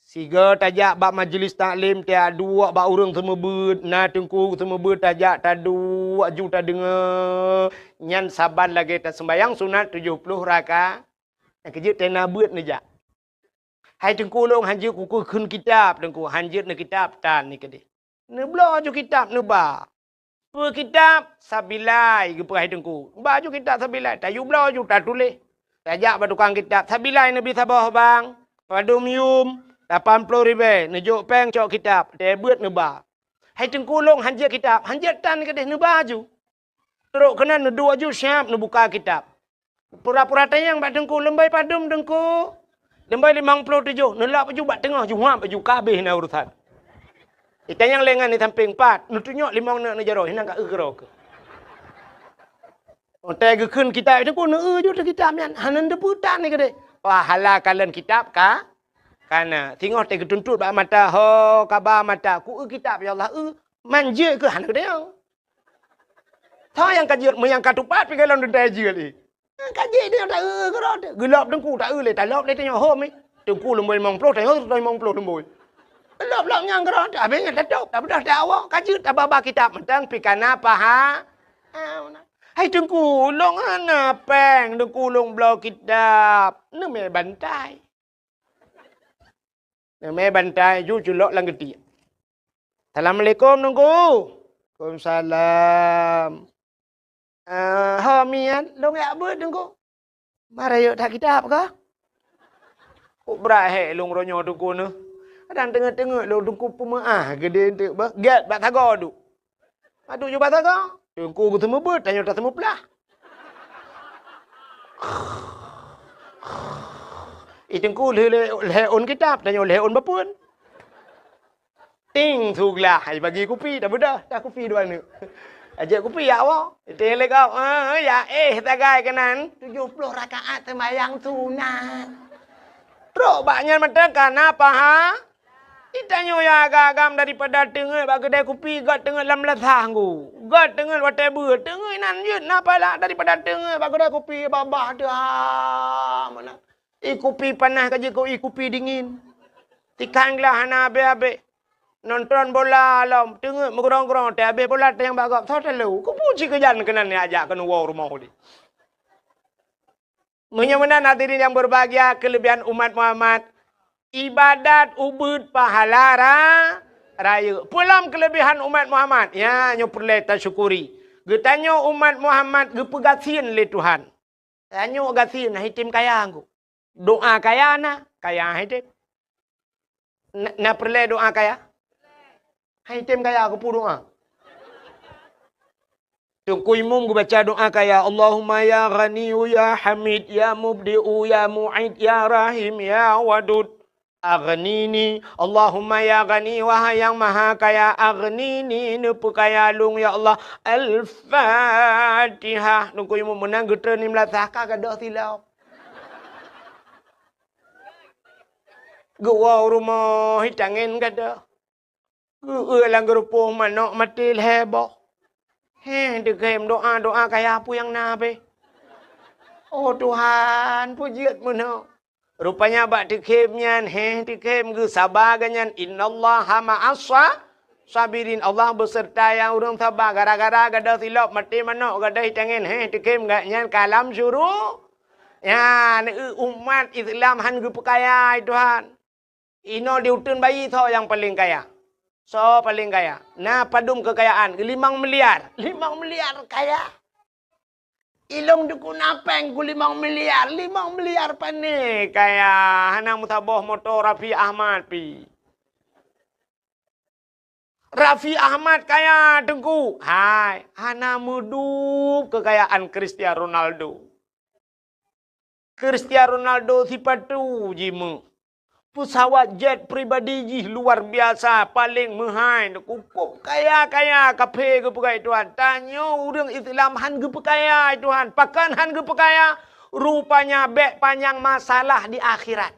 Siga tajak bak majlis taklim tiap 2 bak urang semua ber na tengku semua ber tajak ta 2 juta dengar. Nyan saban lagi ta sembayang sunat 70 rakaat. Kejut tena beut ni jak. Hai tengku long hanjir kuku kun kitab tengku hanjir ne kitab tan ni kede. Ne bla ju kitab ne ba. Pe kitab sabilai ge hai tengku. Ba ju kitab sabilai tayu bla ju ta tulis. Tajak ba tukang kitab sabilai Nabi sabah bang. Padu mium 80,000 ne jok peng cok kitab te beut ne ba. Hai tengku long hanjir kitab hanjir tan ni kede ne ba ju. Teruk kena ne 2 ju siap ne buka kitab. Pura-pura tayang ba tengku lembai padum tengku. Lembai 57. Nelak baju bat tengah. Juham baju kabeh na urusan. Kita yang lengan ni samping 4. Nutunjuk 5 nak nejarah. Hinang kat ke. Otak ke kun kitab itu pun ju tu kitab nyan. Hanan deputan ni ke dek. Pahala kalian kitab ka? Karena tengok te ketuntut ba mata ho kabar mata ku kitab ya Allah. Manja ke hanan ke dia. Tha yang kajir yang katupat pi kalau ndak aja ni. Kaji dia tak gerak gelap tengku tak le tak lop dia tengok hom ni tengku lemboi 50 tengok 50 lemboi lop nyang gerak tak abang tak tahu tak bedah tak awak kaji tak baba kitab mentang pikana paha hai tengku long ana peng tengku long blo kitab ne me bantai ju culok lang geti Assalamualaikum nunggu. Waalaikumsalam. Homian, long ya ber nunggu. Marayo tak kitab ke? Kok berahe long ronyo tunggu nu. Kadang tengah-tengah long tunggu pemaah gede entek ba. Get bak tago du. Aduh jo bak tago. Tunggu ketemu ber tanya tak temu pelah. Itungku le on kitab tanya le on bapun. Ting thuglah bagi kopi dah bedah dah kopi dua ni. Ajak kopi ya awak. Tele kau. Ya tagai kanan 70 rakaat sembahyang sunat. Teruk baknya mata kenapa ha? Itanya ya agam daripada tengah bagi kedai kopi gat tengah lam latah ku. Gat tengah whatever tengah nan yut napa lah daripada tengah bagi kedai kopi babah dah mana. Kopi panas kaje kau kopi dingin. Tikanglah hana abe-abe. Nonton bola alam tengok mengerong-gerong tak habis bola yang bagak tahu terlalu ku puji kejan kenan ni ajak ke luar rumah ni menyamanan hadirin yang berbahagia kelebihan umat Muhammad ibadat ubud pahala raya pulang kelebihan umat Muhammad ya nyo perlu kita syukuri getanyo umat Muhammad gepegatin le Tuhan tanyo gatin hitim kaya angku doa kaya na kaya hitim na perlu doa kaya hai tem kaya aku pun doa. Tungku imam aku baca doa kaya Allahumma ya ghaniyu ya hamid ya mubdi'u ya mu'id ya rahim ya wadud. Aghnini Allahumma ya ghani wahai yang maha kaya aghnini nupu kaya lung ya Allah. Al-Fatihah. Tungku imam menang getra ni melatah kagadah tilau. Gua rumah hitangin kada. Lang gerupuh manok mati leheboh. Dikem doa kaya apa yang nabe. Oh Tuhan, pujiat mana. Rupanya bak dikemnya, dikem ge sabar ganyan. Innallaha ma'as sabirin. Allah beserta yang orang sabar. Gara-gara gadah silap mati manok gadah hitangin. Dikem ganyan kalam syuruh. Ya, umat Islam han ge pekaya Tuhan. Ino diutun bayi tho yang paling kaya. So paling kaya. Nah padum kekayaan 5 miliar. 5 miliar kaya. Ilong duku napeng ku 5 miliar. 5 miliar pane kaya. Hanang mutaboh motor Raffi Ahmad pi. Raffi Ahmad kaya tengku. Hai. Hana mudup kekayaan Cristiano Ronaldo. Cristiano Ronaldo sipatu jimu. Pesawat jet pribadi luar biasa paling mahal cukup kaya kafe ke pekai Tuhan tanya orang Islam han ke pekaya Tuhan pakan han ke pekaya rupanya bek panjang masalah di akhirat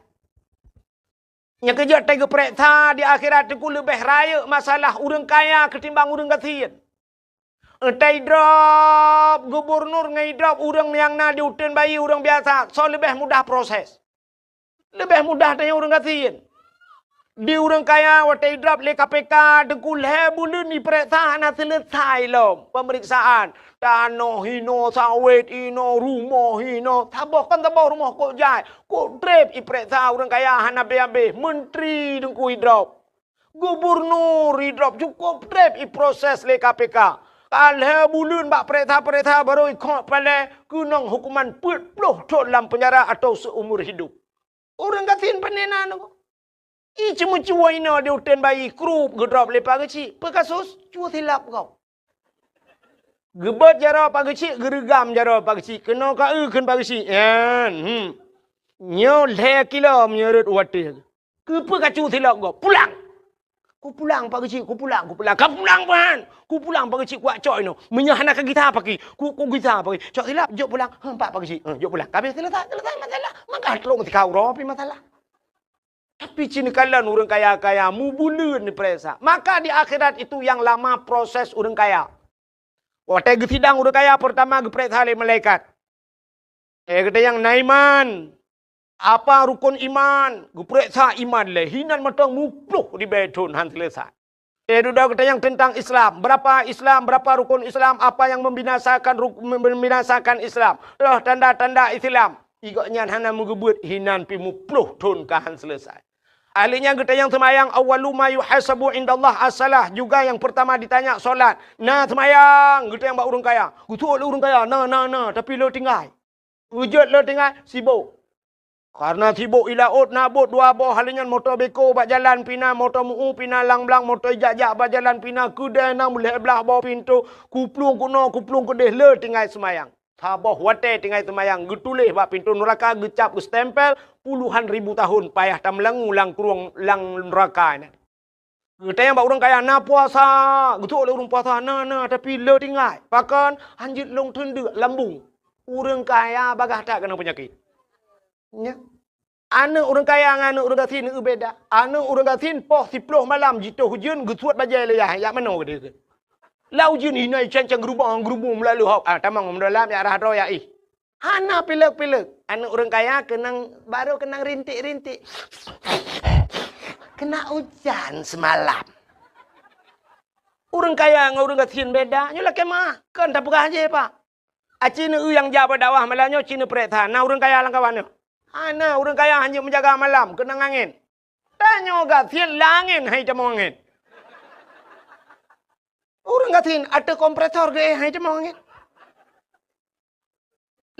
nya kerja tega periksa di akhirat ku lebih raya masalah orang kaya ketimbang orang kasihan entai drop gubernur ngai drop orang yang na diutin bayi orang biasa so lebih mudah proses. Lebih mudah tanya orang kasihan. Di orang kaya, watai drop le KPK, dengkul bulan ni periksa nak selesai lom. Pemeriksaan. Tanah hino, sawit hino, rumah hino. Tabah kan tabah rumah kok jai. Kok drip periksa orang kaya, hana be. Menteri dengkul drop. Gubernur drop. Cukup drip proses le KPK. Kalau bulan bak periksa baru ikut pada kunang hukuman 40 tahun dalam penjara atau seumur hidup. Orang katin panenan aku. Cuma ina dia utan bayi krup gedrop lepas kecil. Pekasus cua silap kau. Gebat jara pagi kecil, gerigam jara pagi kecil. Kena ka ken pagi kecil. Nyo le kilo menyerut wati. Kepa kacu silap kau. Pulang. Ku pulang pagi kecil, ku pulang. Kau pulang pan. Ku pulang pagi kecil kuat cok ino. Menyahana ke kita pagi. Ku kita pagi. Cok silap jok pulang. Empat pagi kecil. Jok pulang. Kabeh selesai masalah. Maka tolong kau ropi masalah. Tapi cini kalian orang kaya-kaya mubulun ni peresa. Maka di akhirat itu yang lama proses orang kaya. Waktu sidang orang kaya pertama geperiksa oleh malaikat. Kita yang naiman. Apa rukun iman? Geperiksa iman le. Hinan matang mupluh di bedun han selesai. Sudah kita yang tentang Islam. Berapa rukun Islam? Apa yang membinasakan Islam? Tanda-tanda Islam. Igaknya hana mengebut hinan pi mupluh tun kahan selesai. Ahlinya kita yang semayang awwalu ma yuhasabu indallah as-salah, juga yang pertama ditanya solat. Nah semayang kita yang buat orang kaya. Betul orang kaya. Nah tapi lo tinggal. Wujud lo tinggal sibuk. Karena sibuk ilaut nabut dua boh halinya motor beko bak jalan pina motor muu pina lang blang motor jajak bak jalan pina kedai nang boleh belah bawah pintu kuplung kuno kuplung kedeh le tinggal semayang. Saboh wate tinggal semayang getulih bak pintu neraka gecap stempel puluhan ribu tahun payah tam langu lang kurung lang neraka ni. Kita yang bak orang kaya na puasa, betul orang puasa na tapi le tinggal. Pakan anjit long tende lambung. Orang kaya bagah tak kena penyakit. Ya. Anak orang kaya dengan anak orang gasin itu beda. Anak orang gasin poh 10 malam jituh hujan gesuat bajai leyah. Ya mana ke dia? Lau hujan ini cancang gerubang melalui hop. Tamang mendalam ya arah roya ih. Hana pilek. Anak orang kaya baru kenang rintik. Kena hujan semalam. Orang kaya dengan orang gasin beda. Nyolah kemah. Kan tak pegah aja pak. Cina yang jawab dakwah malamnya Cina perintah. Nah orang kaya lang kawan. Ana orang kaya hanya menjaga malam, kena angin. Tanya gatin langin hai cemong angin. Orang gatin ada kompresor ke hai cemong angin.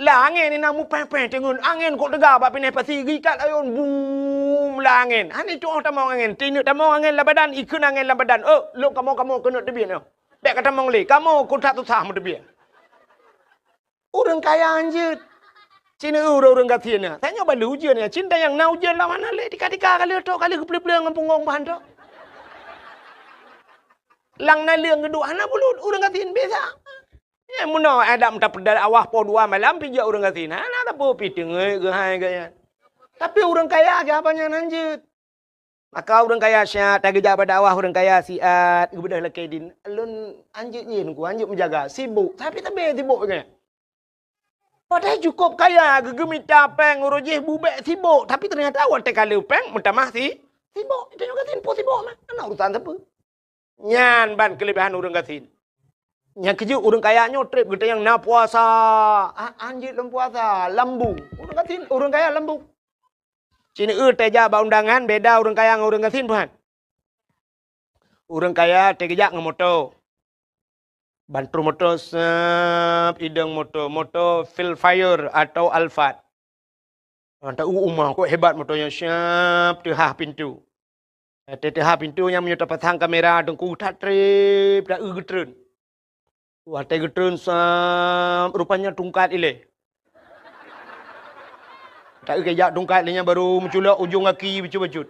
Langin ni namu pen tengun angin kok tegak bab pineh pasi gikat ayun boom langin. Hani tu tamong angin, tinu tamong angin la badan ikun angin la badan. Lu kamu kena tebian. Bek kata mong le, kamu kuntat tu sah mu tebian. Orang kaya anjut. Cina orang gatin na. Tanya balu ujian ya. Cinta yang na ujian lah mana le. Tika kali tu kali kepelih-pelih dengan punggong bahan tu. Lang na liang kedua. Hana bulut orang gatin biasa. Ya muna Adam tak pedal awah po dua malam pijak orang gatin. Hana tak po piting ke hai gaya. Tapi orang kaya jawabannya lanjut. Maka orang kaya syat. Tak kerja pada awah orang kaya siat. Kebedah lekedin. Alun anjut nyin ku. Anjut menjaga. Sibuk. Tapi tak boleh sibuk ke. Padahal cukup kaya, gegemita peng, urujih bubek sibuk. Tapi ternyata awal tekali peng, mentamah sibuk. Itu juga tin sibuk mah. Mana urusan apa? Nyan ban kelebihan orang gatin. Yang keju orang kayanya trip kita yang na puasa. Anjir lem puasa, lambung. Orang gatin, orang kaya lambung. Cina teja ba undangan beda orang kaya dengan orang gatin puan. Orang kaya tegejak dengan motor. Bantu motor ideng motor Philfire atau Alphard. Anta umah kok hebat motornya siap tehah pintu. Tehah pintu yang menyuta pasang kamera dengku tak trip dak getreun. Wate getreun rupanya tungkat ile. Tak kejak tungkat ilenya baru menculak ujung kaki baju-baju.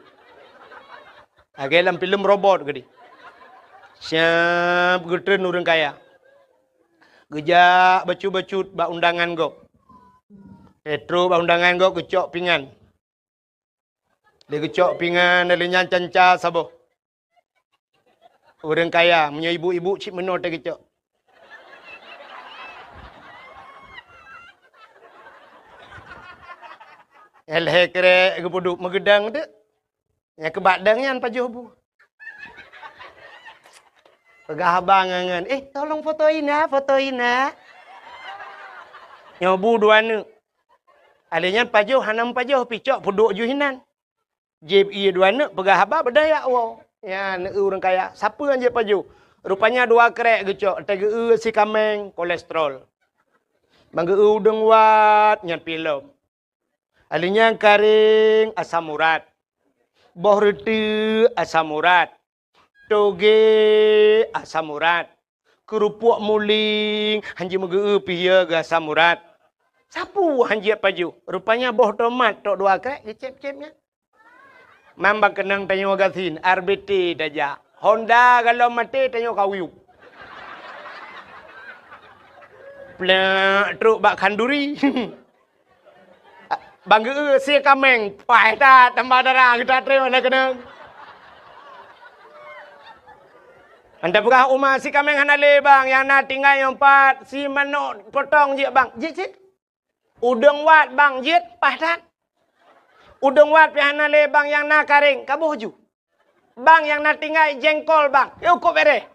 Dalam filem robot gede. Siap getreun orang kaya. Gejak bacut-bacut bak undangan go. Petro bak undangan go gecok pingan. Dia gecok pingan dari nyancanca sabo. Orang kaya punya ibu-ibu cik menor tak gecok. Elhe kere kepuduk megedang tu. Yang kebadangnya pajuh bu. Pegah abang ngan. Tolong fotoin na. Nyobu dua ni. Alihnya pajuh hanam pajuh picok puduk juhinan. Jeb iya dua ni pegah abang berdaya wow. Ya ni orang kaya. Siapa yang jeb pajuh? Rupanya dua kerek gecok. Tega si kameng kolesterol. Bangga udang wat nyan pilem. Alihnya karing asam urat. Boh reti asam urat. Toge asam urat. Kerupuk muling. Hanji mege pihya ke asam urat. Sapu hanji paju. Rupanya boh tomat. Tok dua krek. Cep-cepnya. Mambang kenang tanyo gasin. RBT daja. Honda kalau mati tanyo kawiuk. Plak truk bak kanduri. Bangga si kameng. Pai ta tambah darah. Kita terima nak kenang. Anda pegah rumah si kameng hanale bang. Yang nak tinggal yang 4. Si manok potong je bang. Jit. Udang wat bang. Jit. Pahtan. Udang wat pi hanale bang. Yang nak karing. Kabuh ju. Bang yang nak tinggal jengkol bang. Yuk kok bere.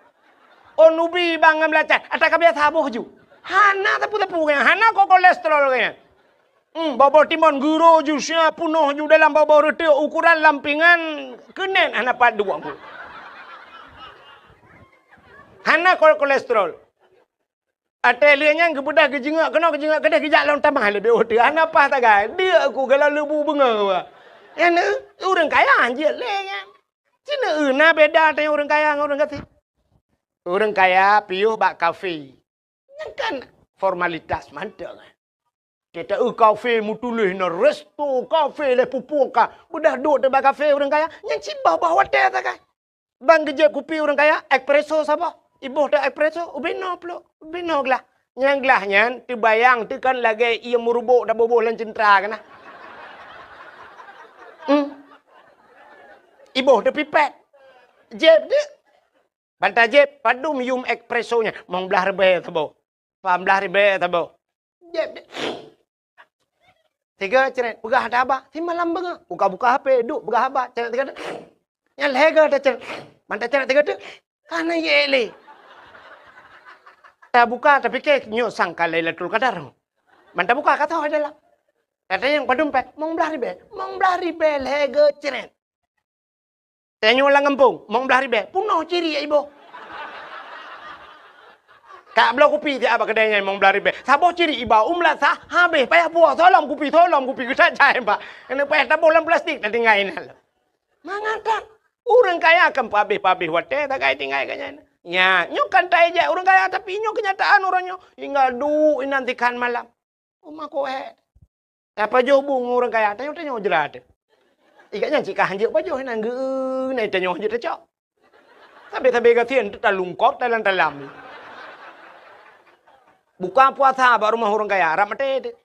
Onubi bang ngam lacat. Atau kebiasa habuh ju. Hana tapu-tapu kaya. Hana kok kolesterol kaya. Bawah timun guru jusnya punuh ju dalam bawah reti ukuran lampingan kenen anak padu aku. Hana kolesterol. Ate lianya kebudah kejengak kena kejengak kedah kejak lawan tamah le dia otak. Hana apa tak gay? Dia aku kalau lebu benga. Yang orang kaya anjir lenya. Cina na beda dengan orang kaya dengan orang kaya. Orang kaya piuh bak kafe. Yang kan formalitas mantap. Kita kafe mutulih na resto kafe le pupuka. Udah duduk di kafe orang kaya. Yang cibah bawa teh tak kan. Bang kerja kopi orang kaya espresso siapa? Ibu dah espresso ubino pula. Ubino gelah. Yang gelahnya terbayang tu kan lagi ia merubuk dah boboh lan centra kan. Ibu dah pipet. Jeb dia. Bantai jeb padu mium espressonya. Mong belah rebe tabo. Pam belah rebe tabo. Jeb dia. Tiga ceret, pegah ada apa? Si malam benga. Buka-buka HP, duk pegah apa? Ceret tiga. Yang lega ada ceret. Mantai ceret tiga tu. Kana yele. Tak buka tapi ke nyo sangka Lailatul Qadar. Mantai buka kata adalah. Kata yang padumpet, mong belah ribe. Mong belah ribe lega ceret. Tanya ulang kampung, mong belah ribe. Punoh ciri ya ibu. Kak belah kopi dia apa kedainya mong belah ribe. Sabo ciri iba umlat sah habis payah buah tolong kopi kita cai pak. Kena payah tabung dalam plastik nanti ngain hal. Mangatan orang kaya akan pabih wate tak kaya tinggal kanya. Ya, nyo kan tai je orang kaya tapi nyo kenyataan orangnya hingga du nantikan malam. Rumah ko apa jo bung orang kaya tanya jerat. Ikatnya cik hanjir apa jo nang ge nai tanya hanjir cok. Sampai ke tien tu talungkok dalam. Buka puasa baru rumah orang kaya ramate.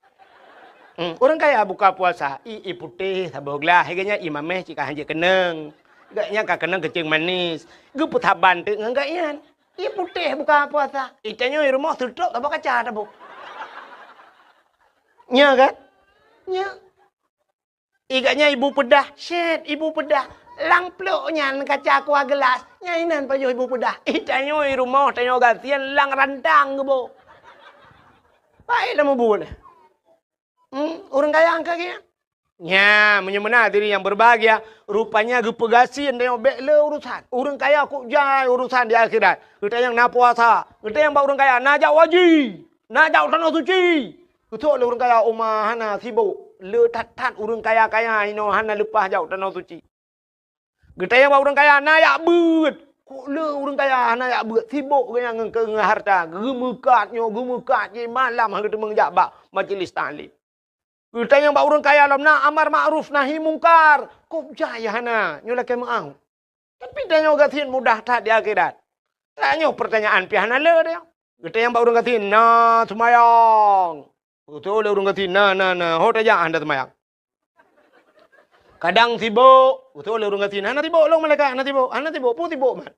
Orang kaya buka puasa i putih saboglah heganya imameh cika hanje keneng. Gaknya ka keneng kecing manis. Ge putaban tu ngagaian. I putih buka puasa. Itanyo i rumah tutup tak kaca tabu. Nya kan? Nya. Igaknya ibu pedah. Shit, ibu pedah. Lang pluknya kaca kuah gelas. Nyainan pajo ibu pedah. Itanyo i rumah tanyo gatian lang rantang ke bo. Baiklah mau buat. Orang kaya angka kaya. Ya, menyemena diri yang berbahagia. Rupanya gepegasi yang tengok bek le urusan. Orang kaya kok jai urusan di akhirat. Kita yang nak puasa. Kita yang orang kaya nak jauh wajib. Nak jauh tanah suci. Kita orang kaya umah hana sibuk. Le tat orang kaya ino hana lepas jauh tanah suci. Kita yang orang kaya nak yak bet. Kok le orang kaya anak yak buat sibuk dengan harta. Gemukat je malam kita mengjabak majlis taklim. Kita yang orang kaya dalam nak amar ma'ruf nahi mungkar. Kok jaya hana nyola ke mau. Tapi tanya gatin mudah tak di akhirat. Tanya pertanyaan pihana le dia. Kita yang orang gatin na semayang. Betul orang gatin na hot aja anda semayang. Kadang sibuk, betul orang kata, anak sibuk, long mereka, anak sibuk, pun sibuk man.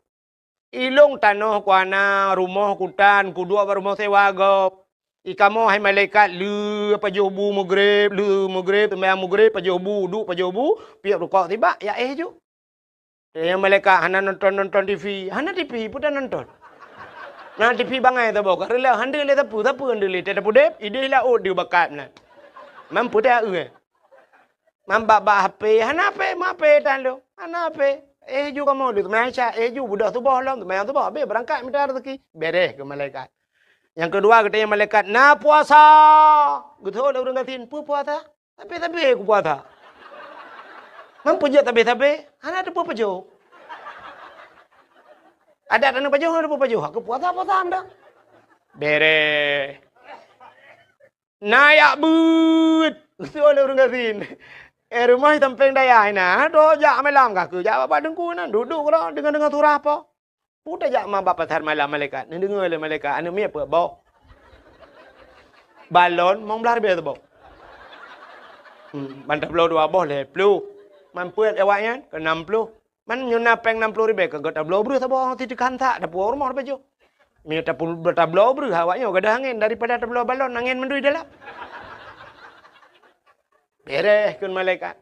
Ilong tanah kuana, rumah kutan, kudua rumah sewa gop. Ikamo hai malaikat lu apa jobu maghrib, sembahyang maghrib, pajobu, duk pajobu, piak rukuk tiba, ya ju. Yang malaikat hana nonton TV, hana TV pun dah nonton. Nah TV bangai tu bok, rela hande le tapu hande le, tak pudep, ide lah dia bakat na. Mampu dah Mambak HP, hana HP tan lo. Hana HP. Juga mau tu Malaysia, juga budak tu boh long, tu boh be berangkat minta rezeki. Beres ke malaikat. Yang kedua kita yang malaikat na puasa. Betul orang katin, puasa. Tapi aku puasa. Mampu je tapi hana ada apa jo. Ada apa jo, ada apa jo. Aku puasa anda. Beres. Nayak but. Betul orang katin. Rumah tampeng daya na, do jak malam kak, jak bapak dengku na, duduk kau dengan turah apa? Putar jak mak bapak tar malam malaikat, ni dengar le malaikat, anu mi apa bau? Balon, mau belar biar tu bau. Bantah puluh dua bau le, puluh. Mampu awaknya ke 60. Man nyuna peng 60 ribu ke tablo bru sabo titikan tak, dah puar rumah bejo. Mi tablo bru awaknya gada angin daripada tablo balon angin mendui dalam. Beres kun malaikat.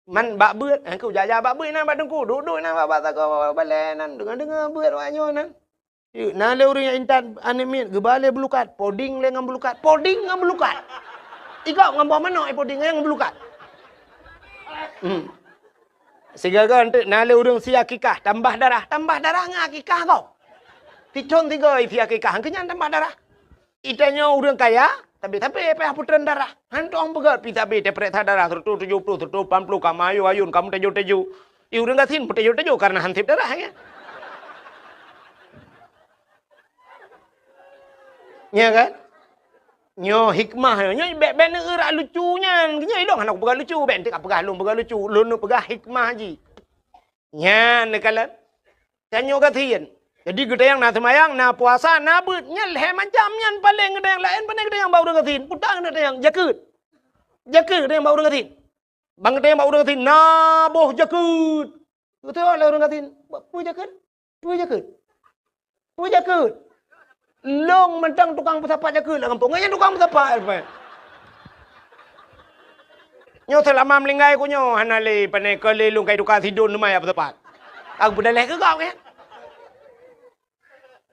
Man bak beut, aku jaja bak beut na bak dengku, duduk na bak tak balen nan dengar beut wanyo nan. Na le urang intan anemit gebale belukat, poding le ngam belukat. Ikaw ngambau mana ipo ding yang belukat. Sehingga kan nale urang si akikah tambah darah ngakikah kau. Ticon tiga isi akikah kenyan tambah darah. Itanya urang kaya tapi apa putran darah. Hantong begat pita be tepret darah 70 80 kamayo ayun kamu tejo. I urang gasin tejo karena hantip darah ya. Ya kan? Nyo hikmah nyo ben erak lucunya. Nya idong anak pegang lucu ben tak pegang lucu. Lunu pegang hikmah haji. Nya nekalan. Tanyo katien. Jadi gede yang na semayang, na puasa, na beut nya leh macam nyan paling gede yang lain paling gede yang bau dengatin. Putang gede yang jakut. Jakut gede yang bau dengatin. Bang gede yang bau dengatin. Na boh jakut. Betul lah orang katin. Pu jakut. Long mentang tukang pesapat jakut lah kampung. Nganya tukang pesapat apa? Nyo selama melinggai ko nyo hanale panai kelelung kai tukang sidon numai pesapat. Aku dah leh ke kau kan?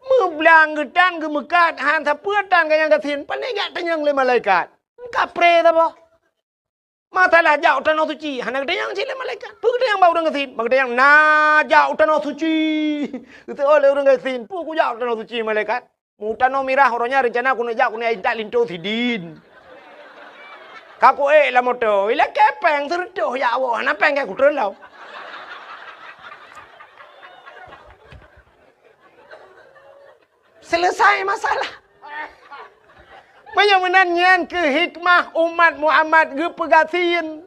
Meblang gedan gemekat han sapuatan kayang katin panai gak tanyang le malaikat. Kapre ta boh. Matalah jauh tanah suci. Hana gede yang cile malaikat. Pu gede yang bau orang katin. Gede yang na jauh tanah suci. Itu oleh orang katin. Pu ku jauh tanah suci malaikat. Mutanah mirah orangnya rencana aku nak jauh aku nak intak lintu sidin. Kaku lah moto. Ila kepeng terduh ya Allah. Hana peng kayak kudu lau. Selesai masalah. Menyenangkan ke hikmah umat Muhammad ke pegatin.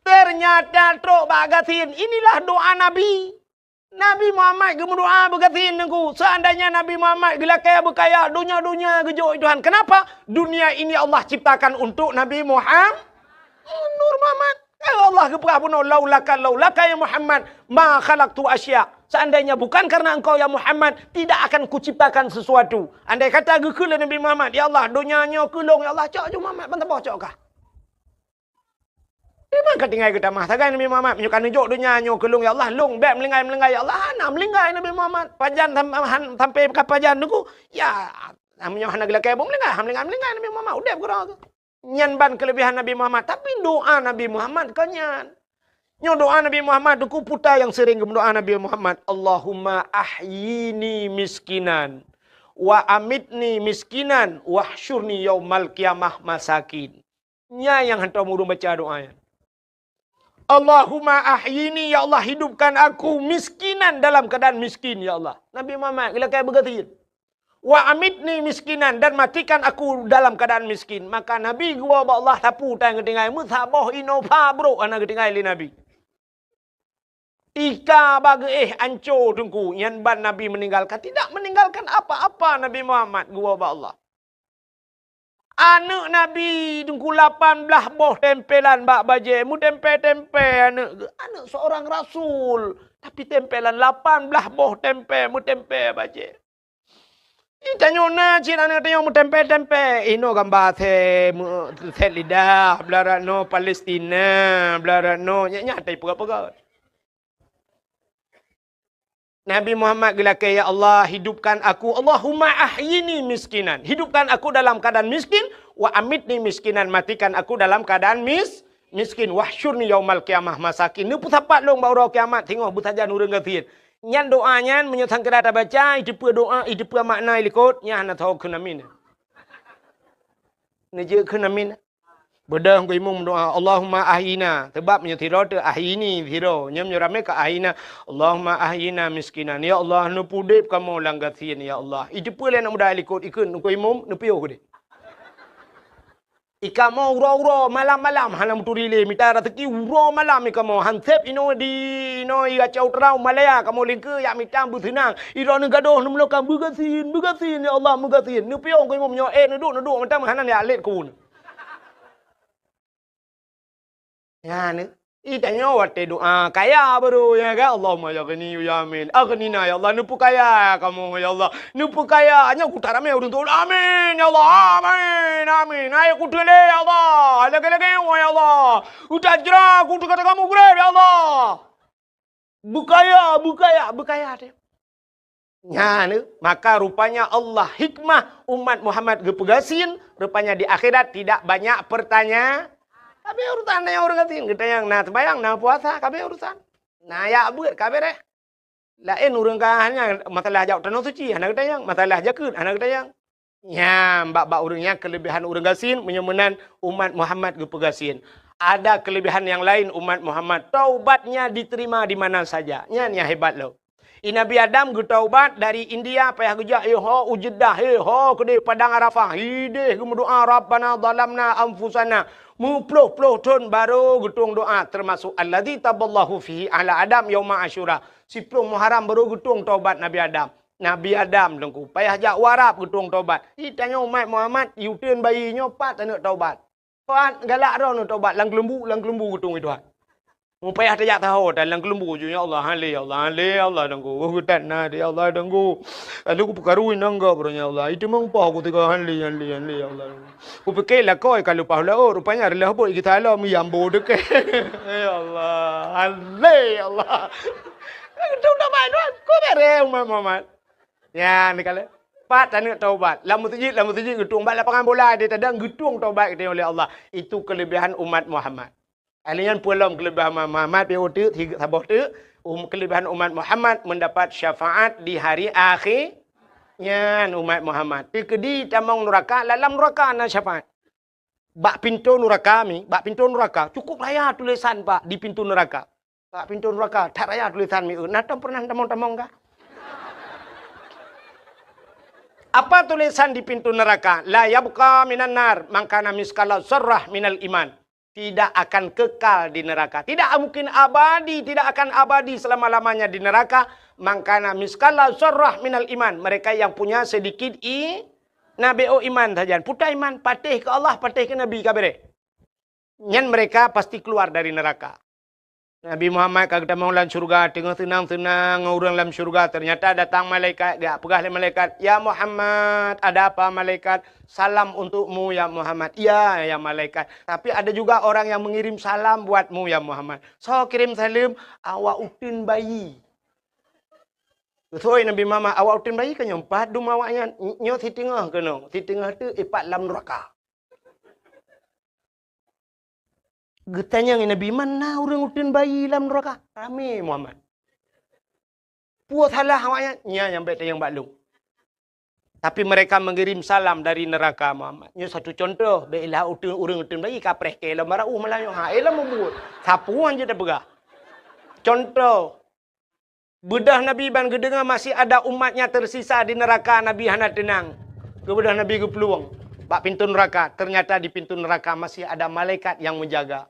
Ternyata trok bagatin. Inilah doa Nabi. Nabi Muhammad ke berdoa begatin nengku. Seandainya Nabi Muhammad gila kaya berkaya. Dunia gejok Tuhan. Kenapa? Dunia ini Allah ciptakan untuk Nabi Muhammad. Nur Muhammad. Allah ke pun laulaka ya Muhammad. Ma khalaqtu asya. Seandainya bukan karena engkau ya Muhammad, tidak akan kuciptakan sesuatu. Andai kata gekul Nabi Muhammad, ya Allah, dunianya kulung, ya Allah, cok je Muhammad, bantah cok kah? Memang ketinggai kita mah, tagai Nabi Muhammad, menyukan nujuk dunianya kulung, ya Allah, lung, beb, melinggai, ya Allah, hana, melinggai Nabi Muhammad. Pajan, sampai ke pajan nunggu, ya, namanya hana gila kebong, melinggai Nabi Muhammad, udah kurang. Nyanban kelebihan Nabi Muhammad, tapi doa Nabi Muhammad, kanyan. Nyo doa Nabi Muhammad, duku puta yang sering berdoa Nabi Muhammad. Allahumma ahyini miskinan. Wa amitni miskinan. Wahsyurni yaumal qiyamah masakin. Nya yang hantar muru baca doanya. Allahumma ahyini, ya Allah hidupkan aku miskinan dalam keadaan miskin, ya Allah. Nabi Muhammad, gila kayak begitu. Wa amitni miskinan, dan matikan aku dalam keadaan miskin. Maka Nabi gua Allah tapu tayang ketinggai. Musabah inova bro, anak ketinggai li Nabi. Ika bagi ancur tungku yang ban Nabi meninggalkan. Tidak meninggalkan apa-apa Nabi Muhammad. Gua Allah. Anak Nabi tungku 18 boh tempelan bak baje. Mu tempe-tempe anak seorang rasul. Tapi tempelan 18 boh tempe. Mu tempe baje. Itanya na cina anak tanya mu tempe-tempe. Ino gambar the lidah. Belarat no Palestina. Belarat no. Nyatai pegat-pegat. Nabi Muhammad gila ke ya Allah hidupkan aku. Allahumma ahyini miskinan. Hidupkan aku dalam keadaan miskin. Wa amitni miskinan. Matikan aku dalam keadaan miskin. Wahsyurni yaumal qiyamah masakin. Ini pusapat long baru kiamat. Tengok butajan urang gatin. Nyan doanya menyotang kerata baca. Itu pun doa. Itu pun makna ilikot. Nyan nak tahu kenamin. Ini je kenamin. Bedah ko imum doa Allahumma ahyina sebab menyotiro te ahyini zero nyam nyorame ka ahyina Allahumma ahyina miskinan ya Allah nu pudip kamu langgatin ya Allah itu pun nak mudah likut ikun ko imum nu piyo ko de ikamo uro malam-malam halam turile mitara teki uro malam ikamo hansep ino di ino iga chautrau malaya kamu lingke ya mitam butinang iro nu gadoh nu melokam bugasin ya Allah bugasin nu piyo ko imum nyo nu duk matam hanan ya let kun. Ya ni, itanya wate doa kaya baru ya kan Allahumma ya gani ya amin. Aghnina ya Allah nupu kaya kamu ya Allah. Nupu kaya hanya kutarame urun tu. Amin ya Allah. Amin. Ayo kutule ya Allah. Lagi ya Allah. Utajra kutu kata kamu grab ya Allah. Bukaya deh. Ya, maka rupanya Allah hikmah umat Muhammad gepegasin, rupanya di akhirat tidak banyak pertanyaan. Kabe urusan yang orang katin, kita yang nah sembayang, nah puasa, kabe urusan. Nah ya buat kabe deh. Lain orang hanya masalah jauh tanah suci, anak kita yang masalah jakut, anak kita yang. Ya, mbak orangnya kelebihan orang gasin menyemenan umat Muhammad gepegasin. Ada kelebihan yang lain umat Muhammad, taubatnya diterima di mana saja. Nya hebat loh. Nabi Adam getaubat dari India payah gejak ho ujeddah ho kede padang Arafah hideh doa rabbana zalamna anfusana muploh ton baru getung doa termasuk allazi taballahu fihi ala Adam yauma Asyura 10 Muharram baru getung taubat Nabi Adam. Nabi Adam lengku payah jak warap getung taubat. Tanya umat Muhammad yuteun bayi nyopat nak taubat. Pat galak ro nak taubat lang kelembu getung itu. Payah tak tahu dalam kelembu je ya Allah Allah dengku hutan nah dia Allah dengku lalu ku perkaruin nangga bernya Allah itu mengpah aku tiga hanli Allah ku fikirlah kau kalau pahala rupanya adalah apa kita Allah miyambo deke ya Allah Allah itu dah main ku bere Muhammad ya ni kala pat tanya taubat lamu tujik getung bak lapangan bola dia tadang getung taubat kita oleh Allah itu kelebihan umat Muhammad. Alian pulang kelebihan Muhammad POT 3 sabah tu kelebihan umat Muhammad mendapat syafaat di hari akhirnya umat Muhammad. Di tamang neraka dalam neraka na syafaat. Bak pintu neraka cukup raya tulisan Pak di pintu neraka. Bak pintu neraka tak raya tulisan mi. Natam pernah tamang-tamang kah? Apa tulisan di pintu neraka? La yabqa minan nar mangkana miskala zarrah minal iman. Tidak akan kekal di neraka. Tidak mungkin abadi, tidak akan abadi selama-lamanya di neraka. Mangkana miskala zarrah minal iman. Mereka yang punya sedikit nabi iman saja. Puta iman, patih ke Allah, patih ke Nabi kabere. Nyan mereka pasti keluar dari neraka. Nabi Muhammad kata mau dalam syurga, tengah tenang-tenang orang dalam syurga. Ternyata datang malaikat, dia pegah malaikat. Ya Muhammad, ada apa malaikat? Salam untukmu ya Muhammad. Ya malaikat. Tapi ada juga orang yang mengirim salam buatmu ya Muhammad. So kirim salam, awak utin bayi. So Nabi Muhammad, awak utin bayi kan nyempat dum awaknya. Nyo si tengah kena. Si tengah tu ipat dalam neraka. Getanya Nabi mana orang utin bayi dalam neraka? Rame Muhammad. Puas halah awaknya. Nya yang baik yang baklung. Tapi mereka mengirim salam dari neraka Muhammad. Nya satu contoh. Baiklah orang utin bayi kapreh ke elah marah. Melayu. Elah membuat. Sapuan je dah pegah. Contoh. Bedah Nabi ban gedengar masih ada umatnya tersisa di neraka. Nabi hana tenang. Kebedah Nabi ke peluang. Bak pintu neraka. Ternyata di pintu neraka masih ada malaikat yang menjaga.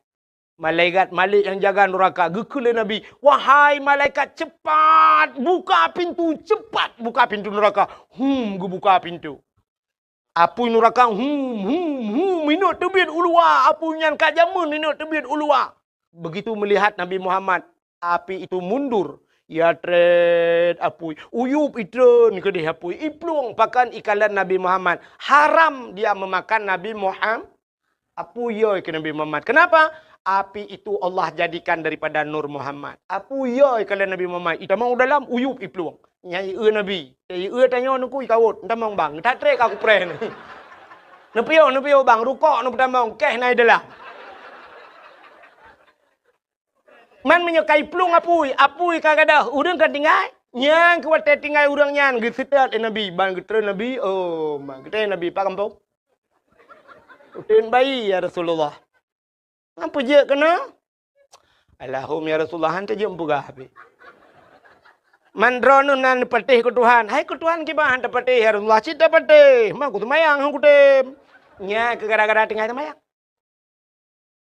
Malaikat yang jaga neraka. Gekele Nabi. Wahai malaikat cepat. Buka pintu. Cepat buka pintu neraka. Buka pintu. Apu neraka. Minut tebit ulua. Apu nyan kajamun. Minut tebit ulua. Begitu melihat Nabi Muhammad. Api itu mundur. Ya tred apu. Uyup itren ke dia apu. Iplung pakan ikalan Nabi Muhammad. Haram dia memakan Nabi Muhammad. Apu yoy ke Nabi Muhammad. Kenapa? Api itu Allah jadikan daripada Nur Muhammad. Apu yoy kalian Nabi Muhammad. Ita mau dalam uyup ipluang. Nyai Nabi. Nyai tanya nuku ikawut. Nta mau bang. Tak trek aku pren. Nepio bang. Rukok nu pertama keh naik dalam. Man menyukai plung apui. Apui kagak urang kan tinggal. Nyang kuat tinggal urang nyan. Gisitat Nabi. Bang geter Nabi. Oh, bang geter Nabi. Pak kampung. Utin bayi ya Rasulullah. Apa je kena? Allahum ya Rasulullah hantar je empugah habis. Mandrono nan patih ke Tuhan. Hai ke Tuhan ki bah hantar patih ya Rasulullah. Cita patih. Mak ku semayang aku tem. Nya ke gara-gara tinggal semayang.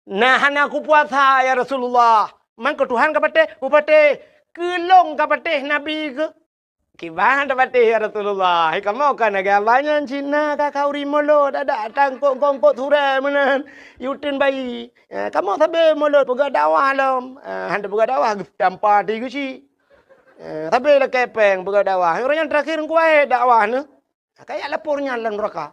Nah aku puasa ya Rasulullah. Man ke Tuhan ke patih, ku patih. Kelong ke patih Nabi ke. Kibah hantar patih ya Rasulullah. Hai kamu kan agamanya Cina kakau rimolo ada tangkok surai menan. Yutin bayi. Kamu sabe mulut pegah dakwah lam. Hantar pegah dakwah tanpa tiga si. Sabe lah kepeng pegah dakwah. Orang yang terakhir kuai dakwah ne. Kayak lapornya dalam neraka.